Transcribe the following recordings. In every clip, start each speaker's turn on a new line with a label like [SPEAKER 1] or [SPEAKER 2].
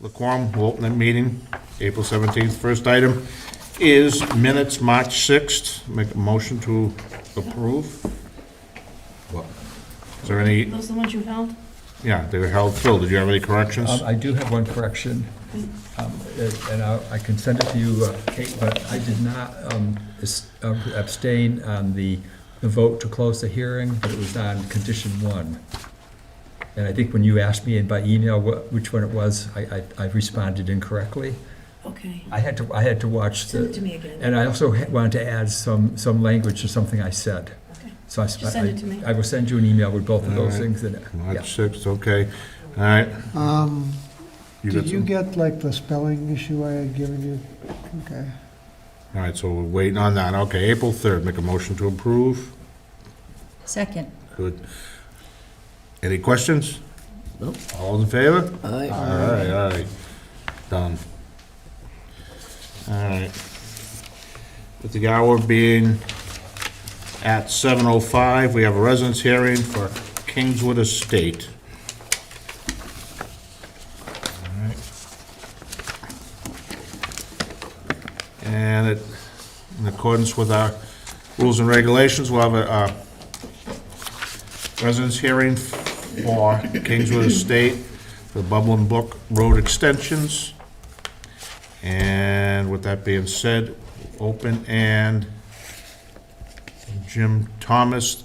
[SPEAKER 1] the quorum, we'll open the meeting, April 17th. First item is minutes, March 6th. Make a motion to approve. Is there any,
[SPEAKER 2] Those the ones you held?
[SPEAKER 1] yeah, they were held. Phil, did you have any corrections?
[SPEAKER 3] I do have one correction, and I can send it to you, Kate, but I did not abstain on the vote to close the hearing, but it was on condition 1. And I think when you asked me by email which one it was, I responded incorrectly.
[SPEAKER 2] Okay.
[SPEAKER 3] I had to watch
[SPEAKER 2] Send it
[SPEAKER 3] the,
[SPEAKER 2] to me again.
[SPEAKER 3] and I also wanted to add some language to something I said.
[SPEAKER 2] Okay.
[SPEAKER 3] So
[SPEAKER 2] Just send it to me.
[SPEAKER 3] I will send you an email with both of those
[SPEAKER 1] All right.
[SPEAKER 3] things in it. Yeah.
[SPEAKER 1] March 6th, okay. All right.
[SPEAKER 4] Did
[SPEAKER 1] got
[SPEAKER 4] you
[SPEAKER 1] some?
[SPEAKER 4] get like the spelling issue I had given you? Okay.
[SPEAKER 1] All right, so we're waiting on that. Okay, April 3rd, make a motion to approve.
[SPEAKER 5] Second.
[SPEAKER 1] Good. Any questions?
[SPEAKER 6] Nope.
[SPEAKER 1] All in favor?
[SPEAKER 6] Aye.
[SPEAKER 1] All right, done. All right. With the hour being at 7:05, we have a residence hearing for Kingswood Estate. All right. And in accordance with our rules and regulations, we'll have a residence hearing for Kingswood Estate, the Bubbling Brook Road extensions. And with that being said, open and Jim Thomas,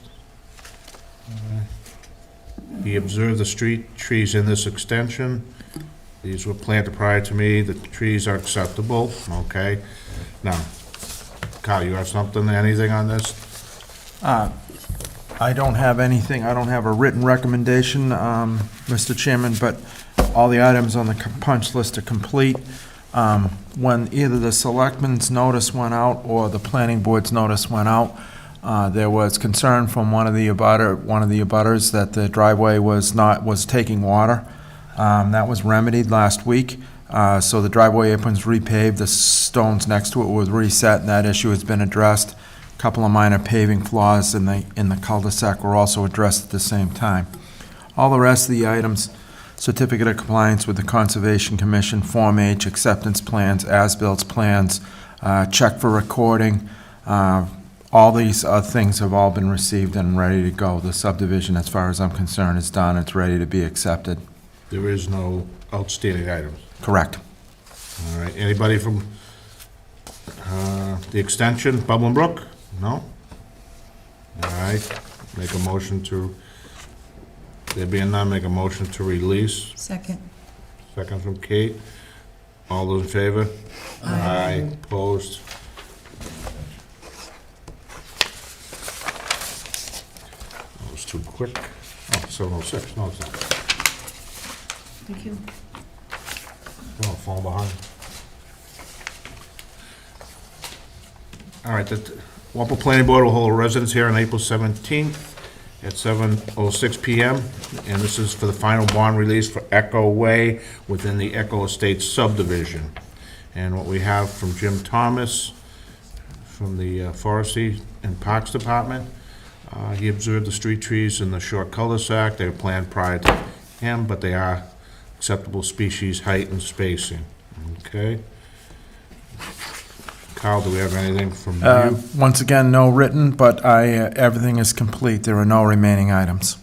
[SPEAKER 1] he observed the street trees in this extension. These were planted prior to me. The trees are acceptable, okay? Now, Kyle, you have something, anything on this?
[SPEAKER 7] I don't have anything, I don't have a written recommendation, Mr. Chairman, but all the items on the punch list are complete. When either the selectmen's notice went out or the planning board's notice went out, there was concern from one of the abutters that the driveway was taking water. That was remedied last week, so the driveway apron's repaved, the stones next to it were reset, and that issue has been addressed. Couple of minor paving flaws in the cul-de-sac were also addressed at the same time. All the rest of the items, certificate of compliance with the Conservation Commission, Form H, acceptance plans, as-built plans, check for recording, all these things have all been received and ready to go. The subdivision, as far as I'm concerned, is done. It's ready to be accepted.
[SPEAKER 1] There is no outstanding items.
[SPEAKER 7] Correct.
[SPEAKER 1] All right, anybody from the extension, Bubbling Brook? No? All right, make a motion to, there being none, make a motion to release.
[SPEAKER 5] Second.
[SPEAKER 1] Second from Kate. All those in favor? Aye. Opposed? That was too quick. Oh, 7:06, no, it's not.
[SPEAKER 2] Thank you.
[SPEAKER 1] Oh, fall behind. All right, the Walpole Planning Board will hold a residence here on April 17th at 7:06 PM, and this is for the final bond release for Echo Way within the Echo Estates subdivision. And what we have from Jim Thomas, from the Forestry and Parks Department, he observed the street trees in the short cul-de-sac. They were planted prior to him, but they are acceptable species, height, and spacing. Okay? Kyle, do we have anything from you?
[SPEAKER 7] Once again, no written, but everything is complete. There are no remaining items.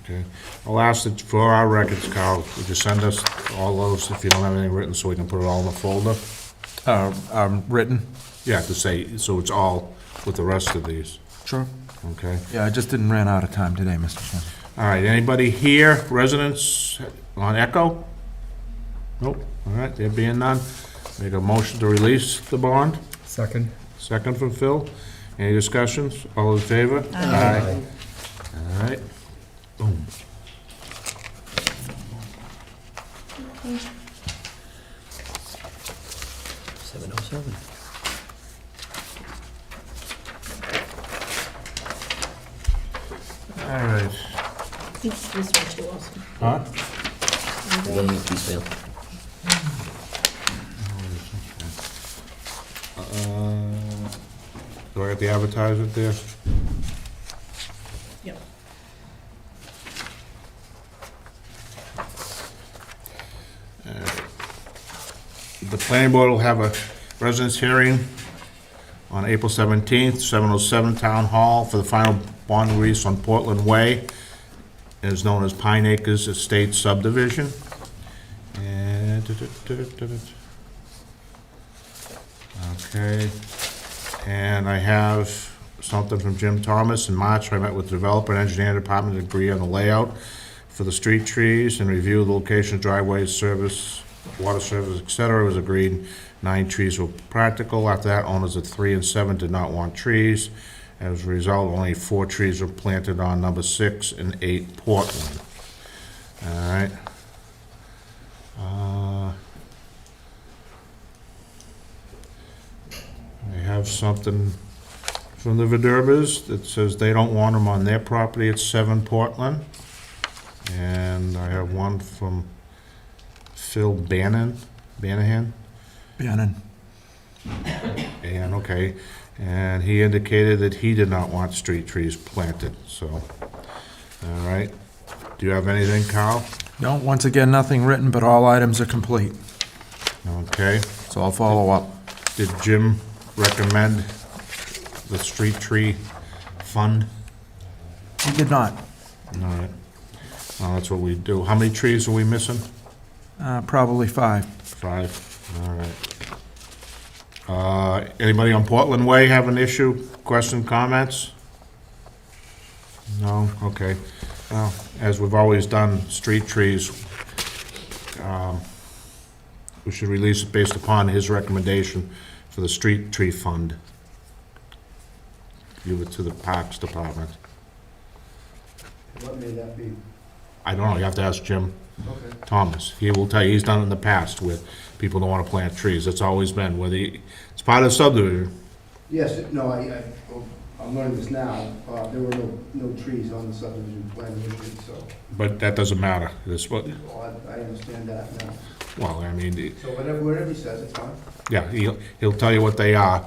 [SPEAKER 1] Okay. I'll ask that for our records, Kyle, would you send us all those if you don't have anything written so we can put it all in the folder?
[SPEAKER 7] Written?
[SPEAKER 1] Yeah, to say, so it's all with the rest of these,
[SPEAKER 7] Sure.
[SPEAKER 1] okay?
[SPEAKER 7] Yeah, I just didn't ran out of time today, Mr. Chairman.
[SPEAKER 1] All right, anybody here, residents on Echo? Nope, all right, there being none, make a motion to release the bond.
[SPEAKER 3] Second?
[SPEAKER 1] Second from Phil. Any discussions? All in favor? Aye. All right, boom.
[SPEAKER 2] Okay.
[SPEAKER 6] 7:07.
[SPEAKER 1] All right.
[SPEAKER 2] I think this one too also.
[SPEAKER 1] Huh?
[SPEAKER 6] We're going to piecemeal.
[SPEAKER 1] Do I get the advertisement there?
[SPEAKER 2] Yep.
[SPEAKER 1] All right. The planning board will have a residence hearing on April 17th, 707 Town Hall for the final bond release on Portland Way. It is known as Pine Acres Estate Subdivision. And, okay, and I have something from Jim Thomas. In March, I met with the developer and engineering department to agree on the layout for the street trees and review the location of driveways, service, water service, et cetera. It was agreed 9 trees were practical. After that, owners of 3 and 7 did not want trees. As a result, only 4 trees were planted on number 6 and 8 Portland. All right. I have something from the Verderbers that says they don't want them on their property at 7 Portland. And I have one from Phil Banahan.
[SPEAKER 7] Bannon.
[SPEAKER 1] And, okay, and he indicated that he did not want street trees planted, so, all right. Do you have anything, Carl?
[SPEAKER 7] No, once again, nothing written, but all items are complete,
[SPEAKER 1] Okay.
[SPEAKER 7] so I'll follow up.
[SPEAKER 1] Did Jim recommend the street tree fund?
[SPEAKER 7] He did not.
[SPEAKER 1] All right. Well, that's what we do. How many trees are we missing?
[SPEAKER 7] Probably 5.
[SPEAKER 1] 5, all right. Anybody on Portland Way have an issue, question, comments? No, okay. Well, as we've always done, street trees, we should release it based upon his recommendation for the street tree fund. Give it to the Parks Department.
[SPEAKER 8] What may that be?
[SPEAKER 1] I don't know, you have to ask Jim
[SPEAKER 8] Okay.
[SPEAKER 1] Thomas. He will tell you, he's done it in the past with people don't want to plant trees. It's always been, whether it's part of the subdivision.
[SPEAKER 8] Yes, no, I'm learning this now. There were no trees on the subdivision plan initially, so,
[SPEAKER 1] But that doesn't matter. It's what,
[SPEAKER 8] I understand that now.
[SPEAKER 1] well, I mean,
[SPEAKER 8] So whatever he says, it's fine.
[SPEAKER 1] yeah, he'll tell you what they are.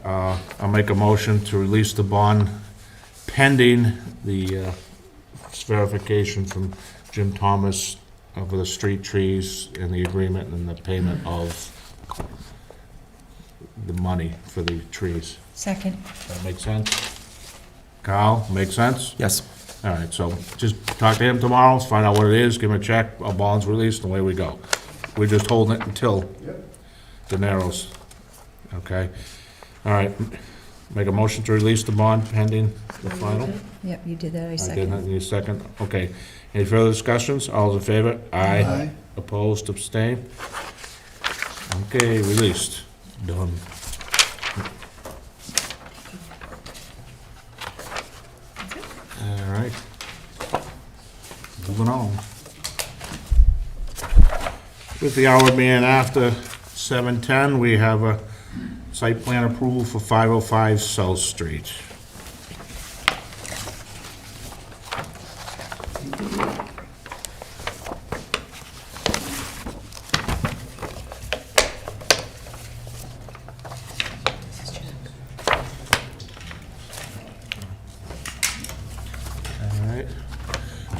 [SPEAKER 1] I'll make a motion to release the bond pending the verification from Jim Thomas over the street trees and the agreement and the payment of the money for the trees.
[SPEAKER 5] Second.
[SPEAKER 1] That make sense? Carl, make sense?
[SPEAKER 7] Yes.
[SPEAKER 1] All right, so just talk to him tomorrow, find out what it is, give him a check, a bond's released, and away we go. We're just holding it until
[SPEAKER 8] Yep.
[SPEAKER 1] the narrows, okay? All right, make a motion to release the bond pending the final?
[SPEAKER 5] Yep, you did that, I
[SPEAKER 1] I did,
[SPEAKER 5] second.
[SPEAKER 1] need a second, okay. Any further discussions? All those in favor?
[SPEAKER 4] Aye.
[SPEAKER 1] Opposed, abstained? Okay, released, done. All right. Moving on. With the hour being after 7:10, we have a site plan approval for 505 South Street. All right.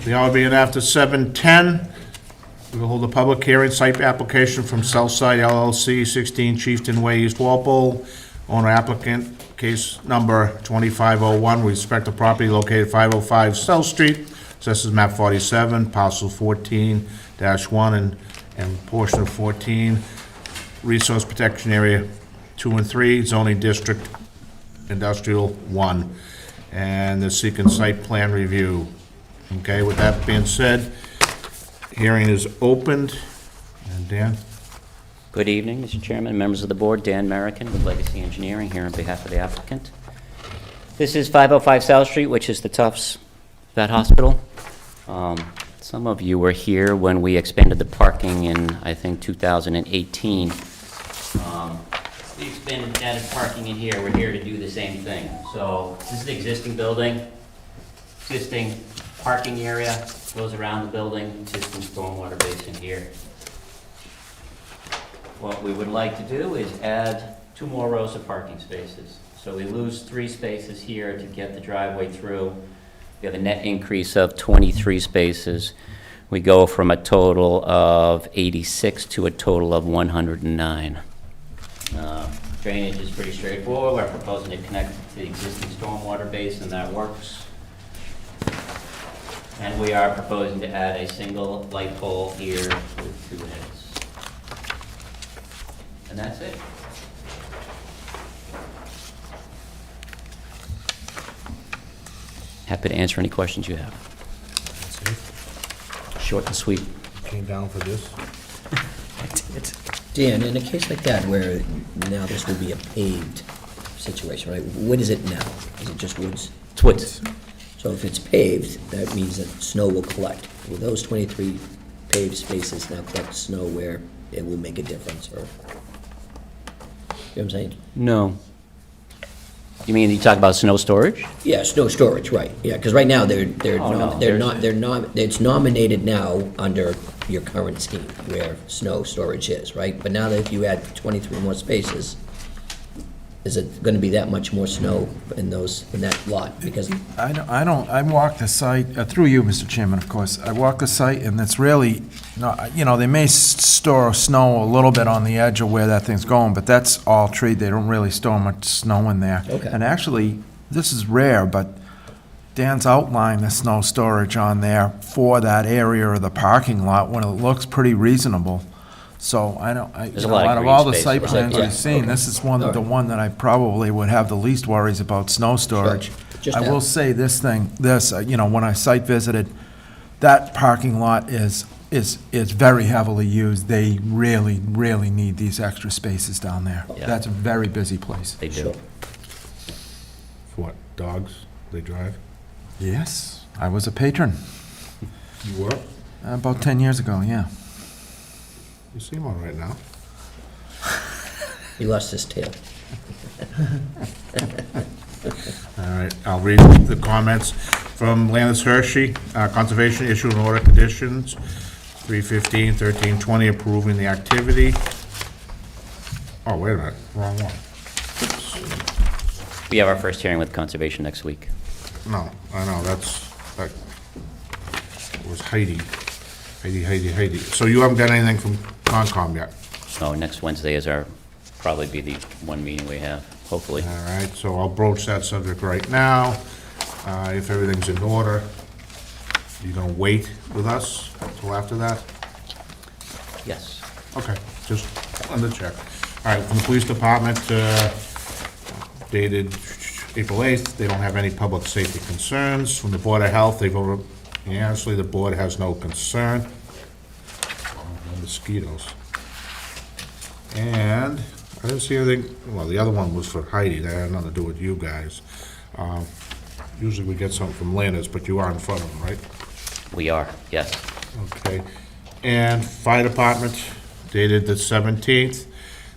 [SPEAKER 1] The hour being after 7:10, we will hold a public hearing, site application from Southside LLC, 16 Chieftain Way, East Walpole. Owner applicant, case number 2501, we respect the property located 505 South Street, assesses map 47, parcel 14-1 and portion of 14, resource protection area 2 and 3, zoning district industrial 1, and they're seeking site plan review. Okay, with that being said, hearing is opened. And Dan?
[SPEAKER 9] Good evening, Mr. Chairman, members of the board. Dan Merrickin with Legacy Engineering here on behalf of the applicant. This is 505 South Street, which is the Tufts Vet Hospital. Some of you were here when we expanded the parking in, I think, 2018. We expanded added parking in here. We're here to do the same thing. So this is the existing building, existing parking area, goes around the building, existing stormwater basin here. What we would like to do is add 2 more rows of parking spaces. So we lose 3 spaces here to get the driveway through. We have a net increase of 23 spaces. We go from a total of 86 to a total of 109. Drainage is pretty straightforward. We're proposing to connect to the existing stormwater basin. That works. And we are proposing to add a single light pole here with 2 heads. And that's it. Happy to answer any questions you have. Short and sweet.
[SPEAKER 1] Came down for this.
[SPEAKER 6] Dan, in a case like that where now this will be a paved situation, right? What is it now? Is it just woods?
[SPEAKER 9] It's woods.
[SPEAKER 6] So if it's paved, that means that snow will collect. Will those 23 paved spaces now collect snow where it will make a difference, or? You know what I'm saying?
[SPEAKER 9] No. You mean you talk about snow storage?
[SPEAKER 6] Yeah, snow storage, right, yeah, because right now,
[SPEAKER 9] Oh, no,
[SPEAKER 6] it's nominated now under your current scheme where snow storage is, right? But now that if you add 23 more spaces, is it gonna be that much more snow in that lot? Because,
[SPEAKER 7] I walked the site, through you, Mr. Chairman, of course, I walked the site, and it's really, not, they may store snow a little bit on the edge of where that thing's going, but that's all treed, they don't really store much snow in there.
[SPEAKER 6] Okay.
[SPEAKER 7] And actually, this is rare, but Dan's outlined the snow storage on there for that area of the parking lot when it looks pretty reasonable. So
[SPEAKER 9] There's a lot of
[SPEAKER 7] out of
[SPEAKER 9] green
[SPEAKER 7] all the
[SPEAKER 9] space.
[SPEAKER 7] site
[SPEAKER 9] Was
[SPEAKER 7] plans
[SPEAKER 6] yeah,
[SPEAKER 7] we've seen,
[SPEAKER 6] okay.
[SPEAKER 7] this is the
[SPEAKER 6] All right.
[SPEAKER 7] one that I probably would have the least worries about snow storage.
[SPEAKER 6] Just
[SPEAKER 7] I will
[SPEAKER 6] have-
[SPEAKER 7] say when I site visited, that parking lot is very heavily used. They really, really need these extra spaces down there.
[SPEAKER 9] Yeah.
[SPEAKER 7] That's a very busy place.
[SPEAKER 9] They do.
[SPEAKER 6] Sure.
[SPEAKER 1] What, dogs? They drive?
[SPEAKER 7] Yes, I was a patron
[SPEAKER 1] You were?
[SPEAKER 7] about 10 years ago, yeah.
[SPEAKER 1] You seem all right now.
[SPEAKER 6] he lost his tail.
[SPEAKER 1] All right, I'll read the comments from Landis Hershey, Conservation Issue and Order Conditions, 315, 1320, approving the activity. Oh, wait a minute, wrong one.
[SPEAKER 9] We have our first hearing with Conservation next week.
[SPEAKER 1] No, I know, that was Heidi. Heidi. So you haven't got anything from Concom yet?
[SPEAKER 9] So next Wednesday is probably be the one meeting we have, hopefully.
[SPEAKER 1] All right, so I'll broach that subject right now. If everything's in order, you gonna wait with us till after that?
[SPEAKER 9] Yes.
[SPEAKER 1] Okay, just wanted to check. All right, from the police department, dated April 8th, they don't have any public safety concerns. From the Board of Health, they voted unanimously, the board has no concern. No mosquitoes. And I didn't see anything, well, the other one was for Heidi, that had nothing to do with you guys. Usually we get something from Landis, but you are in front of them, right?
[SPEAKER 9] We are, yes.
[SPEAKER 1] Okay. And fire department, dated the 17th,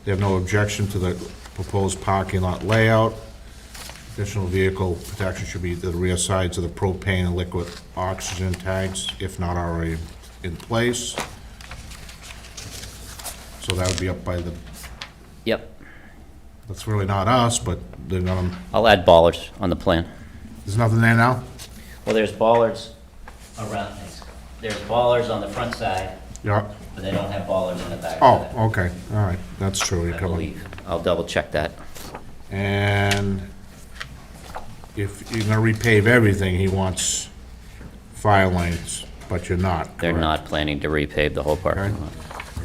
[SPEAKER 1] they have no objection to the proposed parking lot layout. Additional vehicle protection should be the rear sides of the propane and liquid oxygen tanks, if not already in place. So that would be up by
[SPEAKER 9] Yep.
[SPEAKER 1] that's really not us, but they're gonna,
[SPEAKER 9] I'll add bollards on the plan.
[SPEAKER 1] there's nothing there now?
[SPEAKER 9] Well, there's bollards around, there's bollards on the front side,
[SPEAKER 1] Yeah.
[SPEAKER 9] but they don't have bollards on the back
[SPEAKER 1] Oh,
[SPEAKER 9] side.
[SPEAKER 1] okay, all right, that's true, you're
[SPEAKER 9] I
[SPEAKER 1] coming.
[SPEAKER 9] believe. I'll double check that.
[SPEAKER 1] And if you're gonna repave everything, he wants fire lanes, but you're not,
[SPEAKER 9] They're
[SPEAKER 1] correct?
[SPEAKER 9] not planning to repave the whole parking
[SPEAKER 1] Okay.
[SPEAKER 9] lot.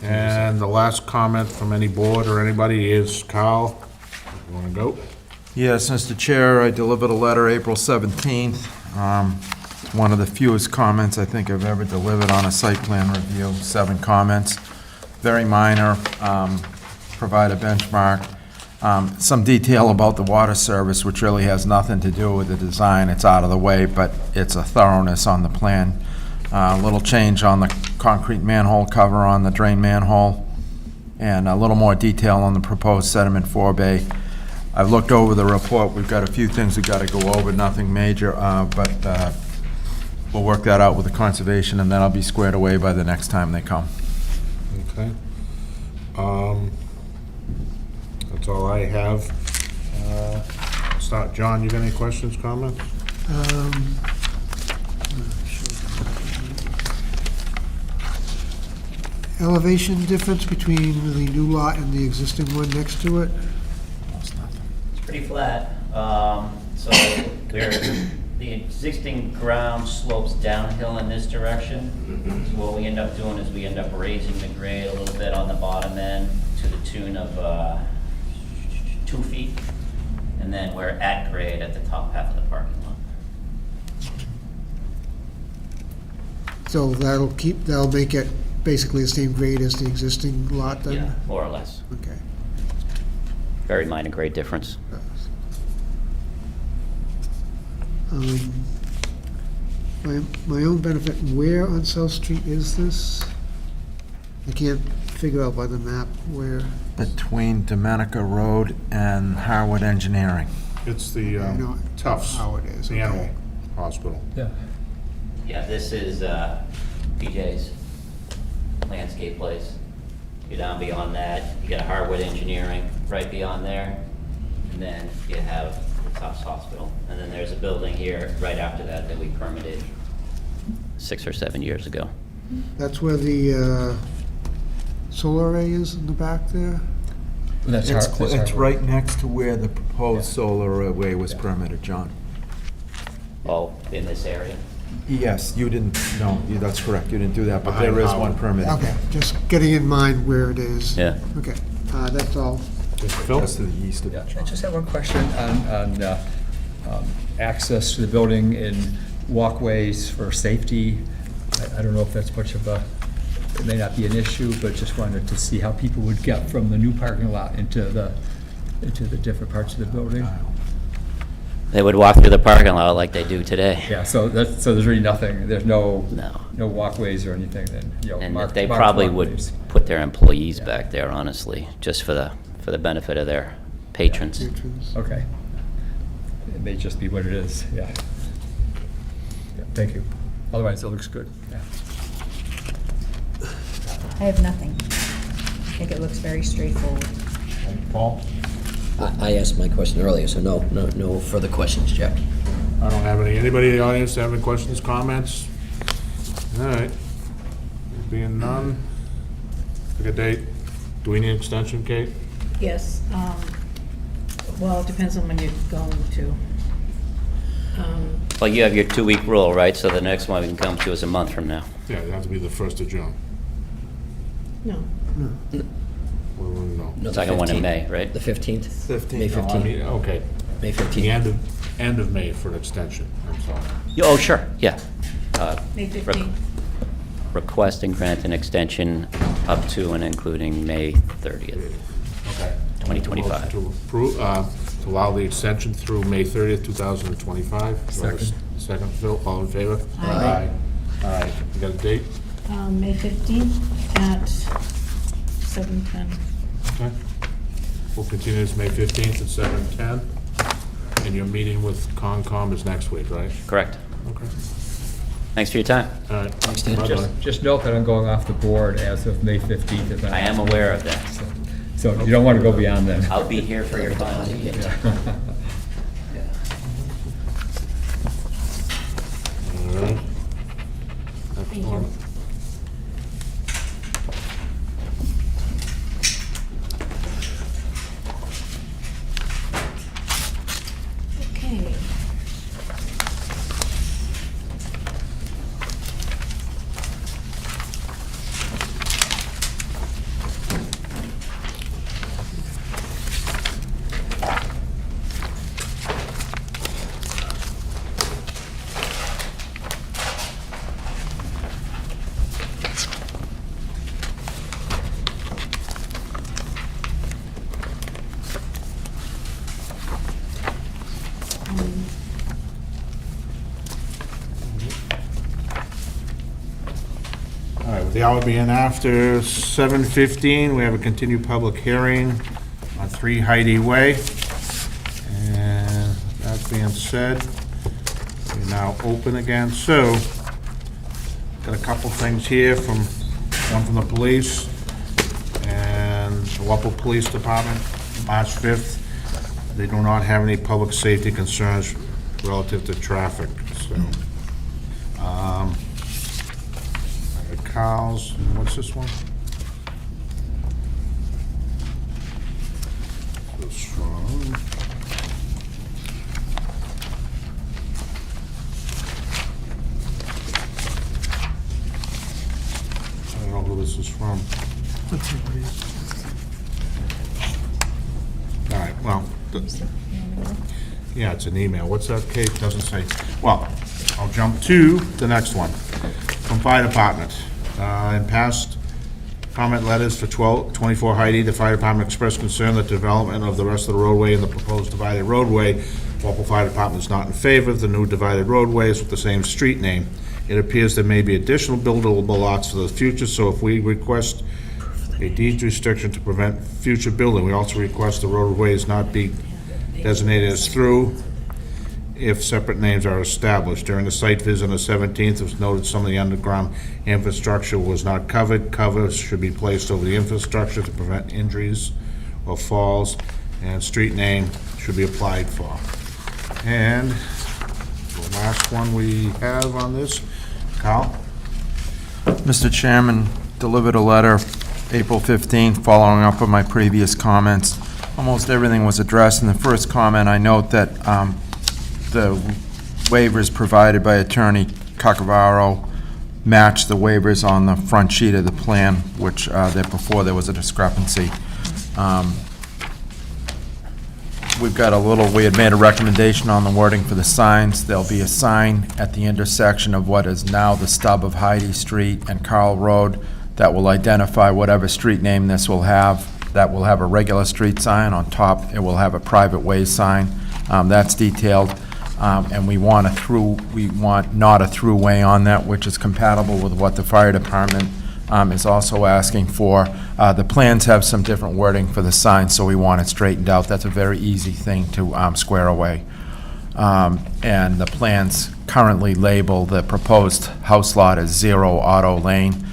[SPEAKER 1] And the last comment from any board or anybody is Carl, you wanna go?
[SPEAKER 7] Yes, Mr. Chair, I delivered a letter April 17th. One of the fewest comments I think I've ever delivered on a site plan review, 7 comments. Very minor, provide a benchmark. Some detail about the water service, which really has nothing to do with the design. It's out of the way, but it's a thoroughness on the plan. A little change on the concrete manhole cover on the drain manhole, and a little more detail on the proposed sediment forebay. I've looked over the report. We've got a few things we've got to go over, nothing major, but we'll work that out with the conservation, and that'll be squared away by the next time they come.
[SPEAKER 1] Okay. That's all I have. Start, John, you got any questions, comments?
[SPEAKER 4] elevation difference between the new lot and the existing one next to it?
[SPEAKER 9] It's pretty flat. So the existing ground slopes downhill in this direction. So what we end up doing is we end up raising the grade a little bit on the bottom end to the tune of 2 feet. And then we're at grade at the top half of the parking lot.
[SPEAKER 4] So that'll make it basically the same grade as the existing lot then?
[SPEAKER 9] Yeah, more or less.
[SPEAKER 4] Okay.
[SPEAKER 9] Very minor grade difference.
[SPEAKER 4] My own benefit, where on South Street is this? I can't figure out by the map where.
[SPEAKER 7] Between Domenica Road and Harwood Engineering.
[SPEAKER 1] It's the
[SPEAKER 4] I know
[SPEAKER 1] Tufts.
[SPEAKER 4] how it is,
[SPEAKER 1] The animal
[SPEAKER 4] okay.
[SPEAKER 1] hospital.
[SPEAKER 3] Yeah.
[SPEAKER 9] Yeah, this is PJ's landscape place. You're down beyond that, you got a Harwood Engineering right beyond there, and then you have the Tufts Hospital. And then there's a building here right after that that we permitted 6 or 7 years ago.
[SPEAKER 4] That's where the solar array is in the back there?
[SPEAKER 3] That's
[SPEAKER 7] It's
[SPEAKER 3] Harwood.
[SPEAKER 7] right next to where the proposed solar array was permitted, John.
[SPEAKER 9] Oh, in this area?
[SPEAKER 7] Yes, you didn't, no, that's correct, you didn't do that, but
[SPEAKER 1] Behind
[SPEAKER 7] there is
[SPEAKER 1] Howard.
[SPEAKER 7] one permitted.
[SPEAKER 4] Okay, just getting in mind where it is.
[SPEAKER 9] Yeah.
[SPEAKER 4] Okay, that's all.
[SPEAKER 1] Phil?
[SPEAKER 7] Just to the east of
[SPEAKER 3] Yeah,
[SPEAKER 7] it,
[SPEAKER 3] I
[SPEAKER 7] John.
[SPEAKER 3] just have one question on access to the building and walkways for safety. I don't know if that's much of a, it may not be an issue, but just wanted to see how people would get from the new parking lot into the different parts of the building.
[SPEAKER 9] They would walk through the parking lot like they do today.
[SPEAKER 3] Yeah, so there's really nothing, there's no
[SPEAKER 9] No.
[SPEAKER 3] walkways or anything then, you know,
[SPEAKER 9] And
[SPEAKER 3] marked
[SPEAKER 9] they
[SPEAKER 3] marked
[SPEAKER 9] probably would
[SPEAKER 3] walkways.
[SPEAKER 9] put their employees back there, honestly, just for the benefit of their patrons.
[SPEAKER 4] Patrons.
[SPEAKER 3] Okay. It may just be what it is, yeah. Yeah, thank you. Otherwise, it looks good, yeah.
[SPEAKER 5] I have nothing. I think it looks very straightforward.
[SPEAKER 1] Paul?
[SPEAKER 6] I asked my question earlier, so no further questions, Jack.
[SPEAKER 1] I don't have any. Anybody in the audience have any questions, comments? All right. Being none, pick a date. Do we need an extension, Kate?
[SPEAKER 2] Yes, well, it depends on when you're going to.
[SPEAKER 9] Well, you have your 2-week rule, right? So the next one we can come to is a month from now.
[SPEAKER 1] Yeah, it has to be the 1st of June.
[SPEAKER 2] No,
[SPEAKER 1] Well, no.
[SPEAKER 6] No, the
[SPEAKER 9] Second one in
[SPEAKER 6] 15th.
[SPEAKER 9] May, right?
[SPEAKER 6] The 15th?
[SPEAKER 7] 15th.
[SPEAKER 6] May
[SPEAKER 1] No, I
[SPEAKER 6] 15th.
[SPEAKER 1] mean, okay,
[SPEAKER 6] May
[SPEAKER 1] the
[SPEAKER 6] 15th.
[SPEAKER 1] end of May for an extension, I'm sorry.
[SPEAKER 9] Oh, sure, yeah.
[SPEAKER 2] May
[SPEAKER 9] Re-
[SPEAKER 2] 15th.
[SPEAKER 9] Request and grant an extension up to and including May 30th.
[SPEAKER 1] Okay.
[SPEAKER 9] 2025.
[SPEAKER 1] To approve, to allow the extension through May 30th, 2025.
[SPEAKER 3] Second.
[SPEAKER 1] Second, Phil, all in favor?
[SPEAKER 2] Aye.
[SPEAKER 1] All right, you got a date?
[SPEAKER 2] May 15th at 7:10.
[SPEAKER 1] Okay. We'll continue this May 15th at 7:10. And your meeting with Concom is next week, right?
[SPEAKER 9] Correct.
[SPEAKER 1] Okay.
[SPEAKER 9] Thanks for your time.
[SPEAKER 1] All right.
[SPEAKER 6] Thanks, Dan.
[SPEAKER 1] Bye-bye.
[SPEAKER 3] Just note that I'm going off the board as of May 15th. if
[SPEAKER 9] I am aware of that.
[SPEAKER 3] So you don't want to go beyond then.
[SPEAKER 9] I'll be here for your final meeting.
[SPEAKER 1] All right.
[SPEAKER 2] Thank you.
[SPEAKER 1] Excellent.
[SPEAKER 2] Okay.
[SPEAKER 1] All right, with the hour being after 7:15, we have a continued public hearing on 3 Heidi Way. And that being said, we're now open again. So, got a couple things here one from the police and the Whipple Police Department, March 5th. They do not have any public safety concerns relative to traffic, so. Carl's, what's this one? All right, well, yeah, it's an email. What's that, Kate? Doesn't say. Well, I'll jump to the next one. From Fire Department. In past comment letters for 24 Heidi, the Fire Department expressed concern that development of the rest of the roadway and the proposed divided roadway. Walpole Fire Department is not in favor of the new divided roadways with the same street name. It appears there may be additional buildable lots for the future, so if we request a deed restriction to prevent future building, we also request the roadways not be designated as through if separate names are established. During the site visit on the 17th, it was noted some of the underground infrastructure was not covered. Covers should be placed over the infrastructure to prevent injuries or falls, and street name should be applied for. And the last one we have on this, Kyle?
[SPEAKER 7] Mr. Chairman, delivered a letter April 15th, following up on my previous comments. Almost everything was addressed. In the first comment, I note that the waivers provided by Attorney Cacavaro match the waivers on the front sheet of the plan, which that before there was a discrepancy. We've got we had made a recommendation on the wording for the signs. There'll be a sign at the intersection of what is now the stub of Heidi Street and Carl Road that will identify whatever street name this will have. That will have a regular street sign. On top, it will have a private way sign. That's detailed. And we want not a throughway on that, which is compatible with what the fire department is also asking for. The plans have some different wording for the sign, so we want it straightened out. That's a very easy thing to square away. And the plans currently label the proposed house lot as 0 Auto Lane.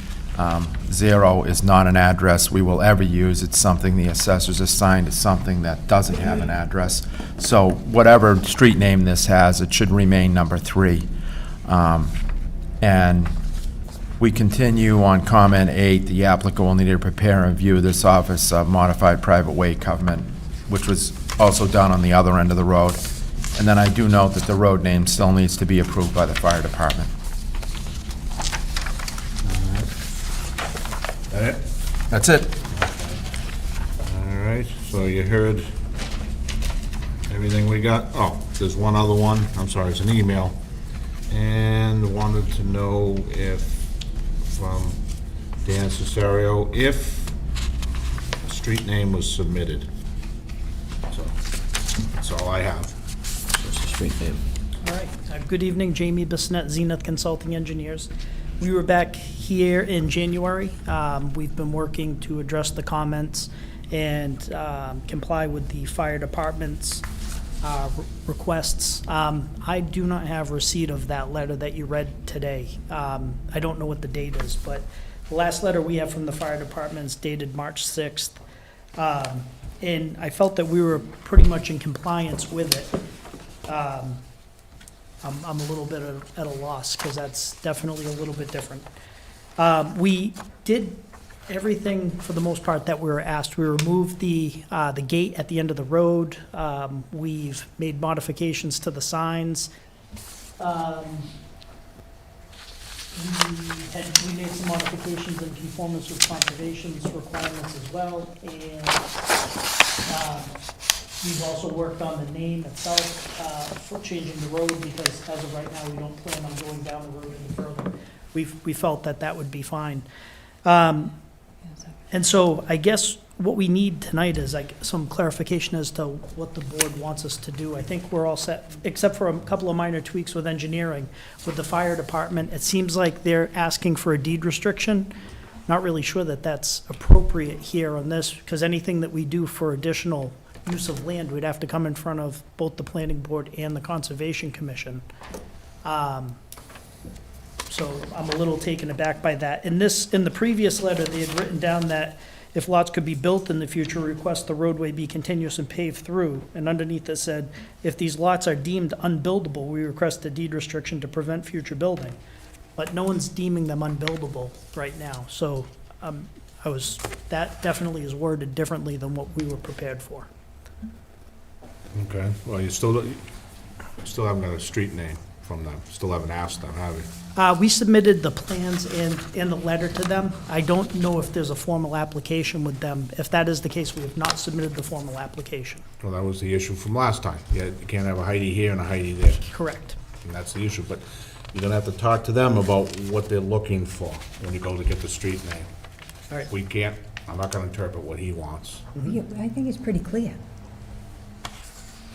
[SPEAKER 7] 0 is not an address we will ever use. It's something the assessors assigned to something that doesn't have an address. So whatever street name this has, it should remain number 3. And we continue on comment 8. The applicant will need to prepare and view this office modified private way covenant, which was also done on the other end of the road. And then I do note that the road name still needs to be approved by the fire department.
[SPEAKER 1] That it?
[SPEAKER 7] That's it.
[SPEAKER 1] All right, so you heard everything we got. Oh, there's one other one. I'm sorry, it's an email. And wanted to know if, from Dan Cesario, if a street name was submitted. So, that's all I have.
[SPEAKER 6] What's the street name?
[SPEAKER 10] All right. Good evening, Jamie Bissonnette, Zenith Consulting Engineers. We were back here in January. We've been working to address the comments and comply with the fire department's requests. I do not have receipt of that letter that you read today. I don't know what the date is, but the last letter we have from the fire department is dated March 6th. And I felt that we were pretty much in compliance with it. I'm a little bit at a loss because that's definitely a little bit different. We did everything for the most part that we were asked. We removed the gate at the end of the road. We've made modifications to the signs. We made some modifications in conformance with conservation's requirements as well. And we've also worked on the name itself, for changing the road, because as of right now, we don't plan on going down the road any further. We felt that that would be fine. And so I guess what we need tonight is like some clarification as to what the board wants us to do. I think we're all set, except for a couple of minor tweaks with engineering. With the fire department, it seems like they're asking for a deed restriction. Not really sure that that's appropriate here on this, because anything that we do for additional use of land, we'd have to come in front of both the planning board and the conservation commission. So I'm a little taken aback by that. In the previous letter, they had written down that if lots could be built in the future, request the roadway be continuous and paved through. And underneath it said, if these lots are deemed unbuildable, we request a deed restriction to prevent future building. But no one's deeming them unbuildable right now. So that definitely is worded differently than what we were prepared for.
[SPEAKER 1] Okay, well, you still haven't got a street name from them? Still haven't asked them, have you?
[SPEAKER 10] We submitted the plans and the letter to them. I don't know if there's a formal application with them. If that is the case, we have not submitted the formal application.
[SPEAKER 1] Well, that was the issue from last time. You can't have a Heidi here and a Heidi there,
[SPEAKER 10] Correct.
[SPEAKER 1] and that's the issue. But you're gonna have to talk to them about what they're looking for when you go to get the street name.
[SPEAKER 10] All right.
[SPEAKER 1] We can't, I'm not gonna interpret what he wants.
[SPEAKER 5] Yeah, I think it's pretty clear.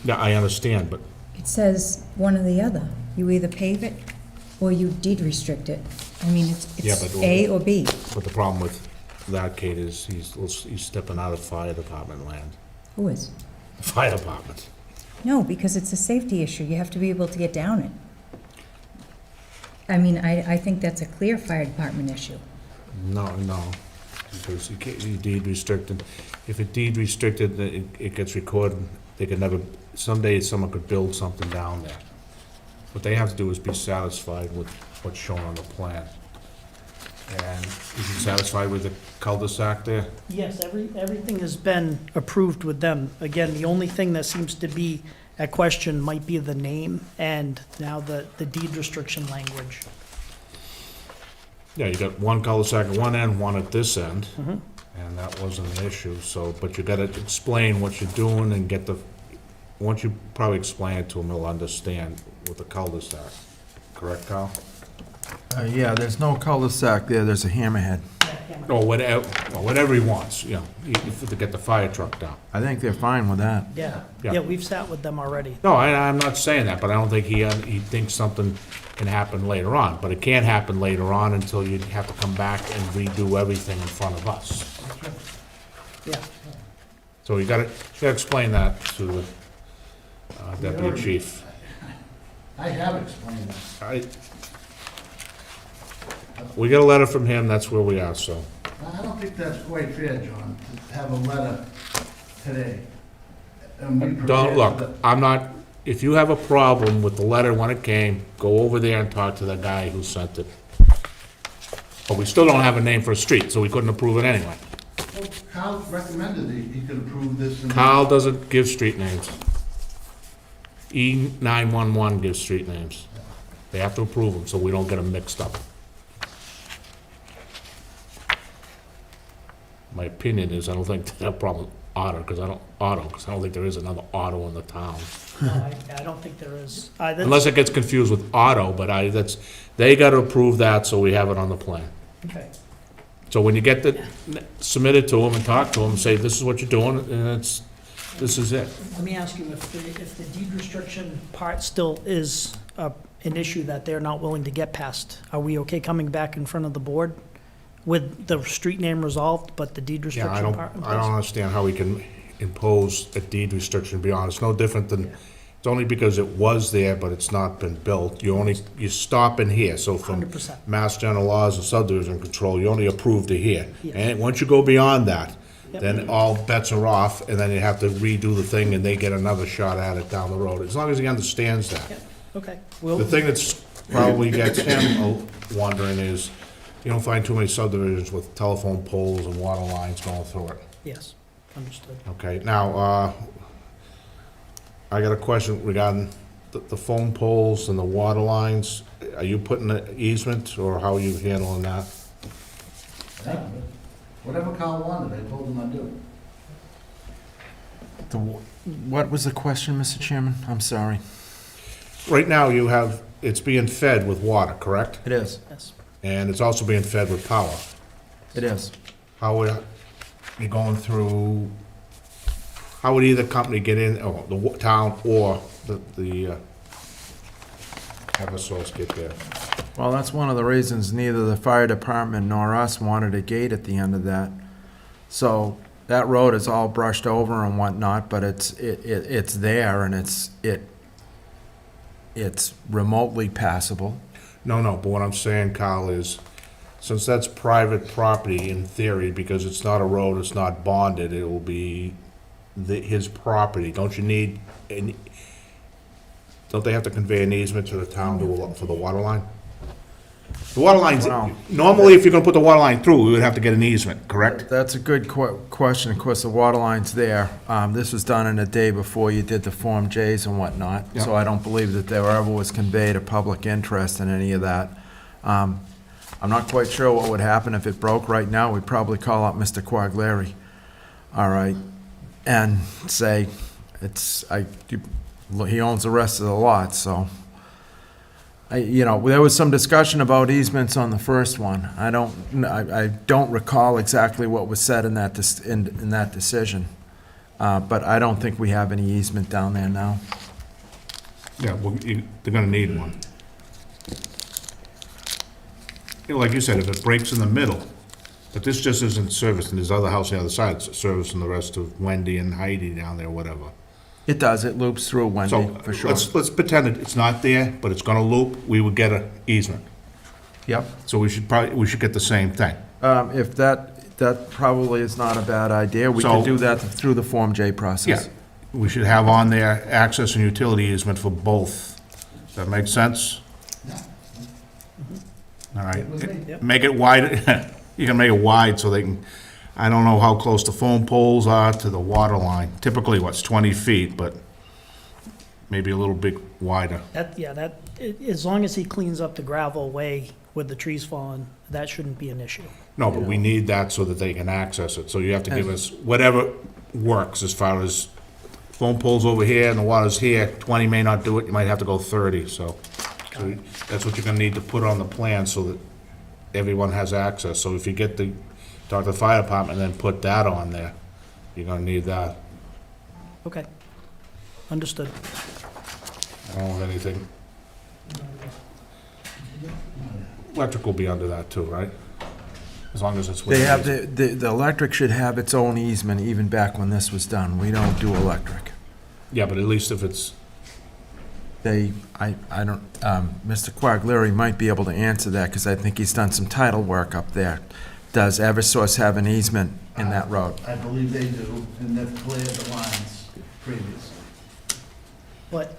[SPEAKER 1] Yeah, I understand, but
[SPEAKER 5] It says one or the other. You either pave it or you deed restrict it. I mean,
[SPEAKER 1] Yeah,
[SPEAKER 5] it's
[SPEAKER 1] but-
[SPEAKER 5] A or B.
[SPEAKER 1] But the problem with that, Kate, is he's stepping out of fire department land.
[SPEAKER 5] Who is?
[SPEAKER 1] The fire department.
[SPEAKER 5] No, because it's a safety issue. You have to be able to get down it. I mean, I think that's a clear fire department issue.
[SPEAKER 1] No, because you can't, you deed restricted. If it deed restricted, it gets recorded, they could never, someday someone could build something down there. What they have to do is be satisfied with what's shown on the plan. And is he satisfied with the cul-de-sac there?
[SPEAKER 10] Yes, everything has been approved with them. Again, the only thing that seems to be at question might be the name and now the deed restriction language.
[SPEAKER 1] Yeah, you got one cul-de-sac at one end, one at this end, and that wasn't an issue, so, but you gotta explain what you're doing and get the, once you probably explain it to him, he'll understand with the cul-de-sac. Correct, Kyle?
[SPEAKER 7] Yeah, there's no cul-de-sac there, there's a hammerhead.
[SPEAKER 1] Or whatever he wants, you know, to get the fire truck down.
[SPEAKER 7] I think they're fine with that.
[SPEAKER 10] Yeah,
[SPEAKER 1] Yeah.
[SPEAKER 10] yeah, we've sat with them already.
[SPEAKER 1] No, I'm not saying that, but I don't think he thinks something can happen later on. But it can't happen later on until you have to come back and redo everything in front of us.
[SPEAKER 10] Yeah.
[SPEAKER 1] So you gotta explain that to the deputy chief.
[SPEAKER 8] I have explained that.
[SPEAKER 1] We got a letter from him, that's where we are, so.
[SPEAKER 8] I don't think that's quite fair, John, to have a letter today. And we prepared
[SPEAKER 1] Don't,
[SPEAKER 8] for
[SPEAKER 1] look,
[SPEAKER 8] the-
[SPEAKER 1] I'm not, if you have a problem with the letter when it came, go over there and talk to the guy who sent it. But we still don't have a name for a street, so we couldn't approve it anyway.
[SPEAKER 8] Well, Kyle recommended he could approve this and.
[SPEAKER 1] Kyle doesn't give street names. E911 gives street names. They have to approve them, so we don't get them mixed up. My opinion is, I don't think they have a problem with because I don't think there is another auto in the town.
[SPEAKER 10] No, I don't think there is.
[SPEAKER 1] Unless it gets confused with auto, but they gotta approve that, so we have it on the plan.
[SPEAKER 10] Okay.
[SPEAKER 1] So when you get submit it to them and talk to them, say, this is what you're doing, and this is it.
[SPEAKER 10] Let me ask you, if the deed restriction part still is an issue that they're not willing to get past, are we okay coming back in front of the board with the street name resolved, but the deed
[SPEAKER 1] Yeah,
[SPEAKER 10] restriction part in
[SPEAKER 1] I don't
[SPEAKER 10] place?
[SPEAKER 1] understand how we can impose a deed restriction beyond, it's no different than, it's only because it was there, but it's not been built, you stop in here, so from
[SPEAKER 10] 100%.
[SPEAKER 1] Mass General Laws and subdivision control, you only approve to here.
[SPEAKER 10] Yeah.
[SPEAKER 1] And once you go beyond that,
[SPEAKER 10] Yep.
[SPEAKER 1] then all bets are off, and then you have to redo the thing, and they get another shot at it down the road, as long as he understands that.
[SPEAKER 10] Yep, okay.
[SPEAKER 1] The
[SPEAKER 10] Well,
[SPEAKER 1] thing that's probably gets him wondering is, you don't find too many subdivisions with telephone poles and water lines going through it.
[SPEAKER 10] yes, understood.
[SPEAKER 1] Okay, now, I got a question regarding the phone poles and the water lines. Are you putting an easement, or how are you handling that?
[SPEAKER 8] Yeah, but whatever Kyle wanted, I told him I'd do.
[SPEAKER 7] What was the question, Mr. Chairman? I'm sorry.
[SPEAKER 1] Right now, it's being fed with water, correct?
[SPEAKER 7] It is.
[SPEAKER 10] Yes.
[SPEAKER 1] And it's also being fed with power.
[SPEAKER 7] It is.
[SPEAKER 1] How would you going through, how would either company get in, or the town or the Eversource get there?
[SPEAKER 7] Well, that's one of the reasons neither the fire department nor us wanted a gate at the end of that. So that road is all brushed over and whatnot, but it's there and it's remotely passable.
[SPEAKER 1] No, but what I'm saying, Kyle, is, since that's private property in theory, because it's not a road, it's not bonded, it will be his property. Don't they have to convey an easement to the town for the water line? The water lines,
[SPEAKER 7] Wow.
[SPEAKER 1] normally, if you're gonna put the water line through, we would have to get an easement, correct?
[SPEAKER 7] That's a good question. Of course, the water line's there. This was done in a day before you did the Form Js and whatnot, so
[SPEAKER 1] Yeah.
[SPEAKER 7] I don't believe that there ever was conveyed a public interest in any of that. I'm not quite sure what would happen if it broke right now. We'd probably call up Mr. Quaglieri, all right, and say, he owns the rest of the lot, so. There was some discussion about easements on the first one. I don't recall exactly what was said in that, in that decision. But I don't think we have any easement down there now.
[SPEAKER 1] Yeah, well, they're gonna need one. Like you said, if it breaks in the middle, but this just isn't servicing, there's other house on the other side, it's servicing the rest of Wendy and Heidi down there, whatever.
[SPEAKER 7] It does, it loops through Wendy,
[SPEAKER 1] So,
[SPEAKER 7] for sure.
[SPEAKER 1] let's pretend that it's not there, but it's gonna loop, we would get an easement.
[SPEAKER 7] Yep.
[SPEAKER 1] So we should get the same thing.
[SPEAKER 7] If that probably is not a bad idea. We
[SPEAKER 1] So-
[SPEAKER 7] can do that through the Form J
[SPEAKER 1] Yeah,
[SPEAKER 7] process.
[SPEAKER 1] we should have on there access and utility easement for both. Does that make sense? All right.
[SPEAKER 10] Yep.
[SPEAKER 1] Make it wide, you can make it wide so they can, I don't know how close the phone poles are to the water line. Typically, what's 20 feet, but maybe a little bit wider.
[SPEAKER 10] As long as he cleans up the gravel away with the trees falling, that shouldn't be an issue.
[SPEAKER 1] No, but we need that so that they can access it. So you have to give us whatever works as far as phone poles over here and the water's here. 20 may not do it, you might have to go 30, so that's what you're gonna need to put on the plan so that everyone has access. So if you get talk to the fire department and then put that on there, you're gonna need that.
[SPEAKER 10] Okay, understood.
[SPEAKER 1] I don't have anything. Electric will be under that too, right? As long as it's
[SPEAKER 7] They
[SPEAKER 1] within.
[SPEAKER 7] have, the electric should have its own easement even back when this was done. We don't do electric.
[SPEAKER 1] Yeah, but at least if it's,
[SPEAKER 7] I don't, Mr. Quaglieri might be able to answer that, because I think he's done some title work up there. Does Eversource have an easement in that road?
[SPEAKER 11] I believe they do, and they've cleared the lines previously.
[SPEAKER 10] But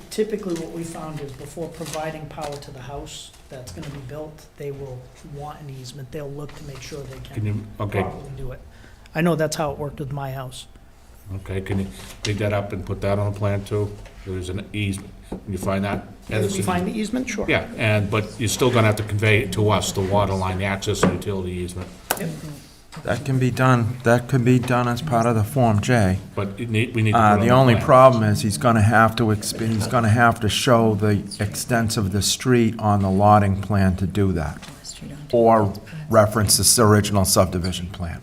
[SPEAKER 10] typically what we found is before providing power to the house that's gonna be built, they will want an easement. They'll look to make sure they
[SPEAKER 1] can you,
[SPEAKER 10] can
[SPEAKER 1] okay,
[SPEAKER 10] properly do it. I know that's how it worked with my house.
[SPEAKER 1] okay, can you dig that up and put that on the plan too? There's an easement. Can you find that?
[SPEAKER 10] If we find the easement, sure.
[SPEAKER 1] Yeah, but you're still gonna have to convey it to us, the water line, the access and utility easement.
[SPEAKER 10] Yep.
[SPEAKER 7] That can be done, that could be done as part of the Form J.
[SPEAKER 1] But we need to put it on
[SPEAKER 7] The only
[SPEAKER 1] plan.
[SPEAKER 7] problem is he's gonna have to show the extent of the street on the lotting plan to do that, or reference this original subdivision plan.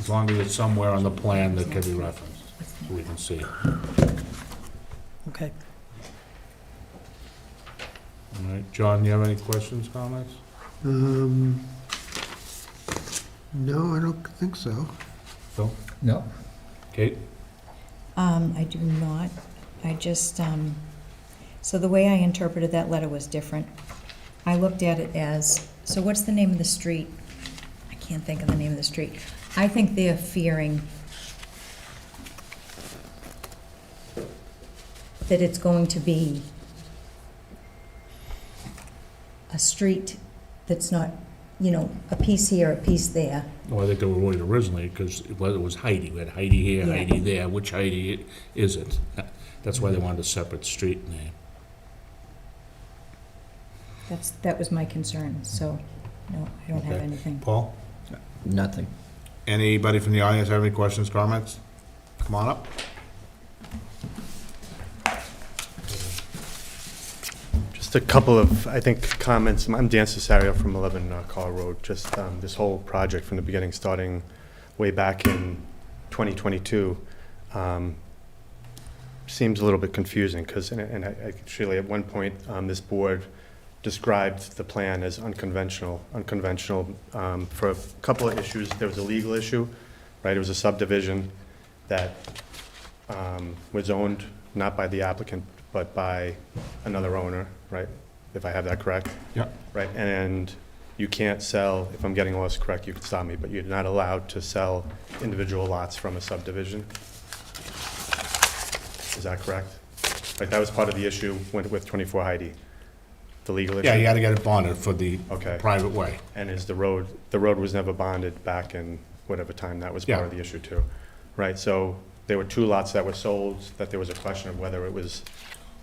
[SPEAKER 1] As long as it's somewhere on the plan that can be referenced, so we can see.
[SPEAKER 10] Okay.
[SPEAKER 1] All right, John, you have any questions, comments?
[SPEAKER 4] No, I don't think so.
[SPEAKER 1] Phil?
[SPEAKER 3] No.
[SPEAKER 1] Kate?
[SPEAKER 5] I do not. I just, so the way I interpreted that letter was different. I looked at it as, so what's the name of the street? I can't think of the name of the street. I think they're fearing that it's going to be a street that's not, a piece here, a piece there.
[SPEAKER 1] Well, I think they were worried originally, because it was Heidi. We had Heidi here,
[SPEAKER 5] Yeah.
[SPEAKER 1] Heidi there. Which Heidi is it? That's why they wanted a separate street name.
[SPEAKER 5] That was my concern, so, no, I don't have
[SPEAKER 1] Okay.
[SPEAKER 5] anything.
[SPEAKER 1] Paul?
[SPEAKER 6] Nothing.
[SPEAKER 1] Anybody from the audience have any questions, comments? Come on up.
[SPEAKER 12] Just a couple of, I think, comments. I'm Dan Cesario from 11 Carl Road. Just this whole project from the beginning, starting way back in 2022, seems a little bit confusing, because, and I actually, at one point, this board described the plan as unconventional for a couple of issues. There was a legal issue, right? It was a subdivision that was owned not by the applicant, but by another owner, right? If I have that correct?
[SPEAKER 1] Yeah.
[SPEAKER 12] Right, and you can't sell, if I'm getting all this correct, you can stop me, but you're not allowed to sell individual lots from a subdivision. Is that correct? Right, that was part of the issue with 24 Heidi. the legal issue?
[SPEAKER 1] Yeah, you had to get it bonded for the
[SPEAKER 12] Okay.
[SPEAKER 1] private way.
[SPEAKER 12] And is the road was never bonded back in whatever time that was part
[SPEAKER 1] Yeah.
[SPEAKER 12] of the issue too? Right, so there were 2 lots that were sold, that there was a question of whether it was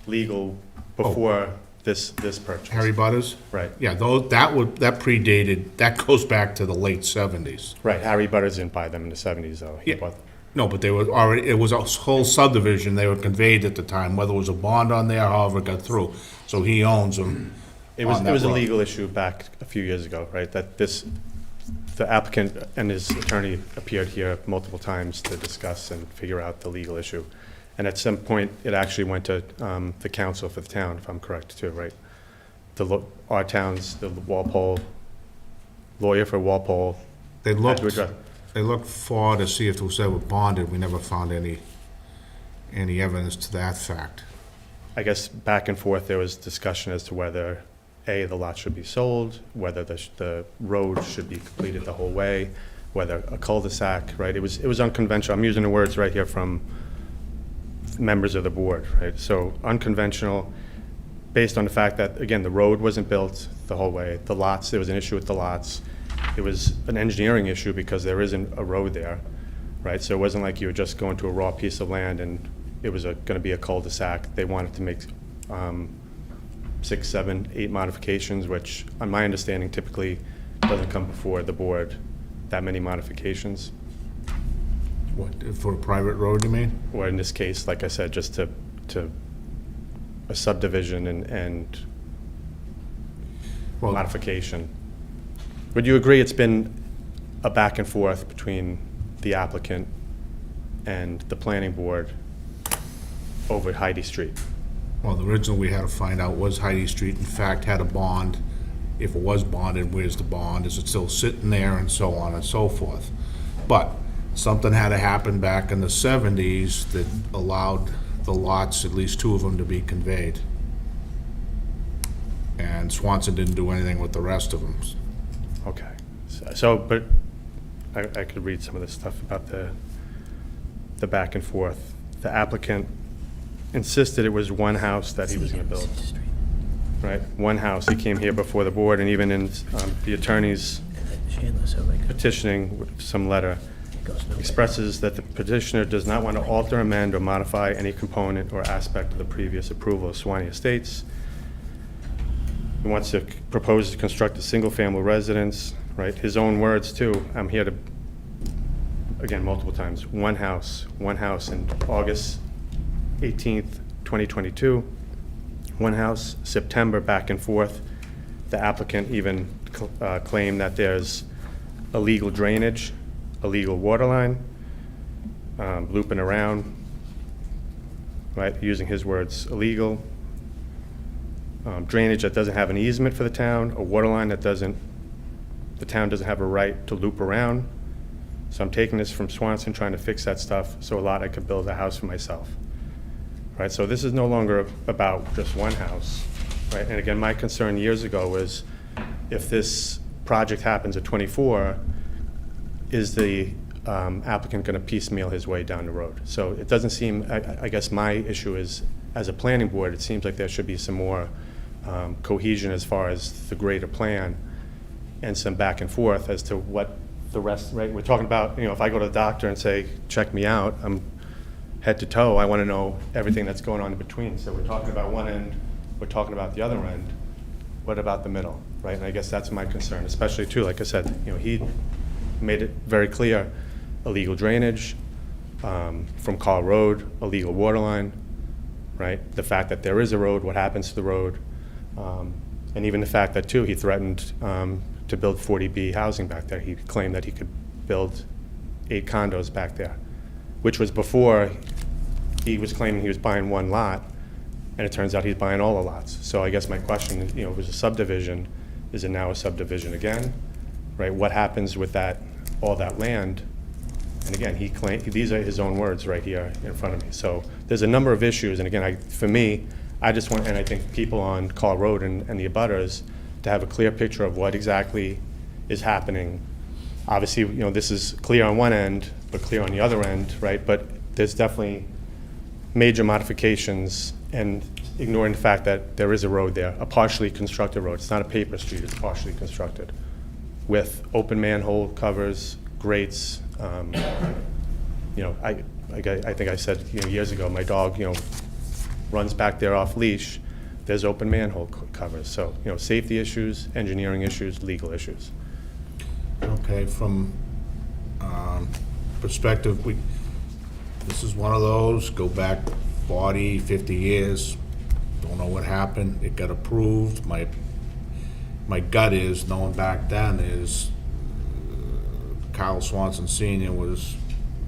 [SPEAKER 12] legal before this purchase.
[SPEAKER 1] Harry Butters?
[SPEAKER 12] Right,
[SPEAKER 1] Yeah, that predated, that goes back to the late 70s.
[SPEAKER 12] right, Harry Butters didn't buy them in the 70s though. He
[SPEAKER 1] Yeah.
[SPEAKER 12] bought-
[SPEAKER 1] No, but they were already, it was a whole subdivision, they were conveyed at the time, whether it was a bond on there, however it got through. So he owns them.
[SPEAKER 12] It was
[SPEAKER 1] on that
[SPEAKER 12] a
[SPEAKER 1] road.
[SPEAKER 12] legal issue back a few years ago, right, that the applicant and his attorney appeared here multiple times to discuss and figure out the legal issue. And at some point, it actually went to the council for the town, if I'm correct, too, right? Our town's, the Walpole, lawyer for Walpole.
[SPEAKER 1] They
[SPEAKER 12] had to
[SPEAKER 1] looked,
[SPEAKER 12] address-
[SPEAKER 1] they looked for to see if it was ever bonded, we never found any evidence to that fact.
[SPEAKER 12] I guess back and forth, there was discussion as to whether, A, the lot should be sold, whether the road should be completed the whole way, whether a cul-de-sac, right? It was unconventional. I'm using the words right here from members of the board, right? So unconventional, based on the fact that, again, the road wasn't built the whole way. The lots, there was an issue with the lots. It was an engineering issue because there isn't a road there, right? So it wasn't like you were just going to a raw piece of land and it was gonna be a cul-de-sac. They wanted to make 6, 7, 8 modifications, which, on my understanding, typically doesn't come before the board, that many modifications.
[SPEAKER 1] What, for a private road, you mean?
[SPEAKER 12] Or in this case, like I said, just to a subdivision and
[SPEAKER 1] Well,
[SPEAKER 12] modification. Would you agree it's been a back and forth between the applicant and the planning board over Heidi Street?
[SPEAKER 1] Well, the original we had to find out was Heidi Street in fact had a bond. If it was bonded, where's the bond? Is it still sitting there, and so on and so forth. But something had to happen back in the 70s that allowed the lots, at least 2 of them, to be conveyed. And Swanson didn't do anything with the rest of them.
[SPEAKER 12] Okay. So, but I could read some of this stuff about the back and forth. The applicant insisted it was one house that he was gonna build. Right, one house. He came here before the board, and even in the attorney's petitioning, some letter, expresses that the petitioner does not want to alter, amend, or modify any component or aspect of the previous approval of Swanee Estates. He wants to propose to construct a single-family residence, right? His own words, too. I'm here to, again, multiple times, one house in August 18th, 2022. One house, September, back and forth. The applicant even claimed that there's illegal drainage, illegal water line, looping around, right, using his words, illegal. Drainage that doesn't have an easement for the town, a water line that the town doesn't have a right to loop around. So I'm taking this from Swanson, trying to fix that stuff, so a lot I could build a house for myself. Right, so this is no longer about just one house, right? And again, my concern years ago was if this project happens at 24, is the applicant gonna piecemeal his way down the road? So it doesn't seem, I guess my issue is, as a planning board, it seems like there should be some more cohesion as far as the greater plan and some back and forth as to what the rest, right? We're talking about, if I go to the doctor and say, check me out, I'm head to toe, I want to know everything that's going on in between. So we're talking about one end, we're talking about the other end. What about the middle, right? And I guess that's my concern, especially too, like I said, he made it very clear, illegal drainage from Carl Road, illegal water line, right? The fact that there is a road, what happens to the road, and even the fact that too, he threatened to build 40B housing back there. He claimed that he could build 8 condos back there, which was before he was claiming he was buying one lot, and it turns out he's buying all the lots. So I guess my question, it was a subdivision, is it now a subdivision again, right? What happens with all that land? And again, he claimed, these are his own words right here in front of me. So there's a number of issues, and again, for me, I just want, and I think people on Carl Road and the abutters, to have a clear picture of what exactly is happening. Obviously, this is clear on one end, but clear on the other end, right? But there's definitely major modifications, and ignoring the fact that there is a road there, a partially constructed road. It's not a paper street, it's partially constructed, with open manhole covers, grates. You know, I think I said, you know, years ago, my dog, you know, runs back there off leash. There's open manhole covers. So, you know, safety issues, engineering issues, legal issues.
[SPEAKER 1] Okay, from perspective, this is one of those, go back 40, 50 years, don't know what happened, it got approved. My gut is, knowing back then, is Kyle Swanson Senior was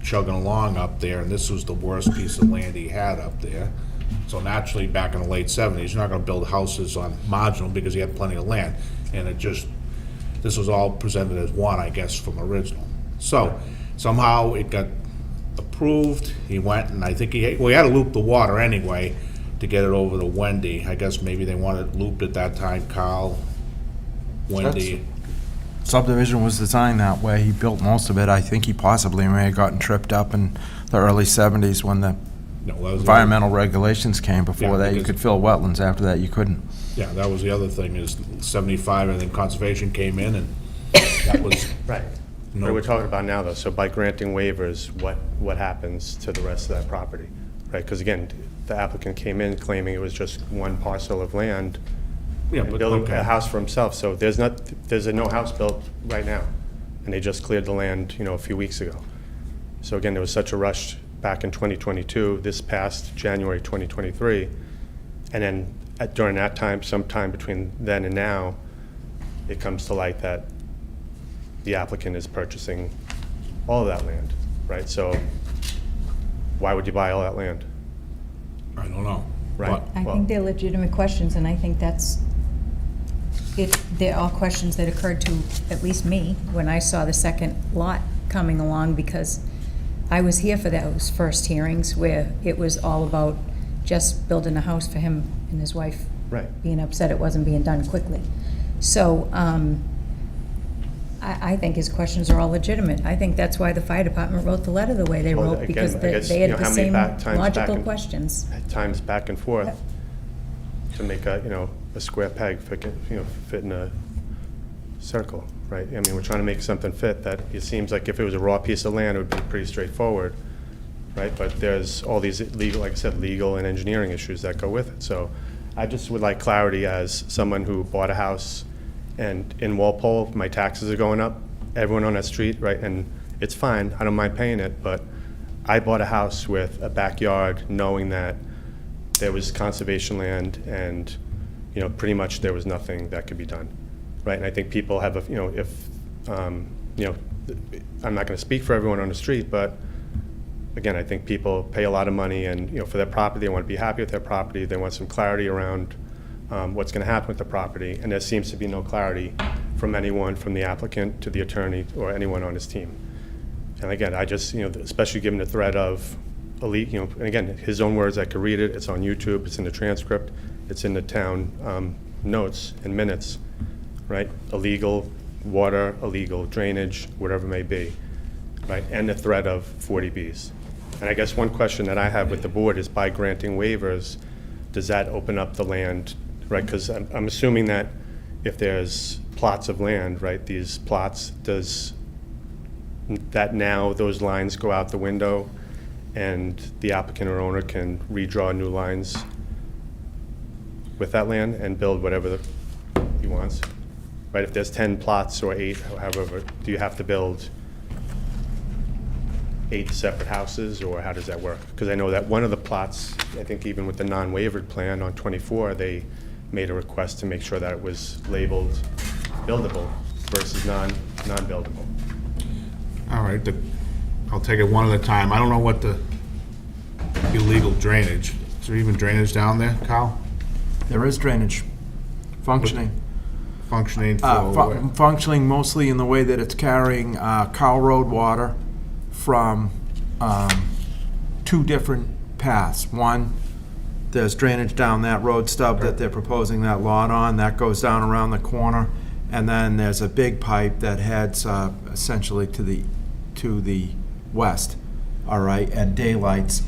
[SPEAKER 1] chugging along up there, and this was the worst piece of land he had up there. So naturally, back in the late 70s, you're not gonna build houses on marginal because he had plenty of land. And this was all presented as one, I guess, from original. So somehow it got approved, he went, and I think he had to loop the water anyway to get it over to Wendy. I guess maybe they wanted it looped at that time, Kyle, Wendy.
[SPEAKER 7] Subdivision was designed that way. He built most of it. I think he possibly may have gotten tripped up in the early 70s when the
[SPEAKER 1] No, that was
[SPEAKER 7] environmental regulations came. Before
[SPEAKER 1] Yeah,
[SPEAKER 7] that, you
[SPEAKER 1] because-
[SPEAKER 7] could fill wetlands. After that, you couldn't.
[SPEAKER 1] Yeah, that was the other thing, is 75, and then conservation came in, and that was,
[SPEAKER 12] Right.
[SPEAKER 1] No.
[SPEAKER 12] What we're talking about now, though, so by granting waivers, what happens to the rest of that property? Right, because again, the applicant came in claiming it was just one parcel of land,
[SPEAKER 1] yeah,
[SPEAKER 12] and
[SPEAKER 1] but,
[SPEAKER 12] building
[SPEAKER 1] okay.
[SPEAKER 12] a house for himself, so there's no house built right now, and they just cleared the land, you know, a few weeks ago. So again, there was such a rush back in 2022, this past January 2023, and then during that time, sometime between then and now, it comes to light that the applicant is purchasing all of that land, right? So why would you buy all that land?
[SPEAKER 1] I don't know.
[SPEAKER 12] Right.
[SPEAKER 1] But-
[SPEAKER 5] I
[SPEAKER 12] Well-
[SPEAKER 5] think they're legitimate questions, and I think they're all questions that occurred to at least me when I saw the second lot coming along, because I was here for those first hearings where it was all about just building a house for him and his wife.
[SPEAKER 12] Right.
[SPEAKER 5] Being upset it wasn't being done quickly. So, I think his questions are all legitimate. I think that's why the fire department wrote the letter the way they
[SPEAKER 12] Well,
[SPEAKER 5] wrote, because
[SPEAKER 12] again, I guess,
[SPEAKER 5] they
[SPEAKER 12] you
[SPEAKER 5] had
[SPEAKER 12] know,
[SPEAKER 5] the
[SPEAKER 12] how many
[SPEAKER 5] same
[SPEAKER 12] times back
[SPEAKER 5] logical
[SPEAKER 12] and-
[SPEAKER 5] questions.
[SPEAKER 12] At times back and forth to make a, you know, a square peg fit in a circle, right? I mean, we're trying to make something fit that it seems like if it was a raw piece of land, it would be pretty straightforward, right? But there's all these legal, like I said, legal and engineering issues that go with it. So I just would like clarity as someone who bought a house, and in Walpole, my taxes are going up, everyone on that street, right? And it's fine, I don't mind paying it, but I bought a house with a backyard knowing that there was conservation land and, you know, pretty much there was nothing that could be done, right? And I think people have a, you know, if, you know, I'm not gonna speak for everyone on the street, but again, I think people pay a lot of money and, you know, for their property, they want to be happy with their property, they want some clarity around what's gonna happen with the property, and there seems to be no clarity from anyone, from the applicant to the attorney or anyone on his team. And again, I just, you know, especially given the threat of elite, you know, and again, his own words, I could read it, it's on YouTube, it's in the transcript, it's in the town notes and minutes, right? Illegal water, illegal drainage, whatever it may be, right? And the threat of 40Bs. And I guess one question that I have with the board is, by granting waivers, does that open up the land, right? Because I'm assuming that if there's plots of land, right, these plots, does that now those lines go out the window and the applicant or owner can redraw new lines with that land and build whatever he wants, right? If there's 10 plots or 8, however, do you have to build 8 separate houses, or how does that work? Because I know that one of the plots, I think even with the non-waivered plan on 24, they made a request to make sure that it was labeled buildable versus non-buildable.
[SPEAKER 1] All right, I'll take it one at a time. I don't know what the illegal drainage, is there even drainage down there, Kyle?
[SPEAKER 7] There is drainage functioning.
[SPEAKER 1] Functioning for,
[SPEAKER 7] Functioning mostly in the way that it's carrying Cow Road water from 2 different paths. One, there's drainage down that road stub that they're proposing that lot on, that goes down around the corner, and then there's a big pipe that heads essentially to the west, all right, and daylights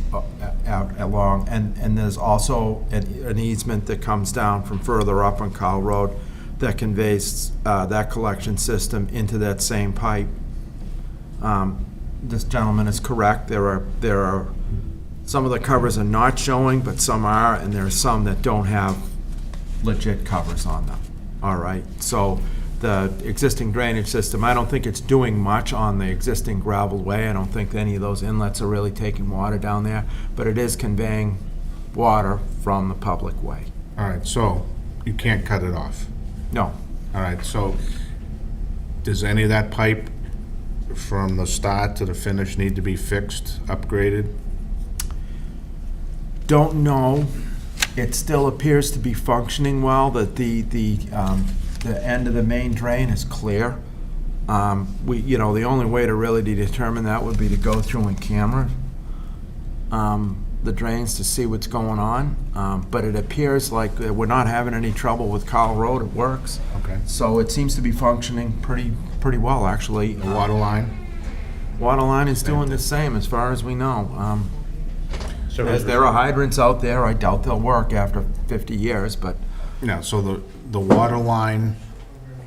[SPEAKER 7] out along, and there's also an easement that comes down from further up on Kyle Road that conveys that collection system into that same pipe. This gentleman is correct, there are, some of the covers are not showing, but some are, and there are some that don't have legit covers on them, all right? So the existing drainage system, I don't think it's doing much on the existing gravel way. I don't think any of those inlets are really taking water down there, but it is conveying water from the public way.
[SPEAKER 1] All right, so you can't cut it off.
[SPEAKER 7] No,
[SPEAKER 1] All right, so does any of that pipe from the start to the finish need to be fixed, upgraded?
[SPEAKER 7] don't know. It still appears to be functioning well, that the end of the main drain is clear. The only way to really determine that would be to go through and camera the drains to see what's going on. But it appears like we're not having any trouble with Kyle Road, it works.
[SPEAKER 1] Okay.
[SPEAKER 7] So it seems to be functioning pretty well, actually.
[SPEAKER 1] The water line?
[SPEAKER 7] Water line is doing the same, as far as we know.
[SPEAKER 12] So
[SPEAKER 7] There are hydrants out there, I doubt they'll work after 50 years, but
[SPEAKER 1] Yeah, so the water line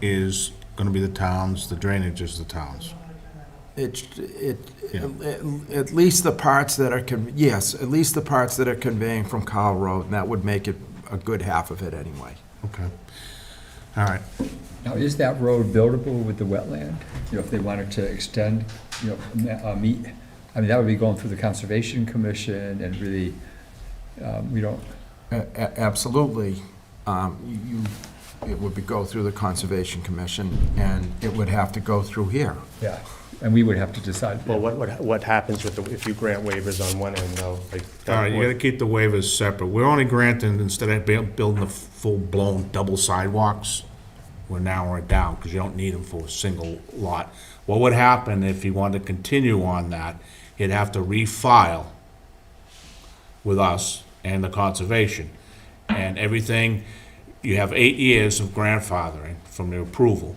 [SPEAKER 1] is gonna be the town's, the drainage is the town's. Yeah.
[SPEAKER 7] At least the parts that are, yes, at least the parts that are conveying from Kyle Road, and that would make it a good half of it anyway.
[SPEAKER 1] Okay. All right.
[SPEAKER 3] Now, is that road buildable with the wetland? If they wanted to extend, meet, that would be going through the Conservation Commission and really, we don't,
[SPEAKER 7] Absolutely. It would go through the Conservation Commission, and it would have to go through here.
[SPEAKER 3] yeah, and we would have to decide.
[SPEAKER 12] Well, what happens with if you grant waivers on one end, though?
[SPEAKER 1] All right, you gotta keep the waivers separate. We're only granting, instead of building the full-blown double sidewalks, we're narrowing it down, because you don't need them for a single lot. What would happen if you wanted to continue on that, you'd have to refile with us and the conservation. And everything, you have 8 years of grandfathering from the approval.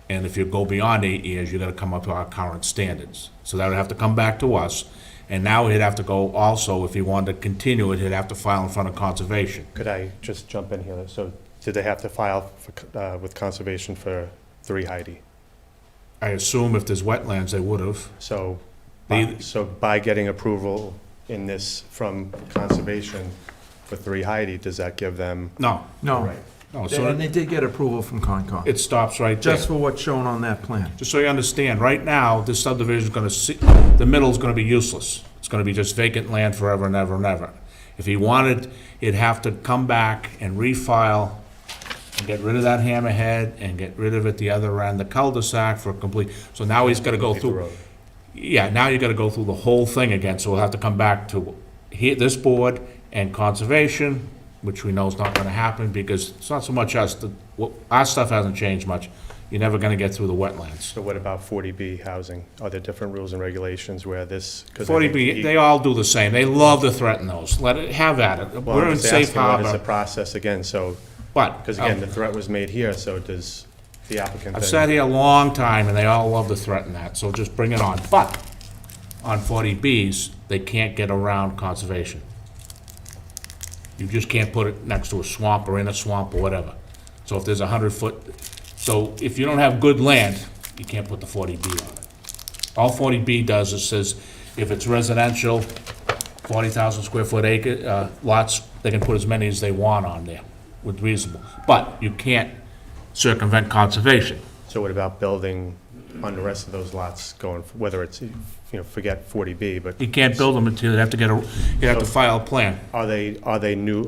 [SPEAKER 1] And if you go beyond 8 years, you gotta come up to our current standards. So that would have to come back to us. And now he'd have to go also, if he wanted to continue it, he'd have to file in front of conservation.
[SPEAKER 12] Could I just jump in here? So did they have to file with Conservation for 3 Heidi?
[SPEAKER 1] I assume if there's wetlands, they would've.
[SPEAKER 12] So,
[SPEAKER 1] They-
[SPEAKER 12] by getting approval in this from Conservation for 3 Heidi, does that give them?
[SPEAKER 1] No,
[SPEAKER 7] No,
[SPEAKER 12] Right.
[SPEAKER 1] no,
[SPEAKER 7] and
[SPEAKER 1] so
[SPEAKER 7] they did get approval from Concom,
[SPEAKER 1] it stops right there.
[SPEAKER 7] just for what's shown on that plan.
[SPEAKER 1] Just so you understand, right now, this subdivision is gonna the middle's gonna be useless. It's gonna be just vacant land forever and ever and ever. If he wanted, he'd have to come back and refile and get rid of that hammerhead and get rid of it the other end, the cul-de-sac for a complete, so now he's gotta go
[SPEAKER 12] Complete the
[SPEAKER 1] through.
[SPEAKER 12] road.
[SPEAKER 1] Yeah, now you gotta go through the whole thing again, so we'll have to come back to this board and conservation, which we know is not gonna happen, because it's not so much us, our stuff hasn't changed much. You're never gonna get through the wetlands.
[SPEAKER 12] So what about 40B housing? Are there different rules and regulations where this? 'cause I
[SPEAKER 1] 40B,
[SPEAKER 12] think
[SPEAKER 1] they all do the same. They love to threaten those. Let it, have at it.
[SPEAKER 12] Well,
[SPEAKER 1] We're
[SPEAKER 12] I'm
[SPEAKER 1] in
[SPEAKER 12] just
[SPEAKER 1] safe
[SPEAKER 12] asking, what is the
[SPEAKER 1] harbor,
[SPEAKER 12] process again? So,
[SPEAKER 1] but
[SPEAKER 12] because again, the threat was made here, so does the applicant
[SPEAKER 1] I've
[SPEAKER 12] then?
[SPEAKER 1] sat here a long time, and they all love to threaten that, so just bring it on. But on 40Bs, they can't get around conservation. You just can't put it next to a swamp or in a swamp or whatever. So if there's 100-foot, so if you don't have good land, you can't put the 40B on it. All 40B does is says, if it's residential, 40,000 square foot lots, they can put as many as they want on there with reasonable. But you can't circumvent conservation.
[SPEAKER 12] So what about building on the rest of those lots going, whether it's, forget 40B, but
[SPEAKER 1] You can't build them until you have to you have to file a plan.
[SPEAKER 12] are they new,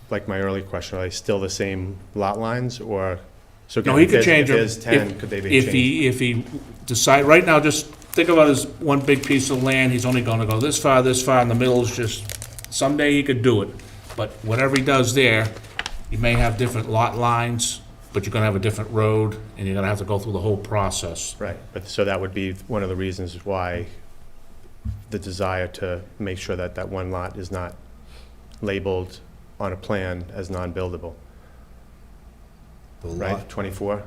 [SPEAKER 12] like my earlier question, are they still the same lot lines, or? So
[SPEAKER 1] No, he could change
[SPEAKER 12] If
[SPEAKER 1] them.
[SPEAKER 12] there's 10, could they be changed?
[SPEAKER 1] If he decide, right now, just think about his one big piece of land, he's only gonna go this far, and the middle is just, someday he could do it. But whatever he does there, you may have different lot lines, but you're gonna have a different road, and you're gonna have to go through the whole process.
[SPEAKER 12] Right, but so that would be one of the reasons why the desire to make sure that that one lot is not labeled on a plan as non-buildable, right? 24?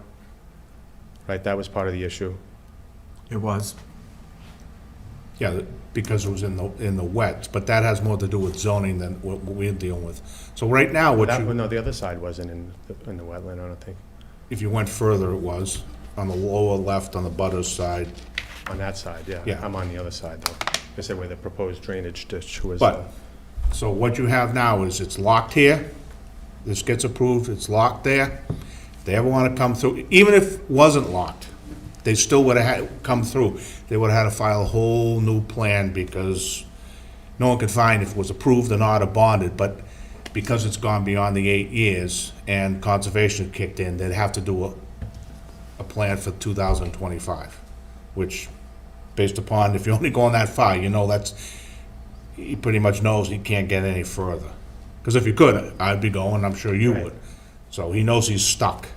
[SPEAKER 12] Right, that was part of the issue.
[SPEAKER 7] It was.
[SPEAKER 1] Yeah, because it was in the wet, but that has more to do with zoning than what we're dealing with. So right now,
[SPEAKER 12] No, the other side wasn't in the wetland, I don't think.
[SPEAKER 1] if you went further, it was on the lower left on the Butters side.
[SPEAKER 12] On that side, yeah.
[SPEAKER 1] Yeah.
[SPEAKER 12] I'm on the other side, though. I said where the proposed drainage ditch was.
[SPEAKER 1] But, so what you have now is it's locked here, this gets approved, it's locked there. If they ever want to come through, even if it wasn't locked, they still would have had, come through. They would have had to file a whole new plan because no one could find if it was approved or not or bonded, but because it's gone beyond the 8 years and conservation kicked in, they'd have to do a plan for 2025, which, based upon, if you're only going that far, you know he pretty much knows he can't get any further. Because if you could, I'd be going, I'm sure you
[SPEAKER 12] Right.
[SPEAKER 1] would. So he knows he's stuck.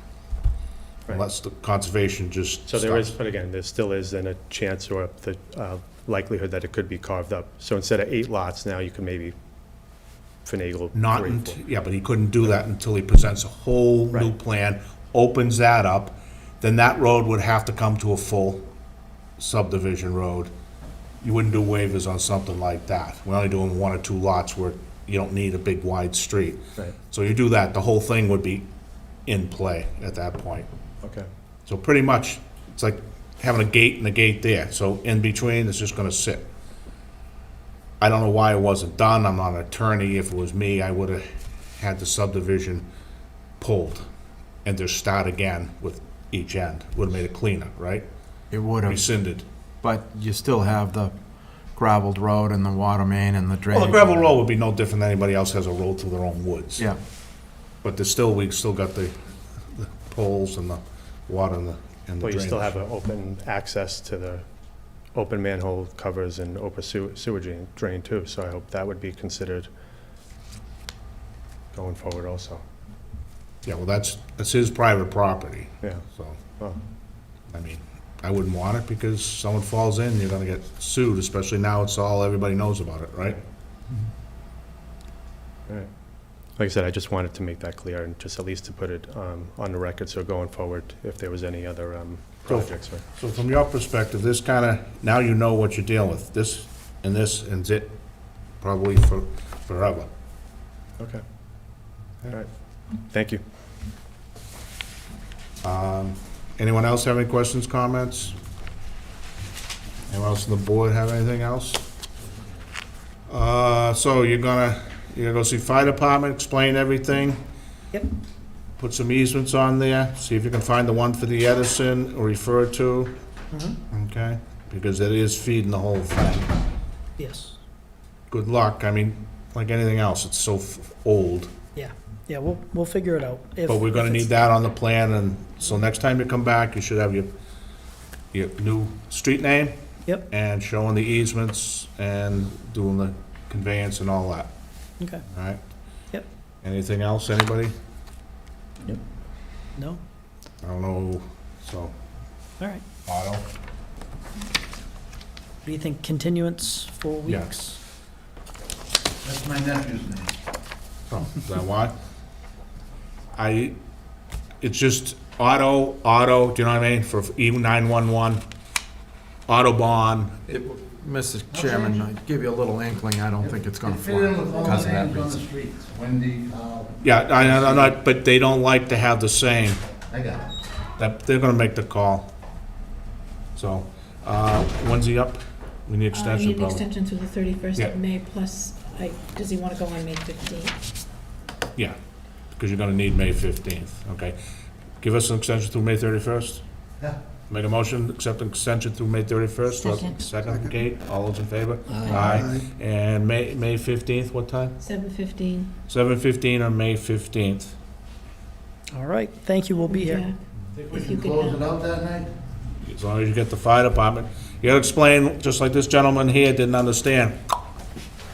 [SPEAKER 12] Right.
[SPEAKER 1] Unless the conservation just
[SPEAKER 12] So there is,
[SPEAKER 1] stops.
[SPEAKER 12] but again, there still is then a chance or the likelihood that it could be carved up. So instead of 8 lots, now you can maybe finagle
[SPEAKER 1] Not,
[SPEAKER 12] 3, 4.
[SPEAKER 1] yeah, but he couldn't do that until he presents a whole new
[SPEAKER 12] Right.
[SPEAKER 1] plan, opens that up, then that road would have to come to a full subdivision road. You wouldn't do waivers on something like that. We're only doing 1 or 2 lots where you don't need a big wide street.
[SPEAKER 12] Right,
[SPEAKER 1] So you do that, the whole thing would be in play at that point.
[SPEAKER 12] okay.
[SPEAKER 1] So pretty much, it's like having a gate and a gate there. So in between, it's just gonna sit. I don't know why it wasn't done. I'm not an attorney. If it was me, I would have had the subdivision pulled and just start again with each end. Would have made it cleaner, right?
[SPEAKER 7] It would have,
[SPEAKER 1] Rescinded.
[SPEAKER 7] but you still have the gravelled road and the water main and the drainage.
[SPEAKER 1] Well, the gravel road would be no different than anybody else has a road through their own woods.
[SPEAKER 7] Yeah,
[SPEAKER 1] But there's still, we still got the poles and the water and the drainage.
[SPEAKER 12] But you still have an open access to the open manhole covers and open sewer drain too, so I hope that would be considered going forward also.
[SPEAKER 1] Yeah, well, that's his private property,
[SPEAKER 12] Yeah,
[SPEAKER 1] so.
[SPEAKER 12] well,
[SPEAKER 1] I mean, I wouldn't want it because someone falls in, you're gonna get sued, especially now it's all, everybody knows about it, right?
[SPEAKER 12] all right. Like I said, I just wanted to make that clear and just at least to put it on the record, so going forward, if there was any other projects. Or-
[SPEAKER 1] So from your perspective, this kinda, now you know what you're dealing with, this and it, probably forever.
[SPEAKER 12] Okay. All right. Thank you.
[SPEAKER 1] Anyone else have any questions, comments? Anyone else on the board have anything else? So you're gonna go see fire department, explain everything?
[SPEAKER 10] Yep.
[SPEAKER 1] Put some easements on there, see if you can find the one for the Edison or refer to, okay? Because it is feeding the whole thing.
[SPEAKER 10] Yes.
[SPEAKER 1] Good luck, I mean, like anything else, it's so old.
[SPEAKER 10] Yeah, we'll figure it out.
[SPEAKER 1] But we're gonna need that on the plan, and so next time you come back, you should have your new street name.
[SPEAKER 10] Yep.
[SPEAKER 1] And showing the easements and doing the conveyance and all that,
[SPEAKER 10] Okay.
[SPEAKER 1] all right?
[SPEAKER 10] Yep.
[SPEAKER 1] Anything else, anybody?
[SPEAKER 10] No?
[SPEAKER 1] I don't know, so,
[SPEAKER 10] All right.
[SPEAKER 1] Otto?
[SPEAKER 10] What do you think, continuance 4
[SPEAKER 1] Yeah.
[SPEAKER 10] weeks?
[SPEAKER 11] That's my nephew's name.
[SPEAKER 1] Oh, is that why? It's just Otto, do you know what I mean, for even 911, Autobahn,
[SPEAKER 7] Mr. Chairman, I give you a little inkling, I don't think it's gonna
[SPEAKER 11] It fit in
[SPEAKER 7] fly
[SPEAKER 11] with all
[SPEAKER 7] because
[SPEAKER 11] the
[SPEAKER 7] of that
[SPEAKER 11] names on the
[SPEAKER 7] reason.
[SPEAKER 11] streets. Wendy,
[SPEAKER 1] yeah, I'm not, but they don't like to have the same,
[SPEAKER 11] I got it.
[SPEAKER 1] that, they're gonna make the call. So, when's he up? We need
[SPEAKER 2] I
[SPEAKER 1] extension,
[SPEAKER 2] need an
[SPEAKER 1] probably.
[SPEAKER 2] extension through the 31st
[SPEAKER 1] Yeah.
[SPEAKER 2] of May, plus, does he want to go on May 15th?
[SPEAKER 1] Yeah, because you're gonna need May 15th, okay? Give us an extension through May 31st?
[SPEAKER 11] Yeah.
[SPEAKER 1] Make a motion, accept an extension through May 31st?
[SPEAKER 2] Second.
[SPEAKER 1] Second, Kate, all those in favor?
[SPEAKER 6] Aye.
[SPEAKER 1] And May 15th, what time?
[SPEAKER 2] 7:15.
[SPEAKER 1] 7:15 on May 15th.
[SPEAKER 10] All right, thank you, we'll be here.
[SPEAKER 2] Jack,
[SPEAKER 11] Think we
[SPEAKER 2] If you
[SPEAKER 11] can
[SPEAKER 2] could
[SPEAKER 11] close
[SPEAKER 2] have-
[SPEAKER 11] it out that night?
[SPEAKER 1] As long as you get the fire department. You gotta explain, just like this gentleman here didn't understand.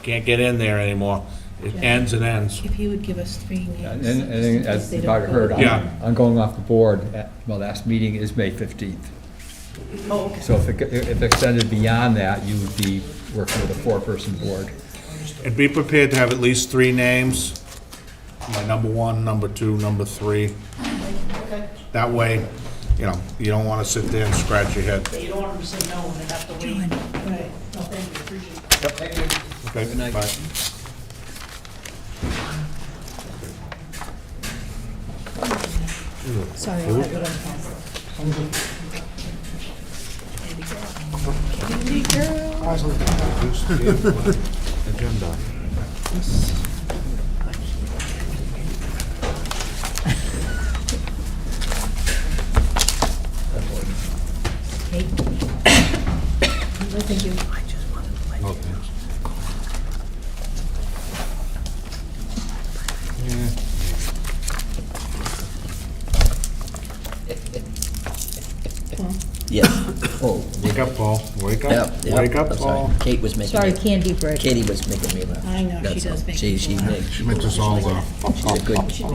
[SPEAKER 1] Can't get in there anymore. It ends and ends.
[SPEAKER 2] If he would give us 3 names.
[SPEAKER 3] And
[SPEAKER 2] just in case
[SPEAKER 3] as
[SPEAKER 2] they
[SPEAKER 3] you've
[SPEAKER 2] don't
[SPEAKER 3] already
[SPEAKER 2] go.
[SPEAKER 3] heard,
[SPEAKER 1] Yeah.
[SPEAKER 3] I'm going off the board. My last meeting is May 15th.
[SPEAKER 10] Oh, okay.
[SPEAKER 3] So if extended beyond that, you would be working with a 4-person board.
[SPEAKER 1] And be prepared to have at least 3 names. My number 1, number 2, number 3. That way, you know, you don't wanna sit there and scratch your head.
[SPEAKER 10] You don't want them to say no and they have to wait. Right. No, thank you, appreciate it.
[SPEAKER 1] Okay,
[SPEAKER 6] Good night.
[SPEAKER 1] bye.
[SPEAKER 5] Sorry, I'll have it on file.
[SPEAKER 1] Agenda.
[SPEAKER 5] Kate? No, thank you.
[SPEAKER 1] No, thanks. Yeah.
[SPEAKER 6] Yes. Oh,
[SPEAKER 1] Wake up, Paul, wake
[SPEAKER 6] yeah,
[SPEAKER 1] up,
[SPEAKER 6] yeah.
[SPEAKER 1] wake up,
[SPEAKER 6] I'm sorry.
[SPEAKER 1] Paul.
[SPEAKER 6] Kate was making
[SPEAKER 5] Sorry,
[SPEAKER 6] me,
[SPEAKER 5] candy break.
[SPEAKER 6] Katie was making me laugh.
[SPEAKER 2] I know, she
[SPEAKER 6] That's
[SPEAKER 2] does
[SPEAKER 6] all.
[SPEAKER 2] make
[SPEAKER 6] She
[SPEAKER 2] people laugh.
[SPEAKER 1] She makes us all,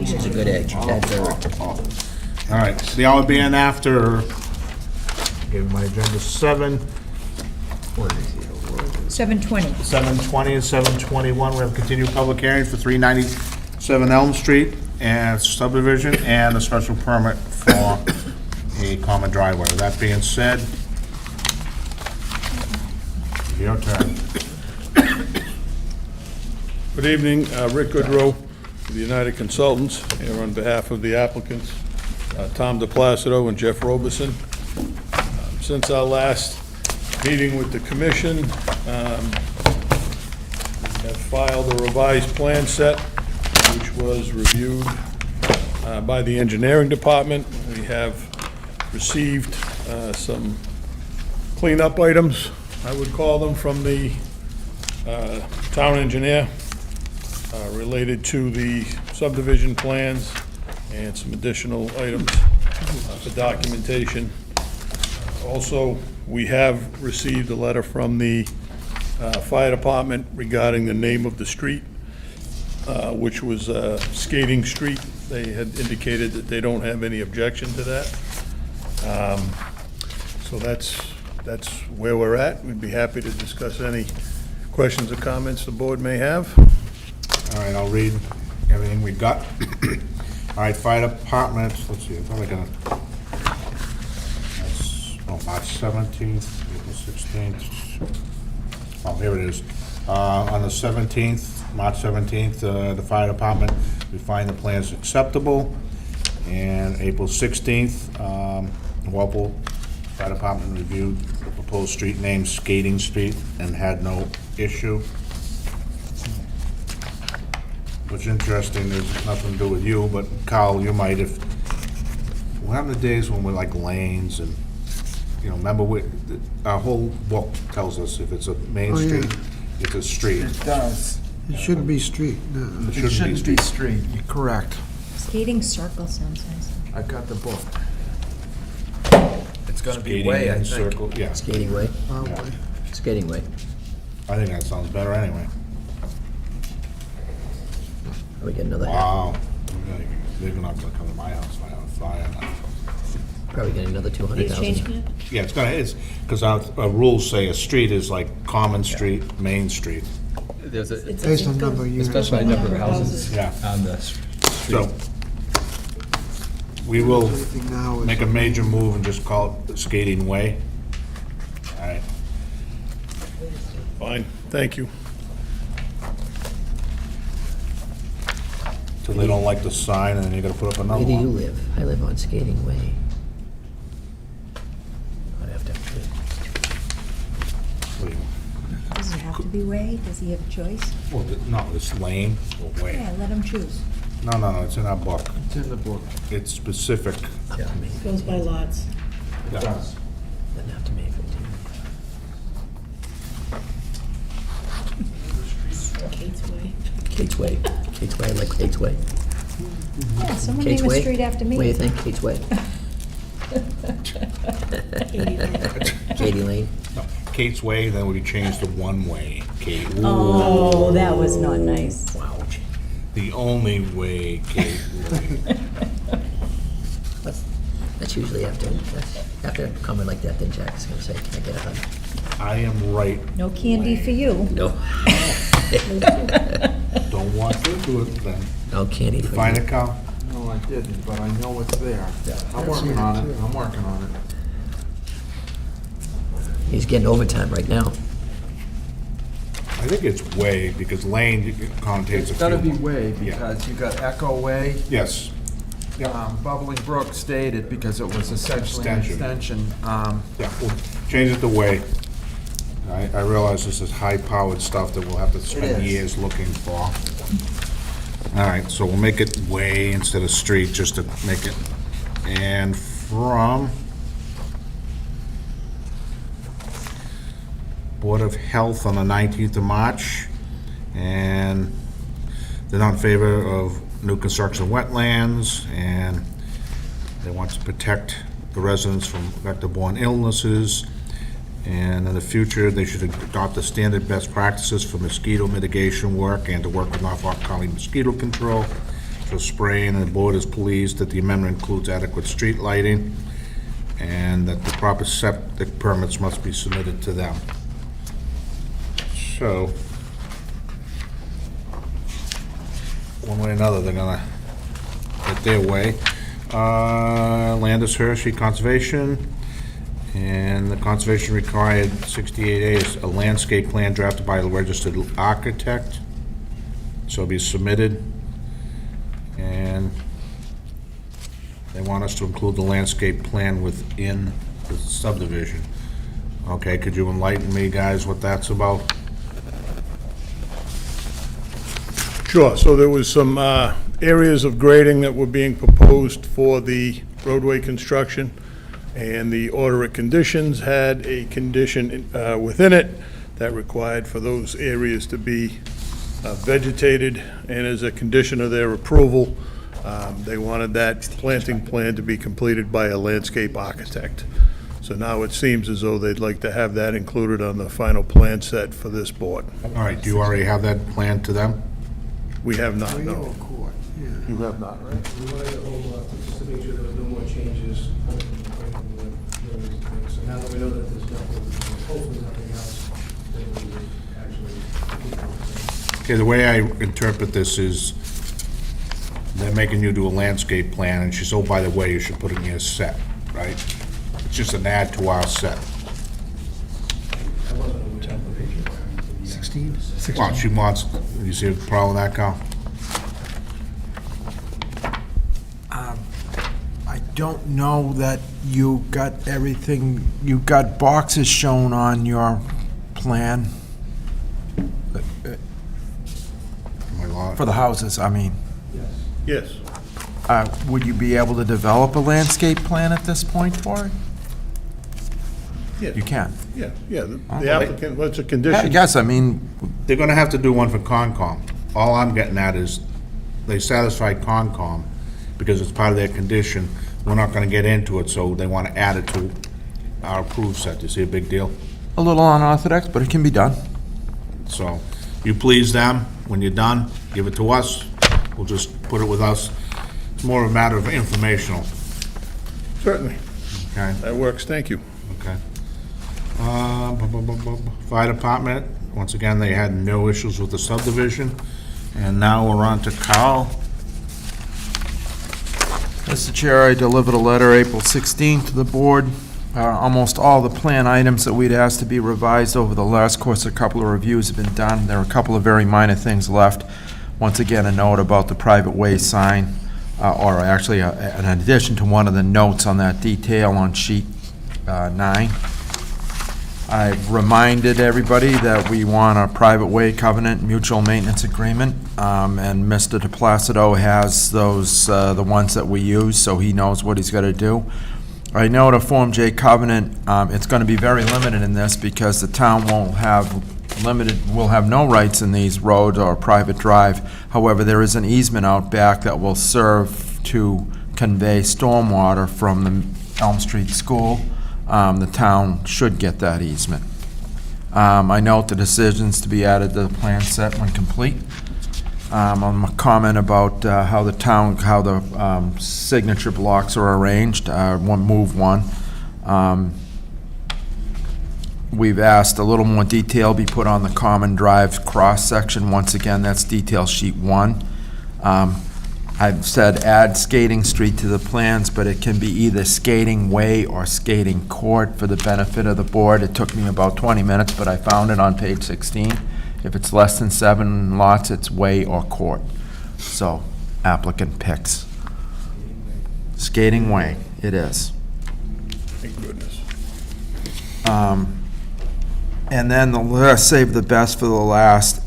[SPEAKER 6] She's a good egg. That's her.
[SPEAKER 1] All right, the hour being after, give my agenda
[SPEAKER 5] 7:20.
[SPEAKER 1] 7:20 and 7:21. We have a continued public hearing for 397 Elm Street and subdivision and a special permit for a common driveway. That being said, your turn.
[SPEAKER 13] Good evening, Rick Goodrow, with the United Consultants, here on behalf of the applicants, Tom DePlacido and Jeff Robeson. Since our last meeting with the commission, we have filed a revised plan set, which was reviewed by the engineering department. We have received some cleanup items, I would call them, from the town engineer related to the subdivision plans and some additional items for documentation. Also, we have received a letter from the fire department regarding the name of the street, which was Skating Street. They had indicated that they don't have any objection to that. So that's where we're at. We'd be happy to discuss any questions or comments the board may have.
[SPEAKER 1] All right, I'll read everything we got. All right, fire department, let's see, I'm probably gonna, that's, March 17th, April 16th. Oh, here it is. On the 17th, March 17th, the fire department, we find the plans acceptable. And April 16th, Walpole Fire Department reviewed the proposed street name, Skating Street, and had no issue. What's interesting, there's nothing to do with you, but Carl, you might, if, what happened to days when we're like lanes and, you know, remember, our whole book tells us if it's a main
[SPEAKER 4] Oh, yeah.
[SPEAKER 1] street, it's a street.
[SPEAKER 7] It does.
[SPEAKER 4] It shouldn't be street, no.
[SPEAKER 1] It
[SPEAKER 7] It shouldn't be street. You're correct.
[SPEAKER 5] Skating circle sounds nice.
[SPEAKER 7] I got the book. It's gonna be
[SPEAKER 1] Skating
[SPEAKER 7] way, I
[SPEAKER 1] in
[SPEAKER 7] think.
[SPEAKER 1] circle, yeah,
[SPEAKER 6] Skating way,
[SPEAKER 4] Probably.
[SPEAKER 6] skating way.
[SPEAKER 1] I think that sounds better anyway.
[SPEAKER 6] We get another,
[SPEAKER 1] Wow. They're not gonna come to my house if I have a fire now.
[SPEAKER 6] probably get another
[SPEAKER 2] Are you
[SPEAKER 6] 200,000.
[SPEAKER 2] changing it?
[SPEAKER 1] Yeah, it's, because our rules say a street is like common street, main street.
[SPEAKER 3] There's a
[SPEAKER 2] It's
[SPEAKER 4] Based on
[SPEAKER 2] it
[SPEAKER 4] number of
[SPEAKER 2] goes-
[SPEAKER 4] units.
[SPEAKER 3] specified number of houses
[SPEAKER 1] Yeah.
[SPEAKER 3] on the
[SPEAKER 1] So,
[SPEAKER 3] street.
[SPEAKER 1] we will
[SPEAKER 4] Everything now is.
[SPEAKER 1] make a major move and just call it Skating Way. All right.
[SPEAKER 13] Fine, thank you.
[SPEAKER 1] So they don't like the sign and then you gotta put up another
[SPEAKER 6] Where do you
[SPEAKER 1] one.
[SPEAKER 6] live? I live on Skating Way. I'd have to,
[SPEAKER 1] What do you-
[SPEAKER 5] Does it have to be way? Does he have a choice?
[SPEAKER 1] Well, no, it's lane or
[SPEAKER 5] Yeah,
[SPEAKER 1] way.
[SPEAKER 5] let him choose.
[SPEAKER 1] No, it's in our book.
[SPEAKER 7] It's in the book.
[SPEAKER 1] It's specific.
[SPEAKER 6] up to me.
[SPEAKER 2] Goes by lots.
[SPEAKER 1] Yeah.
[SPEAKER 6] Doesn't have to be 15.
[SPEAKER 2] Kate's Way.
[SPEAKER 6] Kate's Way. Kate's Way, I like Kate's Way.
[SPEAKER 5] Yeah, someone
[SPEAKER 6] Kate's
[SPEAKER 5] name a
[SPEAKER 6] Way?
[SPEAKER 5] street after me.
[SPEAKER 6] What do you think, Kate's Way? Katie Lane?
[SPEAKER 1] No, Kate's Way, then we changed to One Way. Kate.
[SPEAKER 5] Oh, that was not nice.
[SPEAKER 6] Wow.
[SPEAKER 1] The only way, Kate. Way.
[SPEAKER 6] That's usually after a comment like that, then Jack is gonna say, can I get 100?
[SPEAKER 1] I am right.
[SPEAKER 5] No candy for you.
[SPEAKER 6] No.
[SPEAKER 1] Don't want to do it then.
[SPEAKER 6] No candy for
[SPEAKER 1] Find
[SPEAKER 6] you.
[SPEAKER 1] it, Carl?
[SPEAKER 7] No, I didn't, but I know it's there. I'm working on it, I'm working on it.
[SPEAKER 6] He's getting overtime right now.
[SPEAKER 1] I think it's way, because lane connotates a
[SPEAKER 7] It's
[SPEAKER 1] few.
[SPEAKER 7] gotta be
[SPEAKER 1] more.
[SPEAKER 7] Way,
[SPEAKER 1] Yeah.
[SPEAKER 7] because you got Echo Way,
[SPEAKER 1] Yes.
[SPEAKER 7] Bubbling Brook stayed because it was essentially an
[SPEAKER 1] Extension.
[SPEAKER 7] extension.
[SPEAKER 1] Yeah, we'll change it to way. I realize this is high-powered stuff that we'll have to spend
[SPEAKER 7] is.
[SPEAKER 1] years looking for. All right, so we'll make it way instead of street, just to make it, and from Board of Health on the 19th of March, and they're not in favor of new construction of wetlands, and they want to protect the residents from vector-borne illnesses, and in the future, they should adopt the standard best practices for mosquito mitigation work and to work with Norfolk County Mosquito Control for spraying, and the board is pleased that the amendment includes adequate street lighting, and that the proper septic permits must be submitted to them. So, one way or another, they're gonna get their way. Landis Hershey Conservation, and the conservation required 68A is a landscape plan drafted by a registered architect, so it'll be submitted, and they want us to include the landscape plan within the subdivision. Okay, could you enlighten me, guys, what that's about?
[SPEAKER 13] Sure, so there was some areas of grading that were being proposed for the roadway construction, and the order of conditions had a condition within it that required for those areas to be vegetated, and as a condition of their approval, they wanted that planting plan to be completed by a landscape architect. So now it seems as though they'd like to have that included on the final plan set for this board.
[SPEAKER 1] All right, do you already have that plan to them?
[SPEAKER 13] We have not, no.
[SPEAKER 4] Court, yeah.
[SPEAKER 13] You have not, right?
[SPEAKER 8] We wanted to hold off just to make sure there was no more changes. So now that we know that there's nothing, hopefully nothing else, then we would actually.
[SPEAKER 1] Okay, the way I interpret this is they're making you do a landscape plan, and she said, oh, by the way, you should put it in your set, right? It's just an add to our set.
[SPEAKER 4] 16?
[SPEAKER 1] Well, she wants, you see a problem with that, Carl?
[SPEAKER 7] I don't know that you got everything, you got boxes shown on your plan
[SPEAKER 1] My law-
[SPEAKER 7] for the houses, I mean.
[SPEAKER 13] Yes.
[SPEAKER 7] Would you be able to develop a landscape plan at this point for it?
[SPEAKER 13] Yeah.
[SPEAKER 7] You can.
[SPEAKER 13] Yeah, the
[SPEAKER 7] Okay.
[SPEAKER 13] applicant, what's a
[SPEAKER 7] Yeah, I
[SPEAKER 13] condition?
[SPEAKER 7] guess, I mean,
[SPEAKER 1] They're gonna have to do one for Concom. All I'm getting at is, they satisfied Concom, because it's part of their condition. We're not gonna get into it, so they wanna add it to our approved set. You see a big deal?
[SPEAKER 7] a little unorthodox, but it can be done.
[SPEAKER 1] So, you please them, when you're done, give it to us, we'll just put it with us. It's more of a matter of informational,
[SPEAKER 13] Certainly,
[SPEAKER 1] okay?
[SPEAKER 13] that works, thank you.
[SPEAKER 1] Okay. Fire department, once again, they had no issues with the subdivision, and now we're on to Carl.
[SPEAKER 7] Mr. Chair, I delivered a letter April 16th to the board. Almost all the plan items that we'd asked to be revised over the last course, a couple of reviews have been done. There are a couple of very minor things left. Once again, a note about the private way sign, or actually an addition to one of the notes on that detail on sheet 9. I've reminded everybody that we want a private way covenant mutual maintenance agreement, and Mr. DePlacido has those, the ones that we use, so he knows what he's got to do. I know to Form J covenant, it's going to be very limited in this because the town will have no rights in these roads or private drive. However, there is an easement out back that will serve to convey stormwater from the Elm Street School. The town should get that easement. I note the decisions to be added to the plan set when complete. On a comment about how the signature blocks are arranged, move one. We've asked a little more detail be put on the common drive cross-section. Once again, that's detail sheet 1. I've said add skating street to the plans, but it can be either skating way or skating court for the benefit of the board. It took me about 20 minutes, but I found it on page 16. If it's less than 7 lots, it's way or court. So applicant picks. Skating way, it is.
[SPEAKER 13] Thank goodness.
[SPEAKER 7] And then let's save the best for the last.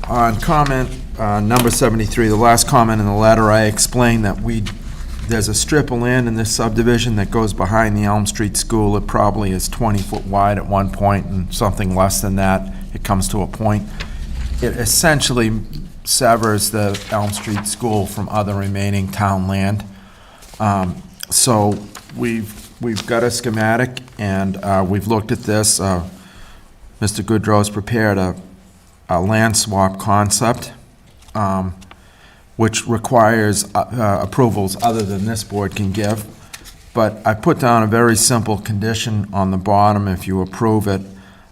[SPEAKER 7] On comment number 73, the last comment in the letter, I explained that there's a strip of land in this subdivision that goes behind the Elm Street School. It probably is 20 foot wide at one point and something less than that. It comes to a point. It essentially severs the Elm Street School from other remaining town land. So we've got a schematic, and we've looked at this. Mr. Goodrow's prepared a land swap concept, which requires approvals other than this board can give. But I put down a very simple condition on the bottom, if you approve it,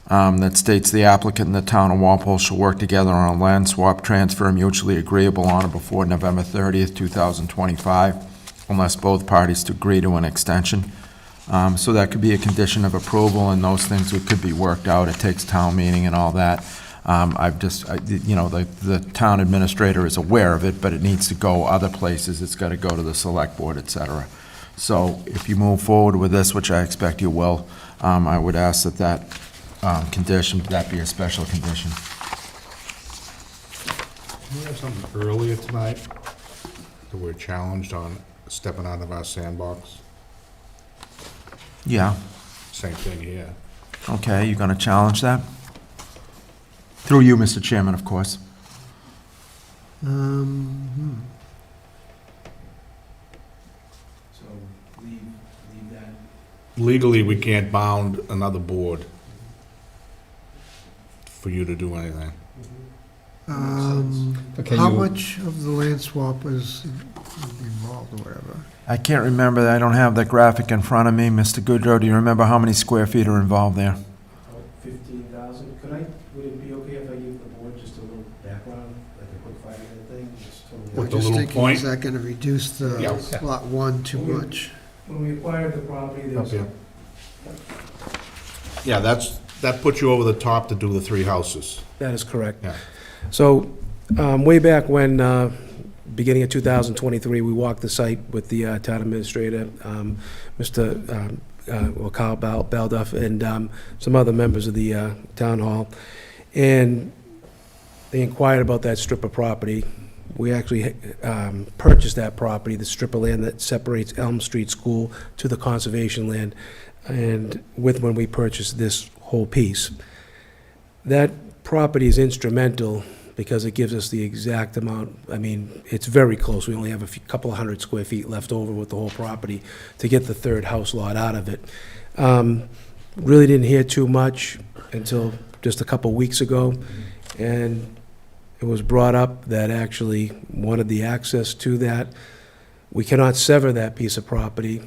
[SPEAKER 7] that states the applicant and the town of Walpole shall work together on a land swap transfer mutually agreeable on or before November 30th, 2025, unless both parties agree to an extension. So that could be a condition of approval, and those things could be worked out. It takes town meeting and all that. The town administrator is aware of it, but it needs to go other places. It's got to go to the select board, et cetera. So if you move forward with this, which I expect you will, I would ask that condition, that be a special condition.
[SPEAKER 1] We have something earlier tonight that we're challenged on stepping out of our sandbox.
[SPEAKER 7] Yeah,
[SPEAKER 1] Same thing here.
[SPEAKER 7] okay, you going to challenge that? Through you, Mr. Chairman, of course.
[SPEAKER 11] So leave that.
[SPEAKER 1] Legally, we can't bound another board for you to do anything.
[SPEAKER 3] Okay,
[SPEAKER 4] How
[SPEAKER 3] you-
[SPEAKER 4] much of the land swap is involved or whatever?
[SPEAKER 7] I can't remember, I don't have that graphic in front of me. Mr. Goodrow, do you remember how many square feet are involved there?
[SPEAKER 8] 15,000. Would it be okay if I give the board just a little background, like a quick 5-minute thing? Just totally.
[SPEAKER 1] With
[SPEAKER 4] I'm
[SPEAKER 1] the
[SPEAKER 4] just
[SPEAKER 1] little
[SPEAKER 4] thinking,
[SPEAKER 1] point?
[SPEAKER 4] is that gonna reduce the
[SPEAKER 1] Yeah.
[SPEAKER 4] lot one too much?
[SPEAKER 8] When we acquired the property, there was
[SPEAKER 1] Up Yeah, that puts you over the top to do the 3 houses.
[SPEAKER 8] That is correct.
[SPEAKER 1] Yeah.
[SPEAKER 8] So, way back when, beginning of 2023, we walked the site with the town administrator, Carl Balduff, and some other members of the town hall. And they inquired about that strip of property. We actually purchased that property, the strip of land that separates Elm Street School to the conservation land, and when we purchased this whole piece. That property is instrumental because it gives us the exact amount. I mean, it's very close. We only have couple of 100 square feet left over with the whole property to get the third house lot out of it. Really didn't hear too much until just a couple weeks ago, and it was brought up that actually wanted the access to that. We cannot sever that piece of property.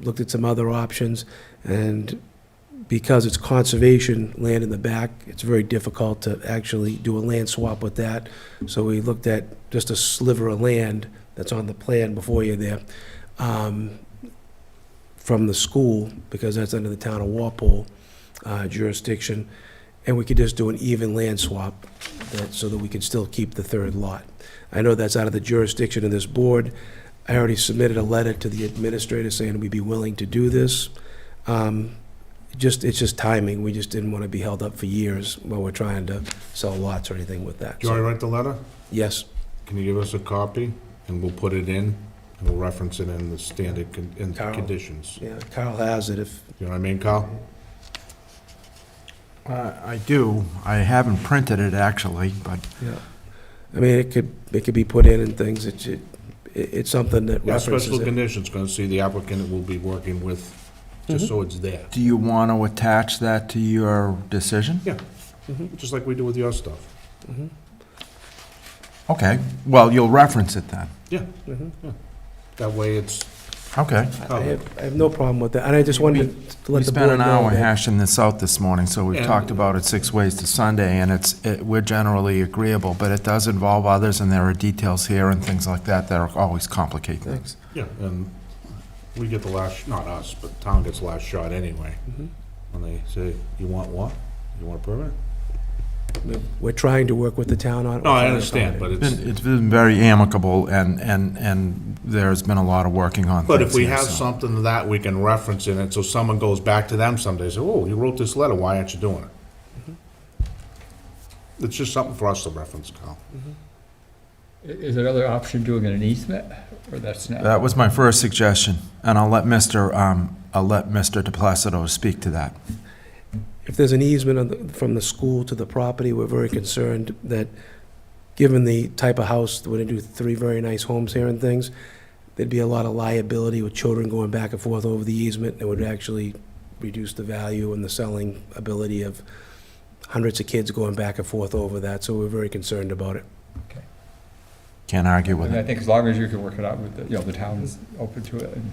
[SPEAKER 8] Looked at some other options, and because it's conservation land in the back, it's very difficult to actually do a land swap with that. So we looked at just a sliver of land that's on the plan before you there, from the school, because that's under the town of Walpole jurisdiction, and we could just do an even land swap so that we could still keep the third lot. I know that's out of the jurisdiction of this board. I already submitted a letter to the administrator saying we'd be willing to do this. It's just timing. We just didn't want to be held up for years while we're trying to sell lots or anything with that.
[SPEAKER 1] Do you want to write the letter?
[SPEAKER 8] Yes.
[SPEAKER 1] Can you give us a copy, and we'll put it in, and we'll reference it in the standard
[SPEAKER 8] Carl.
[SPEAKER 1] conditions?
[SPEAKER 8] Yeah, Carl has it if,
[SPEAKER 1] You know what I mean, Carl?
[SPEAKER 7] I do. I haven't printed it, actually, but
[SPEAKER 8] yeah. I mean, it could be put in and things. It's something that
[SPEAKER 1] Yeah,
[SPEAKER 8] references
[SPEAKER 1] special
[SPEAKER 8] it.
[SPEAKER 1] conditions, going to see the applicant will be working with, just so it's there.
[SPEAKER 7] do you want to attach that to your decision?
[SPEAKER 1] Yeah, just like we do with your stuff.
[SPEAKER 7] Okay, well, you'll reference it then.
[SPEAKER 1] Yeah, yeah. That way it's
[SPEAKER 7] Okay.
[SPEAKER 8] I have no problem with that, and I just wanted to
[SPEAKER 7] We
[SPEAKER 8] let the
[SPEAKER 7] spent
[SPEAKER 8] board
[SPEAKER 7] an
[SPEAKER 8] know
[SPEAKER 7] hour
[SPEAKER 8] that.
[SPEAKER 7] hashing this out this morning, so we've
[SPEAKER 1] And-
[SPEAKER 7] talked about it 6 ways to Sunday, and we're generally agreeable, but it does involve others, and there are details here and things like that that always complicate things.
[SPEAKER 1] Yeah, and we get the last, not us, but town gets the last shot anyway. When they say, you want what? You want a permit?
[SPEAKER 8] We're trying to work with the town on.
[SPEAKER 1] No, I understand, but
[SPEAKER 7] It's been very amicable, and there's been a lot of working on things.
[SPEAKER 1] But if we
[SPEAKER 7] here,
[SPEAKER 1] have
[SPEAKER 7] so.
[SPEAKER 1] something that we can reference in it, so someone goes back to them someday, and say, oh, you wrote this letter, why aren't you doing it? It's just something for us to reference, Carl.
[SPEAKER 3] Is there another option doing an easement, or that's not?
[SPEAKER 7] That was my first suggestion, and I'll let Mr. DePlacido speak to that.
[SPEAKER 8] If there's an easement from the school to the property, we're very concerned that, given the type of house, we're gonna do 3 very nice homes here and things, there'd be a lot of liability with children going back and forth over the easement, and it would actually reduce the value and the selling ability of hundreds of kids going back and forth over that, so we're very concerned about it.
[SPEAKER 7] Can't argue with
[SPEAKER 3] And I
[SPEAKER 7] it.
[SPEAKER 3] think as long as you can work it out with, the town is open to it, and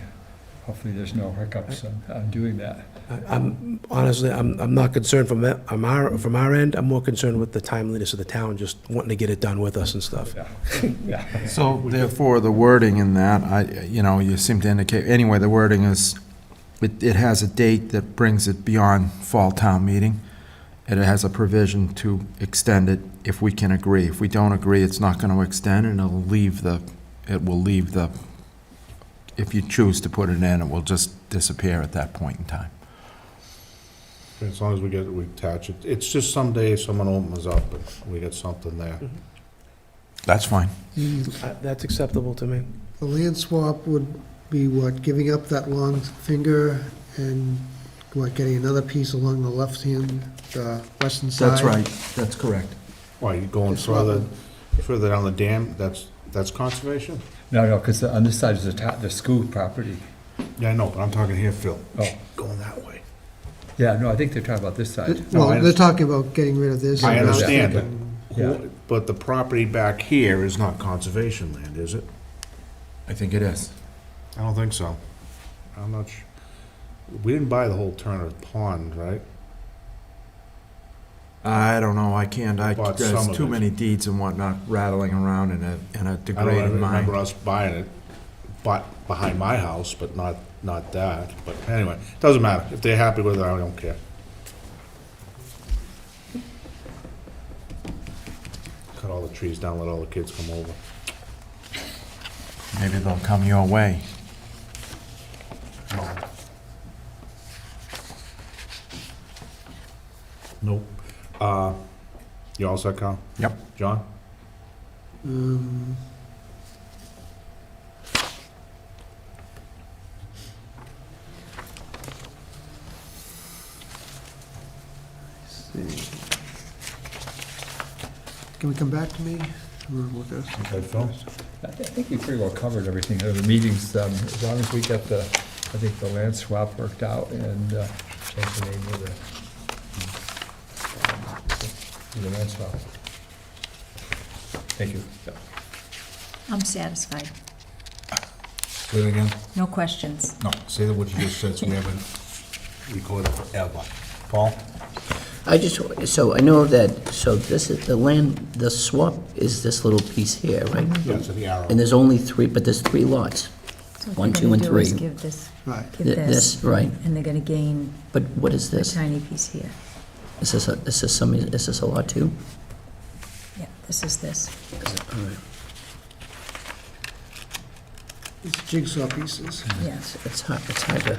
[SPEAKER 3] hopefully there's no hiccups on doing that.
[SPEAKER 8] I'm not concerned from our end, I'm more concerned with the timeliness of the town, just wanting to get it done with us and stuff.
[SPEAKER 3] Yeah.
[SPEAKER 7] So therefore, the wording in that, you seem to indicate, anyway, the wording is, it has a date that brings it beyond fall town meeting, and it has a provision to extend it if we can agree. If we don't agree, it's not going to extend, and it will leave the, if you choose to put it in, it will just disappear at that point in time.
[SPEAKER 1] As long as we attach it, it's just someday someone opens up and we get something there.
[SPEAKER 7] That's fine.
[SPEAKER 8] That's acceptable to me.
[SPEAKER 4] The land swap would be what, giving up that long finger and what, getting another piece along the left-hand, western side?
[SPEAKER 7] That's correct.
[SPEAKER 1] Why, you going
[SPEAKER 4] Just swap
[SPEAKER 1] further down the dam, that's conservation?
[SPEAKER 3] No, because on this side is the school property.
[SPEAKER 1] Yeah, I know, but I'm talking here, Phil.
[SPEAKER 3] Oh.
[SPEAKER 1] Going that way.
[SPEAKER 3] Yeah, no, I think they're talking about this side.
[SPEAKER 1] No, I
[SPEAKER 4] Well, they're talking about getting rid of this.
[SPEAKER 1] I
[SPEAKER 4] and
[SPEAKER 1] understand, but,
[SPEAKER 3] Yeah.
[SPEAKER 1] but the property back here is not conservation land, is it?
[SPEAKER 7] I think it is.
[SPEAKER 1] I don't think so. I'm not sure. We didn't buy the whole Turner Pond, right?
[SPEAKER 7] I don't know, I can't,
[SPEAKER 1] Bought some
[SPEAKER 7] there's
[SPEAKER 1] of
[SPEAKER 7] too
[SPEAKER 1] it.
[SPEAKER 7] many deeds and whatnot rattling around in a
[SPEAKER 1] I don't
[SPEAKER 7] degraded
[SPEAKER 1] remember
[SPEAKER 7] mind.
[SPEAKER 1] us buying it, but behind my house, but not that. But anyway, doesn't matter. If they're happy with it, I don't care. Cut all the trees down, let all the kids come over.
[SPEAKER 7] Maybe they'll come your way.
[SPEAKER 1] No. Nope. You all set, Carl?
[SPEAKER 7] Yep.
[SPEAKER 1] John?
[SPEAKER 4] Um, let's see. Can we come back to me?
[SPEAKER 1] Okay, Phil?
[SPEAKER 3] I think we pretty well covered everything. The meetings, as long as we get I think the land swap worked out and change the name of the land swap. Thank you.
[SPEAKER 5] I'm satisfied.
[SPEAKER 1] Say it again?
[SPEAKER 5] No questions.
[SPEAKER 1] No, say that what you just said, so we haven't recorded forever. Paul?
[SPEAKER 6] So I know that, so this is, the swap is this little piece here, right?
[SPEAKER 1] Yeah, so the arrow.
[SPEAKER 6] And there's only 3, but there's 3 lots.
[SPEAKER 5] So what
[SPEAKER 6] 1,
[SPEAKER 5] they're
[SPEAKER 6] 2,
[SPEAKER 5] gonna
[SPEAKER 6] and
[SPEAKER 5] do is
[SPEAKER 6] 3.
[SPEAKER 5] give this,
[SPEAKER 4] Right.
[SPEAKER 5] give this.
[SPEAKER 6] This, right.
[SPEAKER 5] And they're gonna gain
[SPEAKER 6] But what is
[SPEAKER 5] a
[SPEAKER 6] this?
[SPEAKER 5] tiny piece here.
[SPEAKER 6] Is this a lot too?
[SPEAKER 5] Yeah, this is this.
[SPEAKER 6] All right.
[SPEAKER 4] It's jigsaw pieces.
[SPEAKER 5] Yeah,
[SPEAKER 6] It's hard to,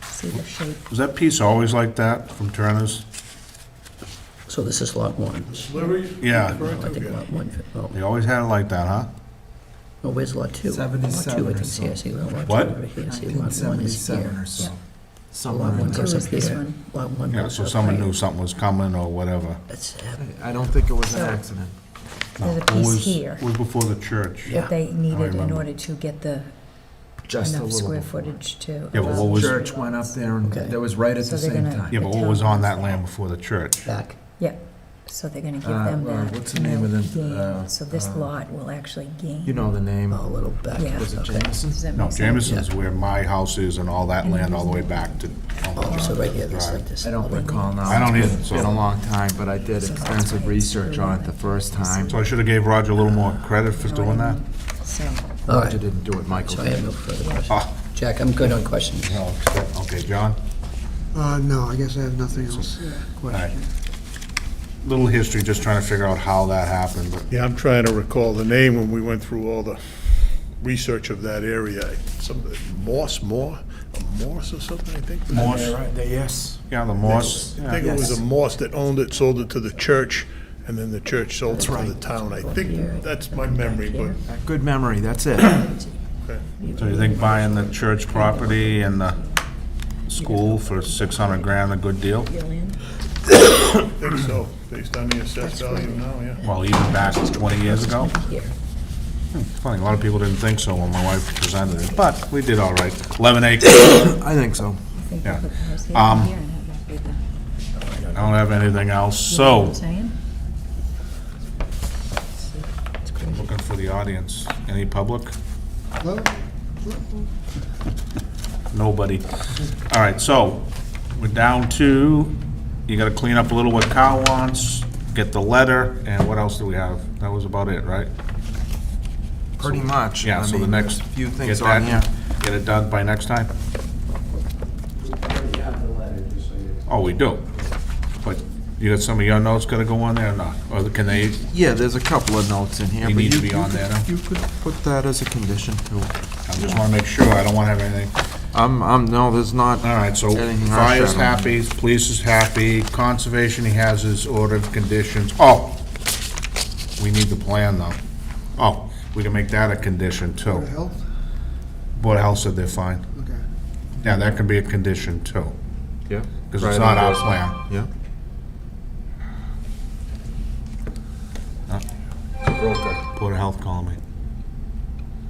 [SPEAKER 5] see the shape.
[SPEAKER 1] Was that piece always like that from Turner's?
[SPEAKER 6] so this is lot 1.
[SPEAKER 1] Yeah,
[SPEAKER 6] No, I think lot 1, oh,
[SPEAKER 1] they always had it like that, huh?
[SPEAKER 6] oh, where's lot 2? Lot 2, I
[SPEAKER 7] 77 or
[SPEAKER 6] can see, I
[SPEAKER 7] so.
[SPEAKER 6] see lot 2
[SPEAKER 1] What?
[SPEAKER 6] over here, see lot 1 is here.
[SPEAKER 7] so.
[SPEAKER 6] Lot 1
[SPEAKER 5] Two
[SPEAKER 6] goes
[SPEAKER 5] is
[SPEAKER 6] up
[SPEAKER 5] this
[SPEAKER 6] here.
[SPEAKER 5] one.
[SPEAKER 6] Lot 1
[SPEAKER 1] Yeah,
[SPEAKER 6] goes
[SPEAKER 1] so
[SPEAKER 6] up
[SPEAKER 1] someone
[SPEAKER 6] here.
[SPEAKER 1] knew something was coming or whatever.
[SPEAKER 6] That's,
[SPEAKER 7] I don't think it was an
[SPEAKER 5] So-
[SPEAKER 7] accident.
[SPEAKER 5] There's a
[SPEAKER 1] It
[SPEAKER 5] piece
[SPEAKER 1] was-
[SPEAKER 5] here
[SPEAKER 1] It was before the church.
[SPEAKER 6] Yeah.
[SPEAKER 5] that they needed in
[SPEAKER 1] remember.
[SPEAKER 5] order to get the
[SPEAKER 7] Just a
[SPEAKER 5] enough
[SPEAKER 7] little
[SPEAKER 5] square
[SPEAKER 7] before.
[SPEAKER 5] footage to.
[SPEAKER 1] Yeah, but what was-
[SPEAKER 7] Church went up there, and
[SPEAKER 6] Okay.
[SPEAKER 7] that was right at
[SPEAKER 5] So
[SPEAKER 7] the
[SPEAKER 5] they're
[SPEAKER 7] same
[SPEAKER 5] gonna-
[SPEAKER 7] time.
[SPEAKER 1] Yeah, but what was on that land before the church?
[SPEAKER 6] back.
[SPEAKER 5] Yeah, So they're gonna give them that.
[SPEAKER 7] what's the name of the,
[SPEAKER 5] gain. So this lot will actually gain.
[SPEAKER 7] You know the name.
[SPEAKER 6] A little back.
[SPEAKER 5] Yeah.
[SPEAKER 7] Was it
[SPEAKER 5] okay.
[SPEAKER 7] Jameson?
[SPEAKER 5] Does that
[SPEAKER 1] No,
[SPEAKER 5] make sense?
[SPEAKER 1] Jameson's where my house is and all that land all the way back to.
[SPEAKER 6] Oh, so right here, this like this.
[SPEAKER 7] I don't recall now.
[SPEAKER 1] I don't either,
[SPEAKER 7] It's been
[SPEAKER 1] so-
[SPEAKER 7] a long time, but I did extensive research on it the first time.
[SPEAKER 1] So I should have gave Roger a little more credit for doing that?
[SPEAKER 5] So,
[SPEAKER 6] All
[SPEAKER 7] Roger
[SPEAKER 6] right,
[SPEAKER 7] didn't do it, Michael
[SPEAKER 6] so I have
[SPEAKER 7] did.
[SPEAKER 6] no further questions.
[SPEAKER 1] Ah,
[SPEAKER 6] Jack, I'm good on questions.
[SPEAKER 1] no, okay, John?
[SPEAKER 4] No, I guess I have nothing else.
[SPEAKER 1] All right. Little history, just trying to figure out how that happened, but
[SPEAKER 13] Yeah, I'm trying to recall the name when we went through all the research of that area. Morse or something, I think.
[SPEAKER 1] Morse,
[SPEAKER 7] Yes.
[SPEAKER 1] yeah, the Morse.
[SPEAKER 13] I think it was a Morse that owned it, sold it to the church, and then the church sold it to the town. I think that's my memory, but
[SPEAKER 7] Good memory, that's it.
[SPEAKER 1] So you think buying the church property and the school for 600 grand a good deal?
[SPEAKER 13] I think so, based on the assessed value now, yeah.
[SPEAKER 1] Well, even back 20 years ago?
[SPEAKER 5] here.
[SPEAKER 1] It's funny, a lot of people didn't think so when my wife presented it, but we did all right. 11 acres.
[SPEAKER 7] I think so.
[SPEAKER 5] I think
[SPEAKER 1] Yeah.
[SPEAKER 5] they'll put the house here
[SPEAKER 1] Um,
[SPEAKER 5] and here and have that be the-
[SPEAKER 1] I don't have anything else,
[SPEAKER 5] You know what
[SPEAKER 1] so,
[SPEAKER 5] I'm saying?
[SPEAKER 1] looking for the audience. Any public?
[SPEAKER 4] Well,
[SPEAKER 1] Nobody. All right, so, we're down to, you gotta clean up a little what Kyle wants, get the letter, and what else do we have? That was about it, right?
[SPEAKER 7] Pretty much.
[SPEAKER 1] Yeah,
[SPEAKER 7] I
[SPEAKER 1] so the
[SPEAKER 7] mean,
[SPEAKER 1] next,
[SPEAKER 7] there's a few
[SPEAKER 1] get
[SPEAKER 7] things on here.
[SPEAKER 1] that, get it done by next time? Oh, we do? But you got some of your notes gotta go on there or not? Or can they,
[SPEAKER 7] Yeah, there's a couple of notes in here.
[SPEAKER 1] They
[SPEAKER 7] but
[SPEAKER 1] need to
[SPEAKER 7] you-
[SPEAKER 1] be
[SPEAKER 7] you
[SPEAKER 1] on
[SPEAKER 7] could-
[SPEAKER 1] there, no?
[SPEAKER 7] You could put that as a condition too.
[SPEAKER 1] I just wanna make sure, I don't wanna have anything.
[SPEAKER 7] No, there's not.
[SPEAKER 1] All right, so
[SPEAKER 7] Anything
[SPEAKER 1] fire's
[SPEAKER 7] earth-shattering.
[SPEAKER 1] happy, police is happy, conservation, he has his order of conditions. Oh, we need the plan, though. Oh, we can make that a condition, too.
[SPEAKER 4] Board of Health?
[SPEAKER 1] Board of Health said they're fine.
[SPEAKER 4] Okay.
[SPEAKER 1] Yeah, that can be a condition, too,
[SPEAKER 7] Yeah.
[SPEAKER 1] because it's not our plan.
[SPEAKER 7] Yeah.
[SPEAKER 1] Board of Health calling me.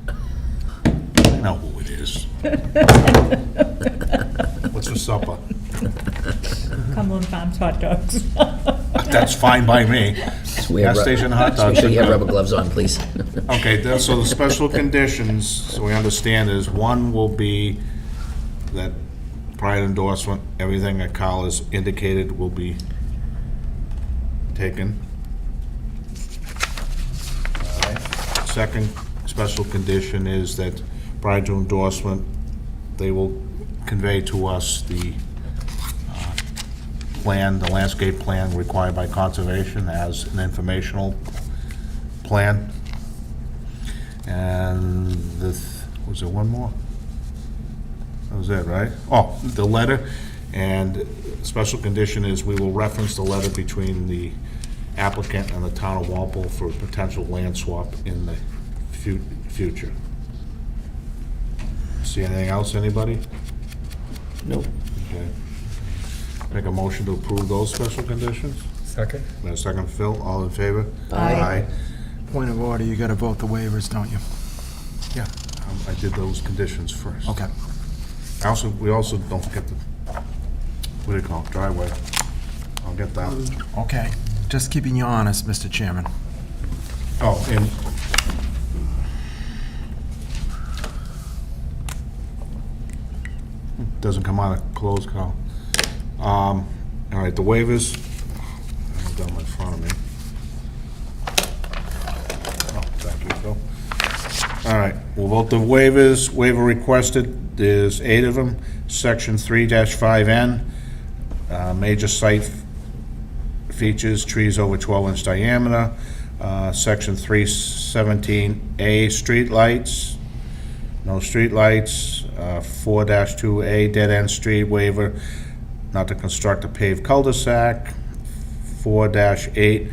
[SPEAKER 1] I know who it is. What's for supper?
[SPEAKER 2] Cumberland Farms hot dogs.
[SPEAKER 1] That's fine by me. Gas station hot dogs.
[SPEAKER 6] Make sure you have
[SPEAKER 1] are good.
[SPEAKER 6] rubber gloves on, please.
[SPEAKER 1] Okay, so the special conditions, so we understand is, one will be that prior endorsement, everything that Kyle has indicated will be taken. Second special condition is that prior to endorsement, they will convey to us the plan, the landscape plan required by conservation as an informational plan. And was there one more? That was it, right? Oh, the letter, and special condition is we will reference the letter between the applicant and the town of Walpole for a potential land swap in the future. See anything else, anybody?
[SPEAKER 6] Nope.
[SPEAKER 1] Okay. Make a motion to approve those special conditions?
[SPEAKER 3] Second?
[SPEAKER 1] And a second, Phil, all in favor?
[SPEAKER 2] Aye.
[SPEAKER 7] Point of order, you gotta vote the waivers, don't you?
[SPEAKER 1] Yeah, I did those conditions first.
[SPEAKER 7] Okay.
[SPEAKER 1] We also don't forget the, what do you call it, driveway. I'll get that.
[SPEAKER 7] Okay. Just keeping you honest, Mr. Chairman.
[SPEAKER 1] Oh, and doesn't come out of closed call. All right, the waivers, I have them in front of me. Oh, thank you, Phil. All right, we'll vote the waivers. Waiver requested, there's 8 of them. Section 3-5N, major site features, trees over 12-inch diameter. Section 317A, streetlights, no streetlights. 4-2A, dead-end street waiver, not to construct a paved cul-de-sac. 4-8,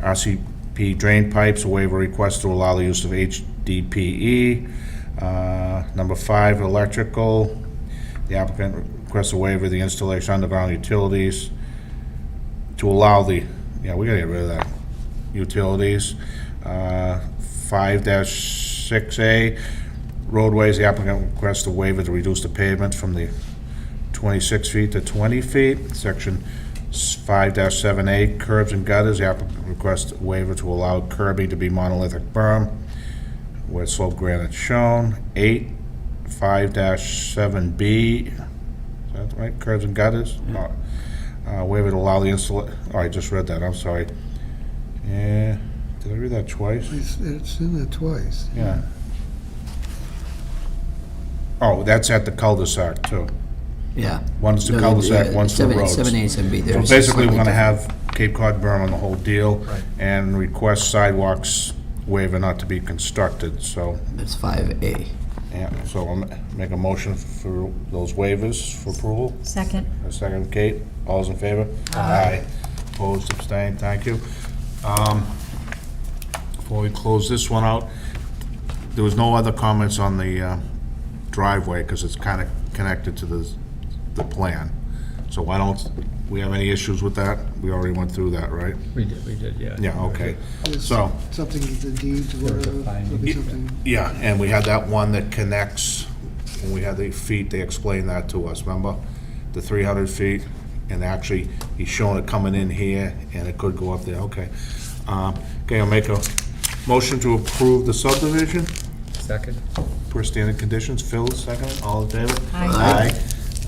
[SPEAKER 1] RCP drain pipes, a waiver request to allow the use of HDPE. Number 5, electrical, the applicant requests a waiver of the installation of underground utilities to allow the, yeah, we gotta get rid of that, utilities. 5-6A, roadways, the applicant requests a waiver to reduce the pavement from the 26 feet to 20 feet. Section 5-7A, curbs and gutters, the applicant requests a waiver to allow curbing to be monolithic berm where slope granite shown. 8, 5-7B, is that right, curbs and gutters? Waiver to allow the oh, I just read that, I'm sorry. Yeah, did I read that twice?
[SPEAKER 4] It's in there twice.
[SPEAKER 1] Yeah. Oh, that's at the cul-de-sac too.
[SPEAKER 6] Yeah.
[SPEAKER 1] One's the
[SPEAKER 6] No,
[SPEAKER 1] cul-de-sac, one's the roads.
[SPEAKER 6] 7A and 7B,
[SPEAKER 1] So
[SPEAKER 6] there's
[SPEAKER 1] basically, we're
[SPEAKER 6] slightly
[SPEAKER 1] gonna
[SPEAKER 6] different.
[SPEAKER 1] have Cape Cod berm on the whole deal.
[SPEAKER 3] Right.
[SPEAKER 1] And request sidewalks waiver not to be constructed, so,
[SPEAKER 6] That's 5A.
[SPEAKER 1] yeah, so I'll make a motion for those waivers for approval.
[SPEAKER 5] Second.
[SPEAKER 1] A second, Kate, all's in favor? Aye. Opposed, abstained, thank you. Before we close this one out, there was no other comments on the driveway, because it's kind of connected to the plan. So why don't we have any issues with that? We already went through that, right?
[SPEAKER 3] We did, yeah.
[SPEAKER 1] Yeah, okay.
[SPEAKER 4] There's
[SPEAKER 1] So,
[SPEAKER 4] something in the deeds or
[SPEAKER 3] There's a
[SPEAKER 4] whatever,
[SPEAKER 3] finding.
[SPEAKER 4] there'll be something.
[SPEAKER 1] yeah, and we had that one that connects, when we had the feet, they explained that to us, remember? The 300 feet, and actually, he's showing it coming in here, and it could go up there, okay. Okay, I'll make a motion to approve the subdivision
[SPEAKER 3] Second?
[SPEAKER 1] per standard conditions. Phil, second, all in favor?
[SPEAKER 5] Aye.
[SPEAKER 1] Aye.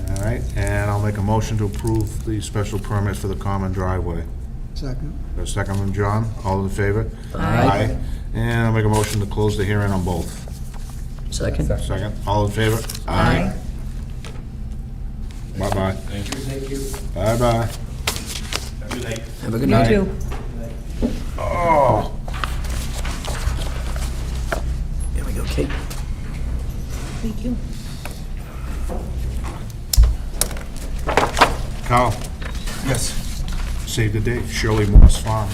[SPEAKER 1] All right, and I'll make a motion to approve the special permit for the common driveway.
[SPEAKER 4] Second.
[SPEAKER 1] A second from John, all in favor?
[SPEAKER 5] Aye.
[SPEAKER 1] And I'll make a motion to close the hearing on both.
[SPEAKER 6] Second?
[SPEAKER 1] Second, all in favor?
[SPEAKER 5] Aye.
[SPEAKER 1] Bye-bye.
[SPEAKER 11] Thank you.
[SPEAKER 1] Bye-bye.
[SPEAKER 6] Have a good
[SPEAKER 5] You
[SPEAKER 6] night.
[SPEAKER 5] too.
[SPEAKER 1] Oh.
[SPEAKER 6] There we go, Kate.
[SPEAKER 5] Thank you.
[SPEAKER 1] Carl,
[SPEAKER 7] Yes,
[SPEAKER 1] save the date, Shirley Morse Farm.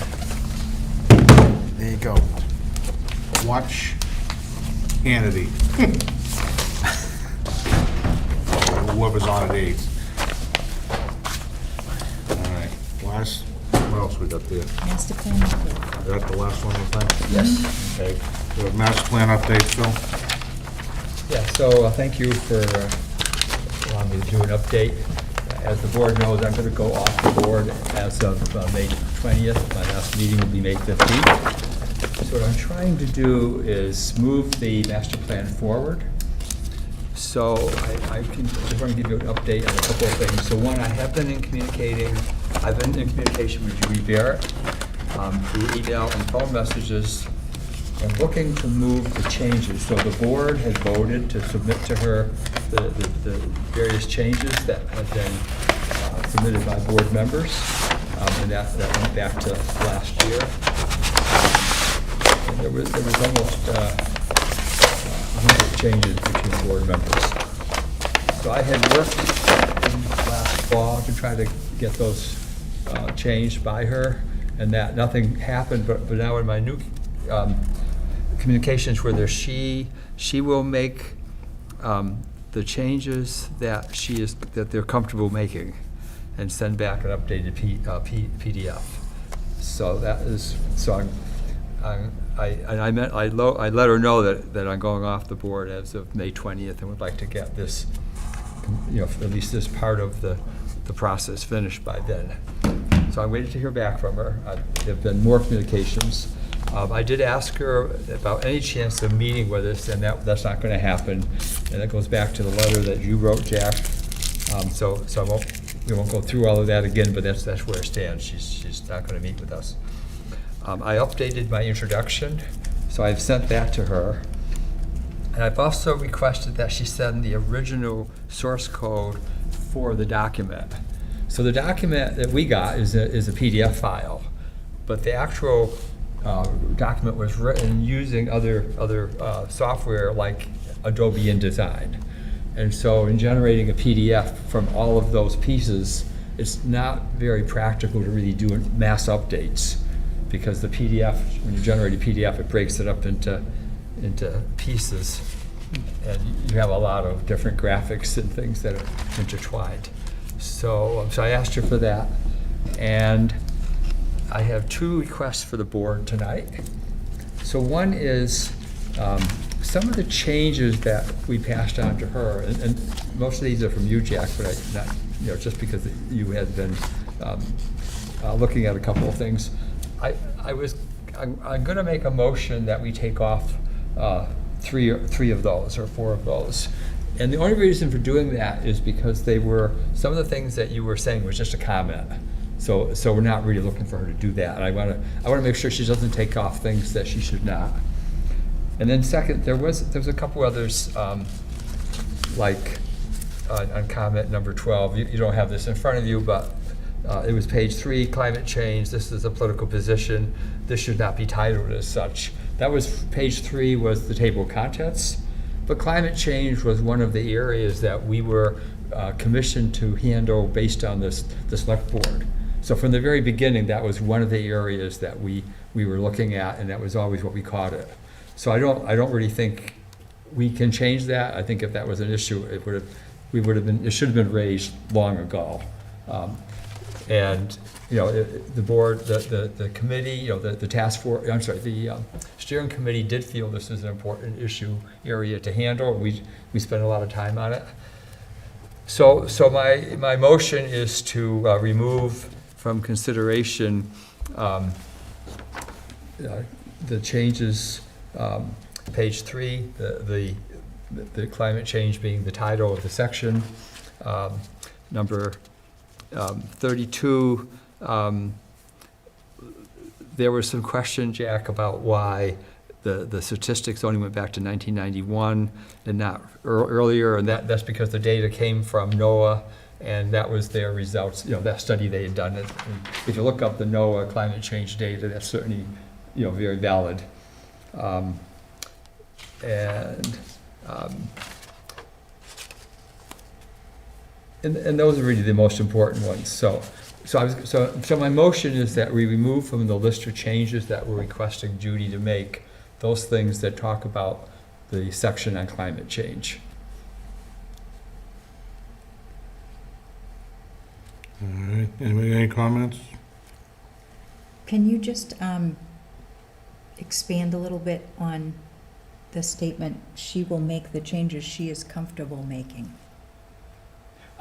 [SPEAKER 7] there you go.
[SPEAKER 1] Watch Hannity. Whoever's on at 8. All right, last, what else we got there?
[SPEAKER 5] Master plan update.
[SPEAKER 1] Is that the last one, I think?
[SPEAKER 6] Yes.
[SPEAKER 1] Okay, we have master plan update, Phil?
[SPEAKER 3] Yeah, so thank you for allowing me to do an update. As the board knows, I'm going to go off the board as of May 20th. My last meeting will be May 15th. So what I'm trying to do is move the master plan forward. So I just want to give you an update on a couple of things. So one, I've been in communication with Judy Barrett through email and phone messages. I'm looking to move the changes. So the board has voted to submit to her the various changes that have been submitted by board members, and that went back to last year. And there was almost 100 changes between board members. So I had worked last fall to try to get those changed by her, and that nothing happened, but now in my new communications with her, she will make the changes that that they're comfortable making, and send back an updated PDF. So that is, so I let her know that I'm going off the board as of May 20th, and would like to get this, at least this part of the process finished by then. So I'm waiting to hear back from her. There have been more communications. I did ask her about any chance of meeting with us, and that's not going to happen. And that goes back to the letter that you wrote, Jack. So we won't go through all of that again, but that's where it stands. She's not going to meet with us. I updated my introduction, so I've sent that to her. And I've also requested that she send the original source code for the document. So the document that we got is a PDF file, but the actual document was written using other software like Adobe InDesign. And so in generating a PDF from all of those pieces, it's not very practical to really do mass updates, because the PDF, when you generate a PDF, it breaks it up into pieces, and you have a lot of different graphics and things that are intertwined. So I asked her for that, and I have 2 requests for the board tonight. So one is some of the changes that we passed on to her, and most of these are from you, Jack, but not, just because you had been looking at a couple of things. I'm gonna make a motion that we take off three of those, or 4 of those. And the only reason for doing that is because some of the things that you were saying was just a comment. So we're not really looking for her to do that. And I wanna make sure she doesn't take off things that she should not. And then second, there was a couple others, like on comment number 12. You don't have this in front of you, but it was page 3, climate change. This is a political position. This should not be titled as such. That was, page 3 was the table of contents. But climate change was one of the areas that we were commissioned to handle based on the select board. So from the very beginning, that was one of the areas that we were looking at, and that was always what we called it. So I don't really think we can change that. I think if that was an issue, it should have been raised long ago. And, the board, the committee, the task force, I'm sorry, the steering committee did feel this is an important area to handle. We spent a lot of time on it. So my motion is to remove from consideration the changes, page 3, the climate change being the title of the section. Number 32, there was some question, Jack, about why the statistics only went back to 1991 and not earlier, and that's because the data came from NOAA, and that was their results, that study they had done. And if you look up the NOAA climate change data, that's certainly, very valid. And those are really the most important ones. So my motion is that we remove from the list of changes that we're requesting Judy to make those things that talk about the section on climate change.
[SPEAKER 1] All right, anybody got any comments?
[SPEAKER 5] Can you just expand a little bit on the statement, she will make the changes she is comfortable making?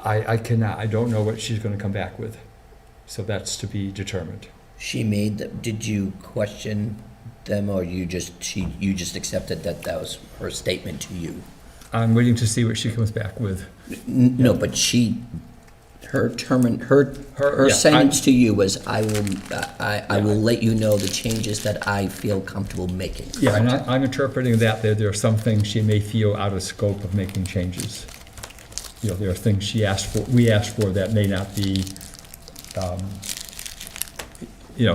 [SPEAKER 3] I cannot. I don't know what she's going to come back with. So that's to be determined.
[SPEAKER 6] She made them, did you question them, or you just accepted that was her statement to you?
[SPEAKER 3] I'm waiting to see what she comes back with.
[SPEAKER 6] No, but her sentence to you was, I will let you know the changes that I feel comfortable making.
[SPEAKER 3] Yeah, and I'm interpreting that there are some things she may feel out of scope of making changes. There are things we asked for that may not be,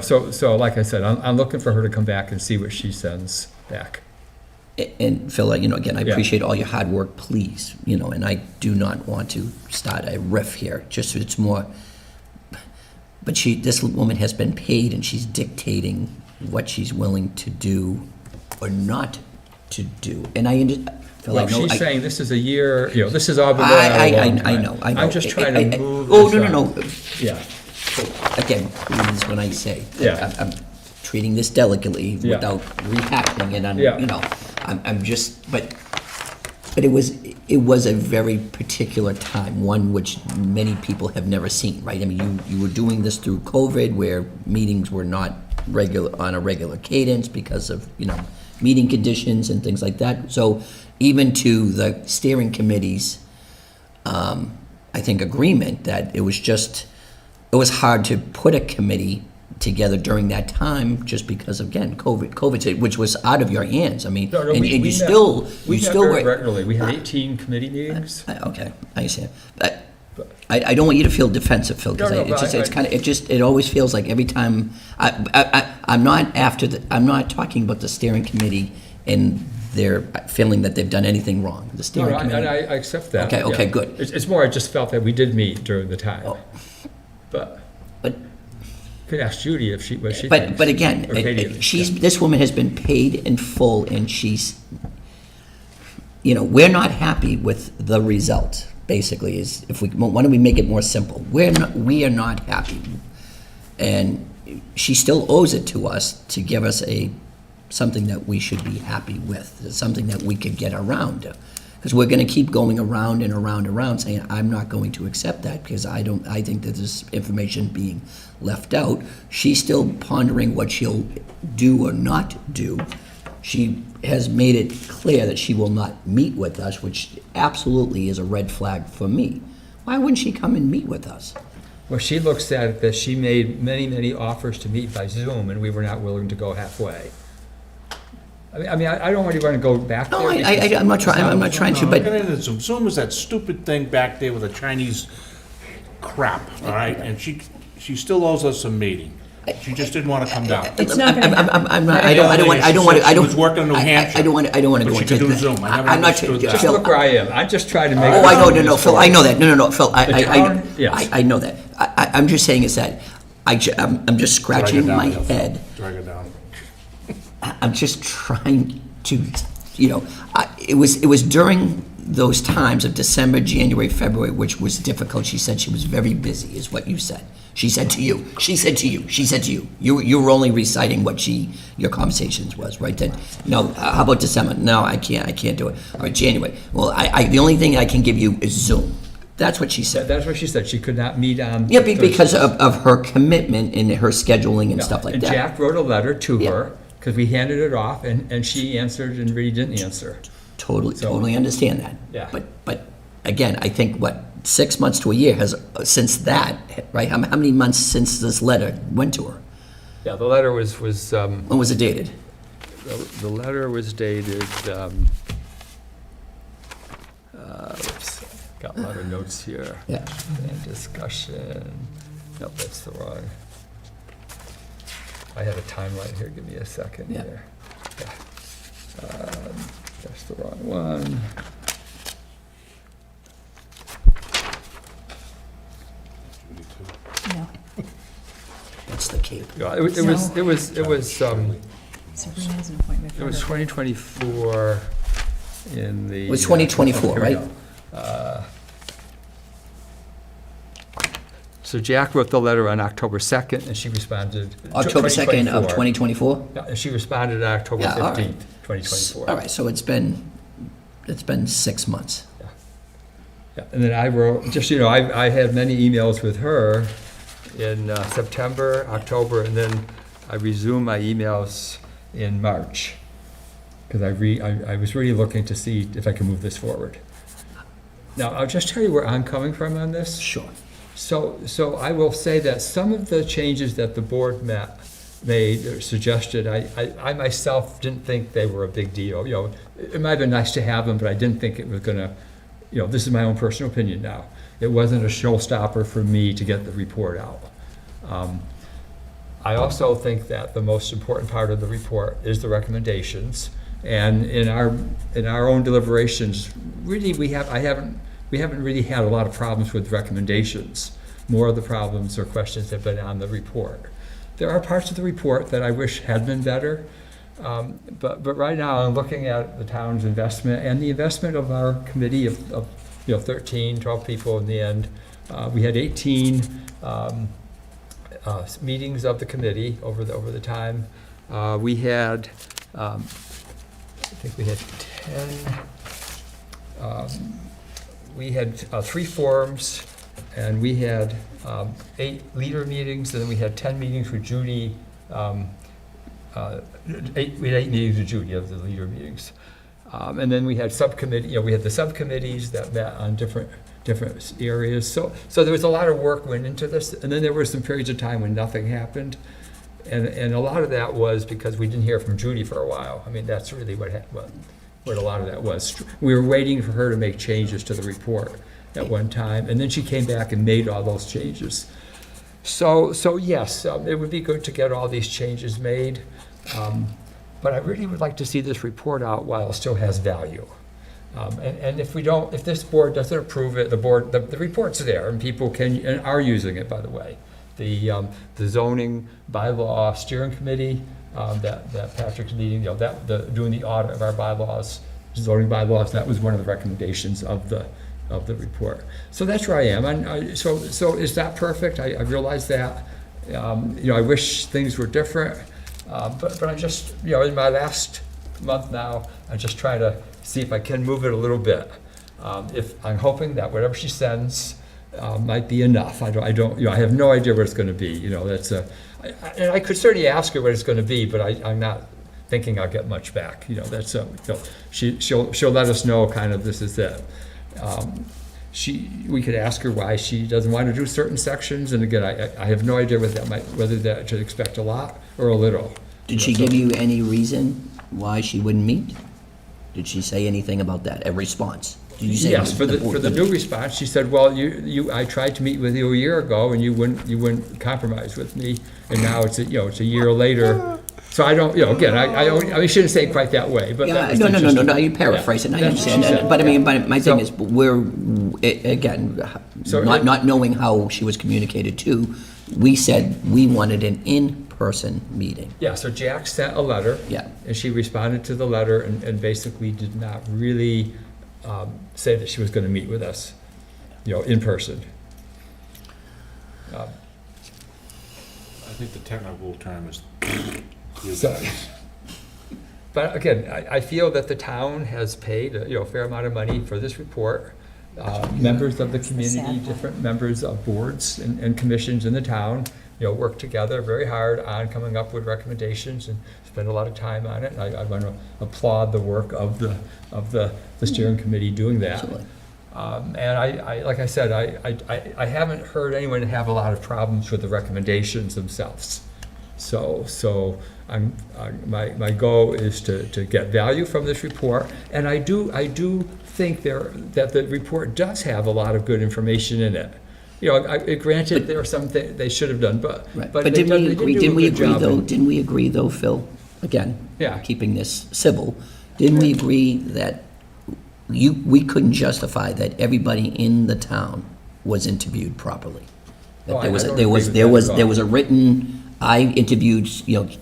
[SPEAKER 3] so like I said, I'm looking for her to come back and see what she sends back.
[SPEAKER 6] And Phil, again, I appreciate all your hard work, please, and I do not want to start a riff here, just it's more, but this woman has been paid and she's dictating what she's willing to do or not to do, and Phil,
[SPEAKER 3] Well, she's saying this is a year, this has all been going on a long time.
[SPEAKER 6] I know.
[SPEAKER 3] I'm just trying to move
[SPEAKER 6] this
[SPEAKER 3] this
[SPEAKER 6] no.
[SPEAKER 3] Yeah.
[SPEAKER 6] Again, please, when I say,
[SPEAKER 3] Yeah.
[SPEAKER 6] I'm treating this delicately
[SPEAKER 3] Yeah.
[SPEAKER 6] without rehashing it,
[SPEAKER 3] Yeah.
[SPEAKER 6] I'm just, but it was a very particular time, one which many people have never seen, right? I mean, you were doing this through COVID, where meetings were not on a regular cadence because of, meeting conditions and things like that. So even to the steering committee's, I think, agreement that it was hard to put a committee together during that time, just because, again, COVID, which was out of your hands. I mean,
[SPEAKER 3] No,
[SPEAKER 6] and
[SPEAKER 3] we
[SPEAKER 6] you
[SPEAKER 3] met
[SPEAKER 6] still
[SPEAKER 3] very
[SPEAKER 6] were.
[SPEAKER 3] regularly. We had 18 committee meetings.
[SPEAKER 6] Okay, I understand. I don't want you to feel defensive, Phil, because
[SPEAKER 3] No, but
[SPEAKER 6] it always feels like every time, I'm not talking about the steering committee and they're feeling that they've done anything wrong. The
[SPEAKER 3] No,
[SPEAKER 6] steering
[SPEAKER 3] and
[SPEAKER 6] committee.
[SPEAKER 3] I accept that.
[SPEAKER 6] Okay,
[SPEAKER 3] yeah.
[SPEAKER 6] good.
[SPEAKER 3] It's more, I just felt that we did meet during the time.
[SPEAKER 6] Oh.
[SPEAKER 3] But
[SPEAKER 6] But
[SPEAKER 3] could ask Judy if what she
[SPEAKER 6] But
[SPEAKER 3] thinks.
[SPEAKER 6] again,
[SPEAKER 3] Or Katie.
[SPEAKER 6] this woman has been paid in full, and she's, we're not happy with the result. Basically, is why don't we make it more simple? We are not happy, and she still owes it to us to give us something that we should be happy with, something that we could get around. Because we're gonna keep going around and around and around saying, I'm not going to accept that because I think that there's information being left out. She's still pondering what she'll do or not do. She has made it clear that she will not meet with us, which absolutely is a red flag for me. Why wouldn't she come and meet with us?
[SPEAKER 3] Well, she looks at it that she made many, many offers to meet by Zoom, and we were not willing to go halfway. I mean, I don't really want to go back there.
[SPEAKER 6] No,
[SPEAKER 3] because-
[SPEAKER 6] I'm not trying to, but.
[SPEAKER 1] Look at it, Zoom is that stupid thing back there with the Chinese crap, all right? And she still owes us a meeting. She just didn't want to come down.
[SPEAKER 5] It's not gonna happen.
[SPEAKER 6] I don't want to.
[SPEAKER 1] She was working in New Hampshire.
[SPEAKER 6] I don't want to go
[SPEAKER 1] But she
[SPEAKER 6] into
[SPEAKER 1] could do
[SPEAKER 6] that.
[SPEAKER 1] Zoom. I never
[SPEAKER 6] I'm not.
[SPEAKER 1] understood that.
[SPEAKER 3] Just look where I am. I'm just trying to make.
[SPEAKER 6] Oh, I know, no, Phil, I know that. No, Phil,
[SPEAKER 3] The town- yes.
[SPEAKER 6] I know that. I'm just saying is that I'm just scratching my head.
[SPEAKER 1] Drag it down.
[SPEAKER 6] I'm just trying to, it was during those times of December, January, February, which was difficult. She said she was very busy, is what you said. She said to you. You were only reciting what your conversations was, right? Then, no, how about December? No, I can't do it. All right, January. Well, the only thing I can give you is Zoom. That's what she said.
[SPEAKER 3] That's what she said. She could not meet on.
[SPEAKER 6] Yeah, because of her commitment and her scheduling and stuff like
[SPEAKER 3] And
[SPEAKER 6] that.
[SPEAKER 3] Jack wrote a letter to
[SPEAKER 6] Yeah.
[SPEAKER 3] her, because we handed it off, and she answered and really didn't answer.
[SPEAKER 6] Totally understand that.
[SPEAKER 3] Yeah.
[SPEAKER 6] But again, I think, 6 months to a year has, since that, right? How many months since this letter went to her?
[SPEAKER 3] Yeah, the letter was,
[SPEAKER 6] When was it dated?
[SPEAKER 3] the letter was dated, got a lot of notes here.
[SPEAKER 6] Yeah.
[SPEAKER 3] And discussion, nope, that's the wrong. I had a timeline here, give me a second
[SPEAKER 6] Yeah.
[SPEAKER 3] here. Yeah. That's the wrong one.
[SPEAKER 5] No.
[SPEAKER 6] That's the Cape.
[SPEAKER 3] Yeah, it was,
[SPEAKER 5] Sabrina has an appointment for
[SPEAKER 3] it was
[SPEAKER 5] her.
[SPEAKER 3] 2024 in the.
[SPEAKER 6] It was 2024,
[SPEAKER 3] here we
[SPEAKER 6] right?
[SPEAKER 3] go. So Jack wrote the letter on October 2nd, and she responded.
[SPEAKER 6] October 2nd of 2024?
[SPEAKER 3] Yeah, and she responded on October
[SPEAKER 6] Yeah, all right.
[SPEAKER 3] 15th, 2024.
[SPEAKER 6] All right, so it's been 6 months.
[SPEAKER 3] Yeah, and then I wrote, just, I had many emails with her in September, October, and then I resumed my emails in March. Because I was really looking to see if I could move this forward. Now, I'll just tell you where I'm coming from on this.
[SPEAKER 6] Sure.
[SPEAKER 3] So I will say that some of the changes that the board made or suggested, I myself didn't think they were a big deal. It might have been nice to have them, but I didn't think it was gonna, this is my own personal opinion now. It wasn't a showstopper for me to get the report out. I also think that the most important part of the report is the recommendations. And in our own deliberations, really, we haven't really had a lot of problems with recommendations. More of the problems or questions have been on the report. There are parts of the report that I wish had been better, but right now I'm looking at the town's investment and the investment of our committee of 13, 12 people in the end. We had 18 meetings of the committee over the time. We had, I think we had 10. We had 3 forums, and we had 8 leader meetings, and then we had 10 meetings with Judy. We had 8 meetings with Judy of the leader meetings. And then we had subcommittee, we had the subcommittees that met on different areas. So there was a lot of work went into this, and then there were some periods of time when nothing happened. And a lot of that was because we didn't hear from Judy for a while. I mean, that's really what a lot of that was. We were waiting for her to make changes to the report at one time, and then she came back and made all those changes. So yes, it would be good to get all these changes made, but I really would like to see this report out while it still has value. And if this board doesn't approve it, the report's there, and people can and are using it, by the way. The zoning bylaw steering committee that Patrick's leading, doing the audit of our bylaws, zoning bylaws, that was one of the recommendations of the report. So that's where I am. So is that perfect? I realize that. I wish things were different, but I'm just, in my last month now, I'm just trying to see if I can move it a little bit. I'm hoping that whatever she sends might be enough. I don't, I have no idea what it's gonna be, and I could certainly ask her what it's gonna be, but I'm not thinking I'll get much back, she'll let us know kind of this is it. We could ask her why she doesn't want to do certain sections, and again, I have no idea whether that should expect a lot or a little.
[SPEAKER 6] Did she give you any reason why she wouldn't meet? Did she say anything about that, a response? Did you say
[SPEAKER 3] Yes, for the
[SPEAKER 6] board-
[SPEAKER 3] new response, she said, well, I tried to meet with you a year ago, and you wouldn't compromise with me, and now it's a year later. So I don't, again, I shouldn't say it quite that way, but that was the gist of
[SPEAKER 6] No,
[SPEAKER 3] it.
[SPEAKER 6] you paraphrase it, I
[SPEAKER 3] Yeah, that's what
[SPEAKER 6] understand
[SPEAKER 3] she
[SPEAKER 6] that.
[SPEAKER 3] said.
[SPEAKER 6] But I mean,
[SPEAKER 3] Yeah.
[SPEAKER 6] but my thing is, again,
[SPEAKER 3] So
[SPEAKER 6] not knowing how she was communicated to, we said we wanted an in-person meeting.
[SPEAKER 3] Yeah, so Jack sent a letter.
[SPEAKER 6] Yeah.
[SPEAKER 3] And she responded to the letter and basically did not really say that she was going to meet with us, in person.
[SPEAKER 1] I think the technical term is.
[SPEAKER 3] So- But again, I feel that the town has paid, a fair amount of money for this report. Members of the community,
[SPEAKER 5] sad
[SPEAKER 3] different members of boards and commissions in the town, work together very hard on coming up with recommendations and spend a lot of time on it. And I want to applaud the work of the steering committee doing that.
[SPEAKER 6] Absolutely.
[SPEAKER 3] And like I said, I haven't heard anyone have a lot of problems with the recommendations themselves. So my goal is to get value from this report, and I do think that the report does have a lot of good information in it. Granted, there are some things they should have done, but
[SPEAKER 6] Right.
[SPEAKER 3] but
[SPEAKER 6] But
[SPEAKER 3] they
[SPEAKER 6] didn't we
[SPEAKER 3] do a good
[SPEAKER 6] agree
[SPEAKER 3] job
[SPEAKER 6] though,
[SPEAKER 3] in-
[SPEAKER 6] didn't we agree though, Phil, again,
[SPEAKER 3] Yeah.
[SPEAKER 6] keeping this civil, didn't we agree that we couldn't justify that everybody in the town was interviewed properly? That
[SPEAKER 3] Oh, I
[SPEAKER 6] there was,
[SPEAKER 3] don't
[SPEAKER 6] there was,
[SPEAKER 3] agree with
[SPEAKER 6] there
[SPEAKER 3] that
[SPEAKER 6] was,
[SPEAKER 3] at
[SPEAKER 6] there
[SPEAKER 3] all.
[SPEAKER 6] was a written, I interviewed,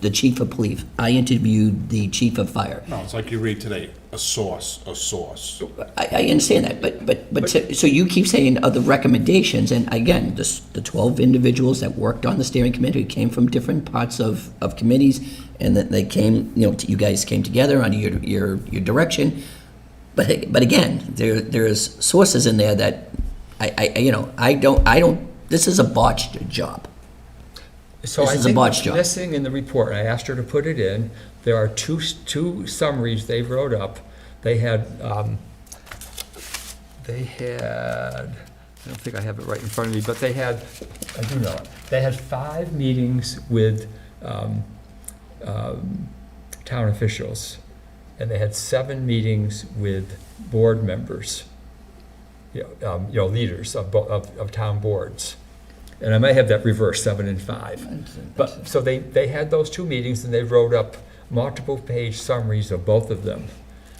[SPEAKER 6] the chief of police, I interviewed the chief of fire.
[SPEAKER 1] No, it's like you read today, a source.
[SPEAKER 6] I understand that, so you keep saying the recommendations, and again, the 12 individuals that worked on the steering committee came from different parts of committees, and that they came, you guys came together under your direction. But again, there's sources in there that I don't, this is a botched job.
[SPEAKER 3] So
[SPEAKER 6] This
[SPEAKER 3] I
[SPEAKER 6] is a
[SPEAKER 3] think
[SPEAKER 6] botch
[SPEAKER 3] what's
[SPEAKER 6] job.
[SPEAKER 3] missing in the report, and I asked her to put it in, there are two summaries they wrote up. They had, I don't think I have it right in front of me, but I do know it. They had 5 meetings with town officials, and they had 7 meetings with board members, leaders of town boards. And I might have that reversed, 7 and 5. But, so they had those 2 meetings, and they wrote up multiple page summaries of both of them.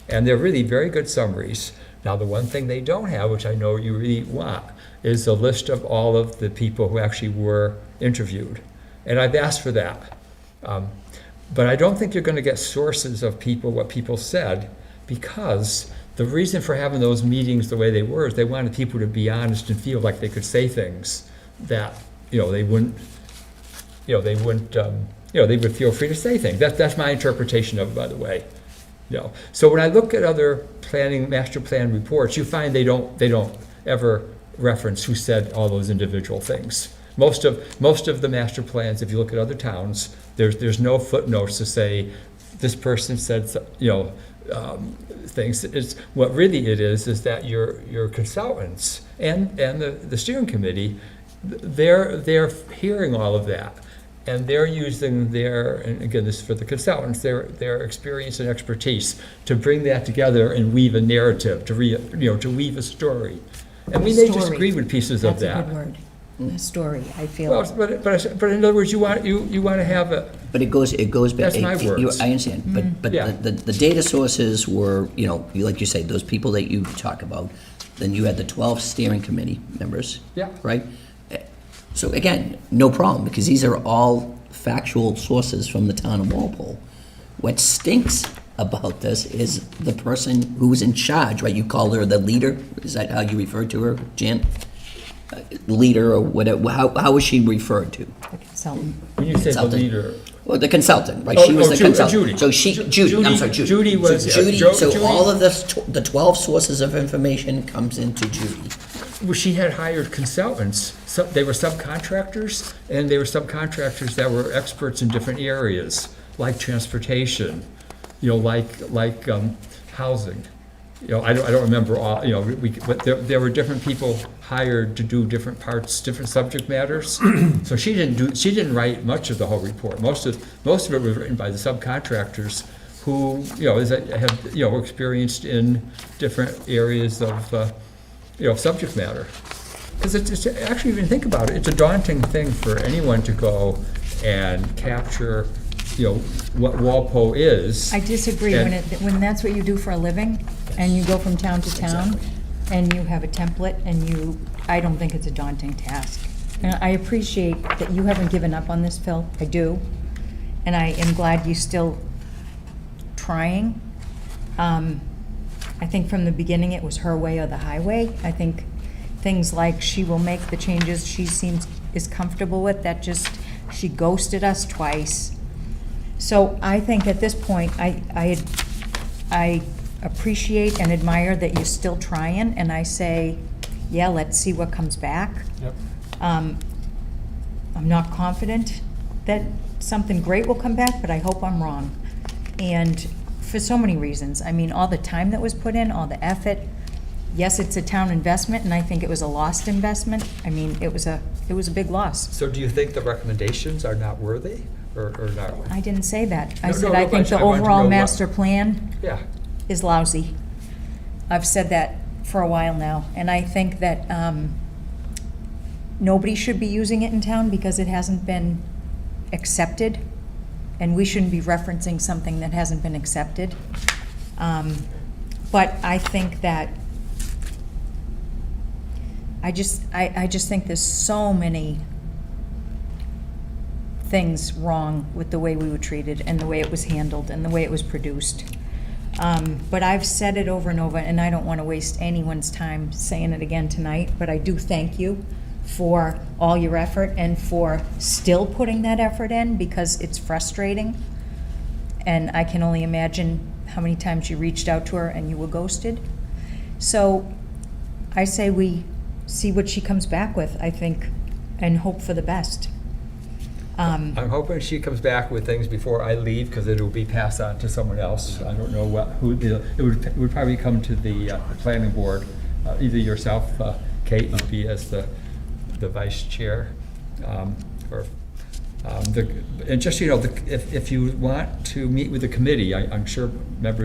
[SPEAKER 3] And they're really very good summaries. Now, the one thing they don't have, which I know you really want, is a list of all of the people who actually were interviewed. And I've asked for that. But I don't think you're gonna get sources of what people said, because the reason for having those meetings the way they were is they wanted people to be honest and feel like they could say things that, they wouldn't, they would feel free to say things. That's my interpretation of it, by the way. So when I look at other master plan reports, you find they don't ever reference who said all those individual things. Most of the master plans, if you look at other towns, there's no footnotes to say this person said, things. It's what really it is that your consultants and the steering committee, they're hearing all of that, and they're using and again, this is for the consultants, their experience and expertise to bring that together and weave a narrative, to weave a story. And we may
[SPEAKER 5] Story.
[SPEAKER 3] disagree with pieces of
[SPEAKER 5] That's
[SPEAKER 3] that.
[SPEAKER 5] a good word, a story, I feel.
[SPEAKER 3] Well, but in other words, you want to have a.
[SPEAKER 6] But it goes back.
[SPEAKER 3] That's my words.
[SPEAKER 6] I understand, but
[SPEAKER 3] Yeah.
[SPEAKER 6] the data sources were, like you say, those people that you talk about. Then you had the 12 steering committee members.
[SPEAKER 3] Yeah.
[SPEAKER 6] Right? So again, no problem, because these are all factual sources from the town of Walpole. What stinks about this is the person who's in charge, right? You call her the leader? Is that how you refer to her, Jan? Leader or whatever, how is she referred to?
[SPEAKER 5] Consultant.
[SPEAKER 3] When you say the
[SPEAKER 6] Consultant.
[SPEAKER 3] leader,
[SPEAKER 6] Well, the consultant, right?
[SPEAKER 3] Oh,
[SPEAKER 6] She was
[SPEAKER 3] oh,
[SPEAKER 6] the
[SPEAKER 3] Ju-
[SPEAKER 6] consultant.
[SPEAKER 3] Judy.
[SPEAKER 6] So Judy, I'm sorry, Judy.
[SPEAKER 3] Judy was-
[SPEAKER 6] So Judy,
[SPEAKER 3] Jo-
[SPEAKER 6] so
[SPEAKER 3] Judy-
[SPEAKER 6] all of the 12 sources of information comes into Judy.
[SPEAKER 3] Well, she had hired consultants. They were subcontractors, and they were subcontractors that were experts in different areas, like transportation, like housing. I don't remember all, but there were different people hired to do different parts, different subject matters. So she didn't write much of the whole report. Most of it was written by the subcontractors who, were experienced in different areas of, subject matter. Because it's actually, when you think about it, it's a daunting thing for anyone to go and capture, what Walpole is.
[SPEAKER 5] I disagree, when that's what you do for a living, and you go from town to town, and you have a template, and I don't think it's a daunting task. And I appreciate that you haven't given up on this, Phil, I do, and I am glad you're still trying. I think from the beginning, it was her way or the highway. I think things like she will make the changes she is comfortable with, she ghosted us twice. So I think at this point, I appreciate and admire that you're still trying, and I say, yeah, let's see what comes back.
[SPEAKER 1] Yep.
[SPEAKER 5] I'm not confident that something great will come back, but I hope I'm wrong. And for so many reasons. I mean, all the time that was put in, all the effort. Yes, it's a town investment, and I think it was a lost investment. I mean, it was a big loss.
[SPEAKER 3] So do you think the recommendations are not worthy, or not?
[SPEAKER 5] I didn't say that. I
[SPEAKER 3] No,
[SPEAKER 5] said
[SPEAKER 3] no,
[SPEAKER 5] I
[SPEAKER 3] no,
[SPEAKER 5] think
[SPEAKER 3] but
[SPEAKER 5] the
[SPEAKER 3] I wanted to know
[SPEAKER 5] overall
[SPEAKER 3] what-
[SPEAKER 5] master plan
[SPEAKER 3] Yeah.
[SPEAKER 5] is lousy. I've said that for a while now, and I think that nobody should be using it in town because it hasn't been accepted, and we shouldn't be referencing something that hasn't been accepted. But I think that I just think there's so many things wrong with the way we were treated and the way it was handled and the way it was produced. But I've said it over and over, and I don't want to waste anyone's time saying it again tonight, but I do thank you for all your effort and for still putting that effort in, because it's frustrating. And I can only imagine how many times you reached out to her and you were ghosted. So I say we see what she comes back with, I think, and hope for the best.
[SPEAKER 3] I'm hoping she comes back with things before I leave, because it will be passed on to someone else. I don't know it would probably come to the planning board, either yourself, Kate, would be as the vice chair, and just, if you want to meet with the committee, I'm sure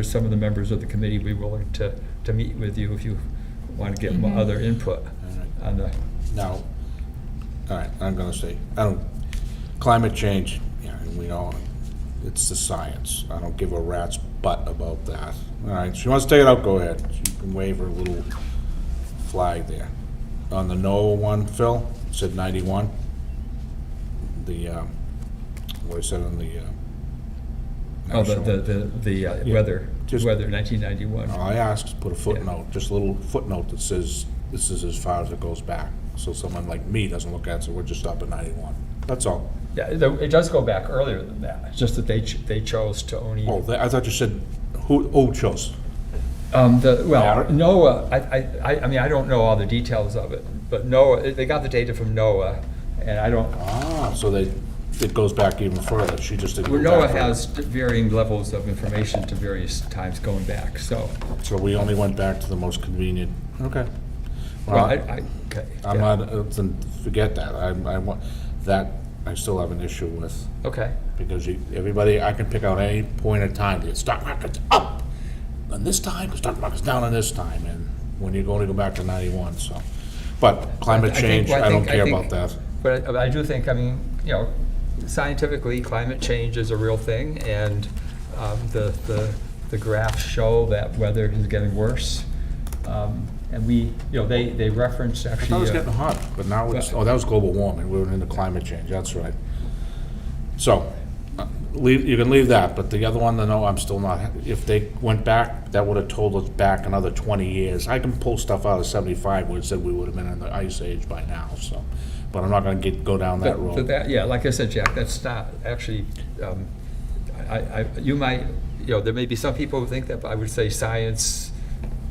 [SPEAKER 3] some of the members of the committee will be willing to meet with you if you want to get other input on the.
[SPEAKER 1] Now, all right, I'm gonna say, climate change, we know, it's the science. I don't give a rat's butt about that. All right, she wants to take it out, go ahead. She can wave her little flag there. On the NOAA one, Phil, it said 91. What I said on the,
[SPEAKER 3] Oh,
[SPEAKER 1] national-
[SPEAKER 3] the weather,
[SPEAKER 1] Just-
[SPEAKER 3] 1991.
[SPEAKER 1] All I ask is put a footnote, just a little footnote that says this is as far as it goes back. So someone like me doesn't look at it, so we're just up at 91. That's all.
[SPEAKER 3] Yeah, it does go back earlier than that. It's just that they chose to only.
[SPEAKER 1] Oh, I thought you said, who chose?
[SPEAKER 3] Well, NOAA, I mean, I don't know all the details of it, but NOAA, they got the data from NOAA, and I don't.
[SPEAKER 1] So it goes back even further. She just didn't.
[SPEAKER 3] Well,
[SPEAKER 1] go
[SPEAKER 3] NOAA
[SPEAKER 1] back further.
[SPEAKER 3] has varying levels of information to various times going back, so.
[SPEAKER 1] So we only went back to the most convenient, okay.
[SPEAKER 3] Well,
[SPEAKER 1] Okay. I'm
[SPEAKER 3] yeah.
[SPEAKER 1] not, then forget that. I want, that I still have an issue with.
[SPEAKER 3] Okay.
[SPEAKER 1] Because everybody, I can pick out any point in time, the stock market's up, and this time, the stock market's down on this time, and when you're going to go back to 91, so. But climate change, I don't care about that.
[SPEAKER 3] But I do think, I mean, scientifically, climate change is a real thing, and the graphs show that weather is getting worse. And they referenced
[SPEAKER 1] I
[SPEAKER 3] actually.
[SPEAKER 1] thought it was getting hot, but now it's, that was global warming, we were into climate change, that's right. So, you can leave that, but the other one, no, I'm still not, if they went back, that would have told us back another 20 years. I can pull stuff out of 75 where it said we would have been in the ice age by now, so. but I'm not gonna go down that
[SPEAKER 3] But
[SPEAKER 1] road.
[SPEAKER 3] that, yeah, like I said, Jack, that's not, actually, you might, there may be some people who think that, but I would say science.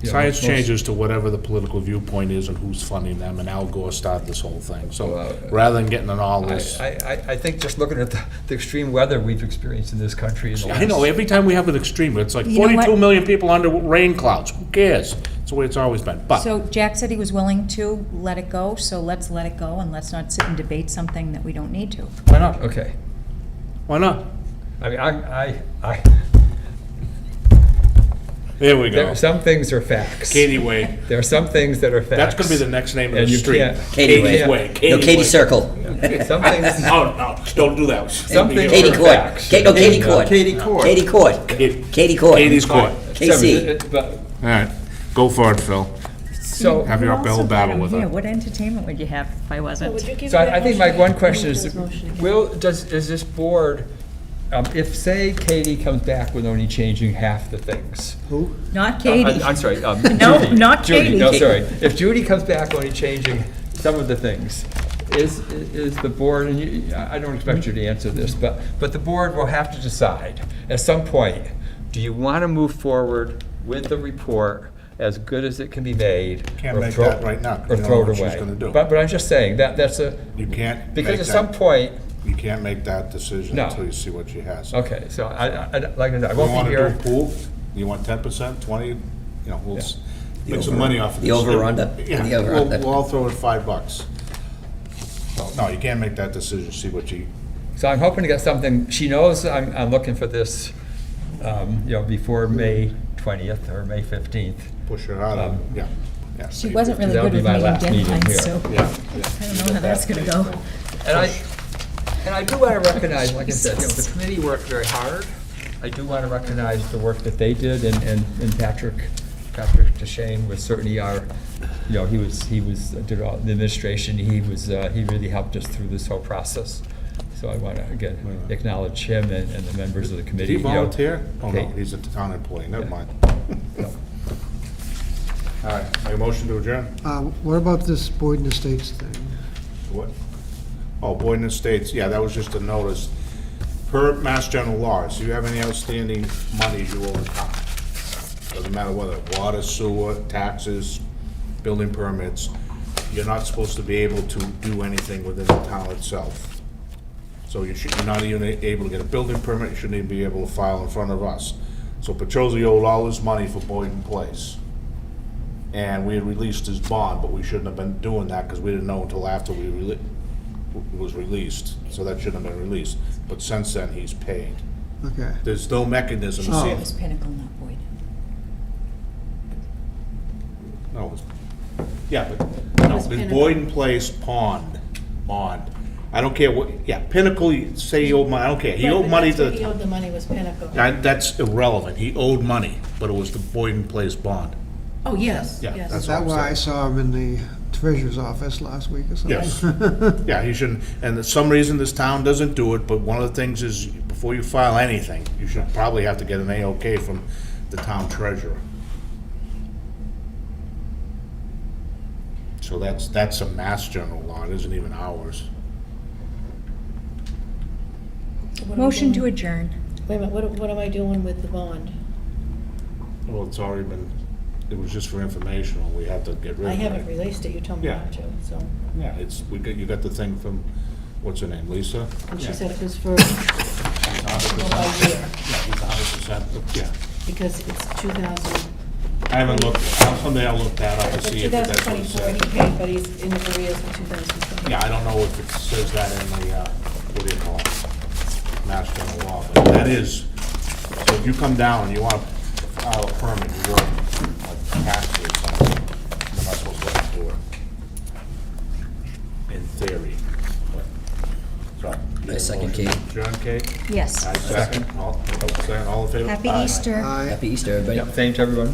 [SPEAKER 1] Science
[SPEAKER 3] most-
[SPEAKER 1] changes to whatever the political viewpoint is and who's funding them, and Al Gore started this whole thing. So
[SPEAKER 3] Well,
[SPEAKER 1] rather than getting in all this,
[SPEAKER 3] I think just looking at the extreme weather we've experienced in this country in the last.
[SPEAKER 1] I know, every time we have an extreme, it's like
[SPEAKER 5] You know what?
[SPEAKER 1] 42 million people under rain clouds. Who cares? It's the way it's always been. But
[SPEAKER 5] So Jack said he was willing to let it go, so let's let it go and let's not sit and debate something that we don't need to.
[SPEAKER 1] why not?
[SPEAKER 3] Okay.
[SPEAKER 1] Why not?
[SPEAKER 3] I mean,
[SPEAKER 1] There we go.
[SPEAKER 3] some things are facts.
[SPEAKER 1] Katie Way.
[SPEAKER 3] There are some things that are facts.
[SPEAKER 1] That's gonna be the next name of
[SPEAKER 3] And
[SPEAKER 1] the
[SPEAKER 3] you
[SPEAKER 1] street.
[SPEAKER 3] can't-
[SPEAKER 6] Katie
[SPEAKER 1] Katie's
[SPEAKER 6] Way.
[SPEAKER 1] Way.
[SPEAKER 6] No, Katie
[SPEAKER 1] Way.
[SPEAKER 6] Circle.
[SPEAKER 3] Some things,
[SPEAKER 1] No, don't do that.
[SPEAKER 3] some things
[SPEAKER 6] Katie
[SPEAKER 3] are
[SPEAKER 6] Court.
[SPEAKER 3] facts.
[SPEAKER 6] No, Katie Court.
[SPEAKER 12] Katie Court.
[SPEAKER 6] Katie Court. Katie Court.
[SPEAKER 1] Katie's Court.
[SPEAKER 6] KC.
[SPEAKER 3] But,
[SPEAKER 1] All right, go for it, Phil.
[SPEAKER 3] so,
[SPEAKER 1] Have your
[SPEAKER 5] You're
[SPEAKER 1] uphill
[SPEAKER 5] also
[SPEAKER 1] battle
[SPEAKER 5] glad I'm
[SPEAKER 1] with
[SPEAKER 5] here.
[SPEAKER 1] her.
[SPEAKER 5] What entertainment would you have if I wasn't?
[SPEAKER 3] so I think my one question is, is this board, if, say, Katie comes back with only changing half the things.
[SPEAKER 4] Who?
[SPEAKER 5] Not Katie.
[SPEAKER 3] I'm sorry,
[SPEAKER 5] No,
[SPEAKER 3] Judy.
[SPEAKER 5] not
[SPEAKER 3] Judy,
[SPEAKER 5] Katie.
[SPEAKER 3] no, sorry. If Judy comes back only changing some of the things, is the board, and I don't expect you to answer this, but the board will have to decide at some point, do you want to move forward with the report as good as it can be made?
[SPEAKER 1] Can't
[SPEAKER 3] or
[SPEAKER 1] make
[SPEAKER 3] throw-
[SPEAKER 1] that right now, 'cause
[SPEAKER 3] Or
[SPEAKER 1] you don't
[SPEAKER 3] throw
[SPEAKER 1] know
[SPEAKER 3] it
[SPEAKER 1] what she's
[SPEAKER 3] away.
[SPEAKER 1] gonna do.
[SPEAKER 3] But I'm just saying, that's a,
[SPEAKER 1] You can't
[SPEAKER 3] because
[SPEAKER 1] make
[SPEAKER 3] at some
[SPEAKER 1] that,
[SPEAKER 3] point,
[SPEAKER 1] you can't make that decision
[SPEAKER 3] No.
[SPEAKER 1] until you see what she has.
[SPEAKER 3] okay, so like I said, I
[SPEAKER 1] You
[SPEAKER 3] won't
[SPEAKER 1] wanna
[SPEAKER 3] be
[SPEAKER 1] do a
[SPEAKER 3] here.
[SPEAKER 1] pool? You want 10%, 20? You know, we'll make some
[SPEAKER 6] over-
[SPEAKER 1] money off of
[SPEAKER 6] the
[SPEAKER 1] this.
[SPEAKER 6] over-under.
[SPEAKER 1] Yeah,
[SPEAKER 6] The over-under.
[SPEAKER 1] we'll all throw it $5. So, no, you can't make that decision, see what you,
[SPEAKER 3] So I'm hoping to get something, she knows I'm looking for this, before May 20th or May 15th.
[SPEAKER 1] push her out of, yeah. Yeah.
[SPEAKER 5] She wasn't really
[SPEAKER 3] That'll
[SPEAKER 5] good
[SPEAKER 3] be
[SPEAKER 5] with
[SPEAKER 3] my
[SPEAKER 5] meeting
[SPEAKER 3] last meeting
[SPEAKER 5] deadlines,
[SPEAKER 3] here.
[SPEAKER 5] so
[SPEAKER 1] Yeah,
[SPEAKER 5] I don't know how that's gonna go.
[SPEAKER 3] And I do want to recognize, like I said, the committee worked very hard. I do want to recognize the work that they did, and Patrick DeShane was certainly he did all the administration, he really helped us through this whole process. So I want to, again, acknowledge him and the members of the
[SPEAKER 1] Did
[SPEAKER 3] committee.
[SPEAKER 1] he volunteer? Oh, no,
[SPEAKER 3] Okay.
[SPEAKER 1] he's a town employee, never
[SPEAKER 3] Yeah.
[SPEAKER 1] mind.
[SPEAKER 3] No.
[SPEAKER 1] All right, make a motion to adjourn?
[SPEAKER 4] What about this Boyden Estates thing?
[SPEAKER 1] What? Oh, Boyden Estates, yeah, that was just a notice. Per Mass General laws, if you have any outstanding money you owe the town, doesn't matter whether water, sewer, taxes, building permits, you're not supposed to be able to do anything within the town itself. So you're not even able to get a building permit, you shouldn't even be able to file in front of us. So Petrosi owed all his money for Boyden Place. And we had released his bond, but we shouldn't have been doing that because we didn't know until after it was released. So that shouldn't have been released. But since then, he's paid.
[SPEAKER 4] Okay.
[SPEAKER 1] There's no mechanism.
[SPEAKER 5] She
[SPEAKER 1] to
[SPEAKER 5] said
[SPEAKER 1] see-
[SPEAKER 5] it was Pinnacle, not Boyden.
[SPEAKER 1] No, it was, yeah, but, no,
[SPEAKER 2] was
[SPEAKER 1] it's
[SPEAKER 2] Pinnacle.
[SPEAKER 1] Boyden Place bond. I don't care what, yeah, Pinnacle, you say he owed money, I don't care. He owed money to,
[SPEAKER 2] He owed the money was Pinnacle.
[SPEAKER 1] that's irrelevant. He owed money, but it was the Boyden Place bond.
[SPEAKER 2] Oh, yes,
[SPEAKER 1] Yeah,
[SPEAKER 2] yes.
[SPEAKER 1] that's
[SPEAKER 4] Is that
[SPEAKER 1] all I'm
[SPEAKER 4] why I
[SPEAKER 1] saying.
[SPEAKER 4] saw him in the treasurer's office last week or something?
[SPEAKER 1] Yes. Yeah, he shouldn't, and for some reason this town doesn't do it, but one of the things is, before you file anything, you should probably have to get an A-OK from the town treasurer. So that's a Mass General law, it isn't even ours.
[SPEAKER 2] So what are we
[SPEAKER 5] Motion to
[SPEAKER 2] doing?
[SPEAKER 5] adjourn.
[SPEAKER 2] Wait a minute, what am I doing with the bond?
[SPEAKER 1] Well, it's already been, it was just for informational, we had to get rid of it.
[SPEAKER 2] I haven't released it, you told me
[SPEAKER 1] Yeah.
[SPEAKER 2] not to, so.
[SPEAKER 1] Yeah, you got the thing from, what's her name, Lisa?
[SPEAKER 2] And she
[SPEAKER 1] Yeah.
[SPEAKER 2] said it was for,
[SPEAKER 1] It's
[SPEAKER 2] go by
[SPEAKER 1] 100%.
[SPEAKER 2] year,
[SPEAKER 1] Yeah, it's 100%, yeah.
[SPEAKER 2] because it's 2000.
[SPEAKER 1] I haven't looked, someday I'll look that up and
[SPEAKER 2] For
[SPEAKER 1] see if that's what it
[SPEAKER 2] 2024, he
[SPEAKER 1] says.
[SPEAKER 2] paid, but he's in arrears for 2020.
[SPEAKER 1] Yeah, I don't know if it says that in the, what do you call it, Mass General law, but that is, so if you come down and you want to file a permit, you go, like taxes or something, you're not supposed to let them do it. In theory. So.
[SPEAKER 6] I second, Kate.
[SPEAKER 1] John, Kate?
[SPEAKER 5] Yes.
[SPEAKER 1] I second, all in favor?
[SPEAKER 5] Happy
[SPEAKER 1] Aye.
[SPEAKER 5] Easter.
[SPEAKER 6] Happy Easter, everybody.
[SPEAKER 3] Yeah, thanks, everyone.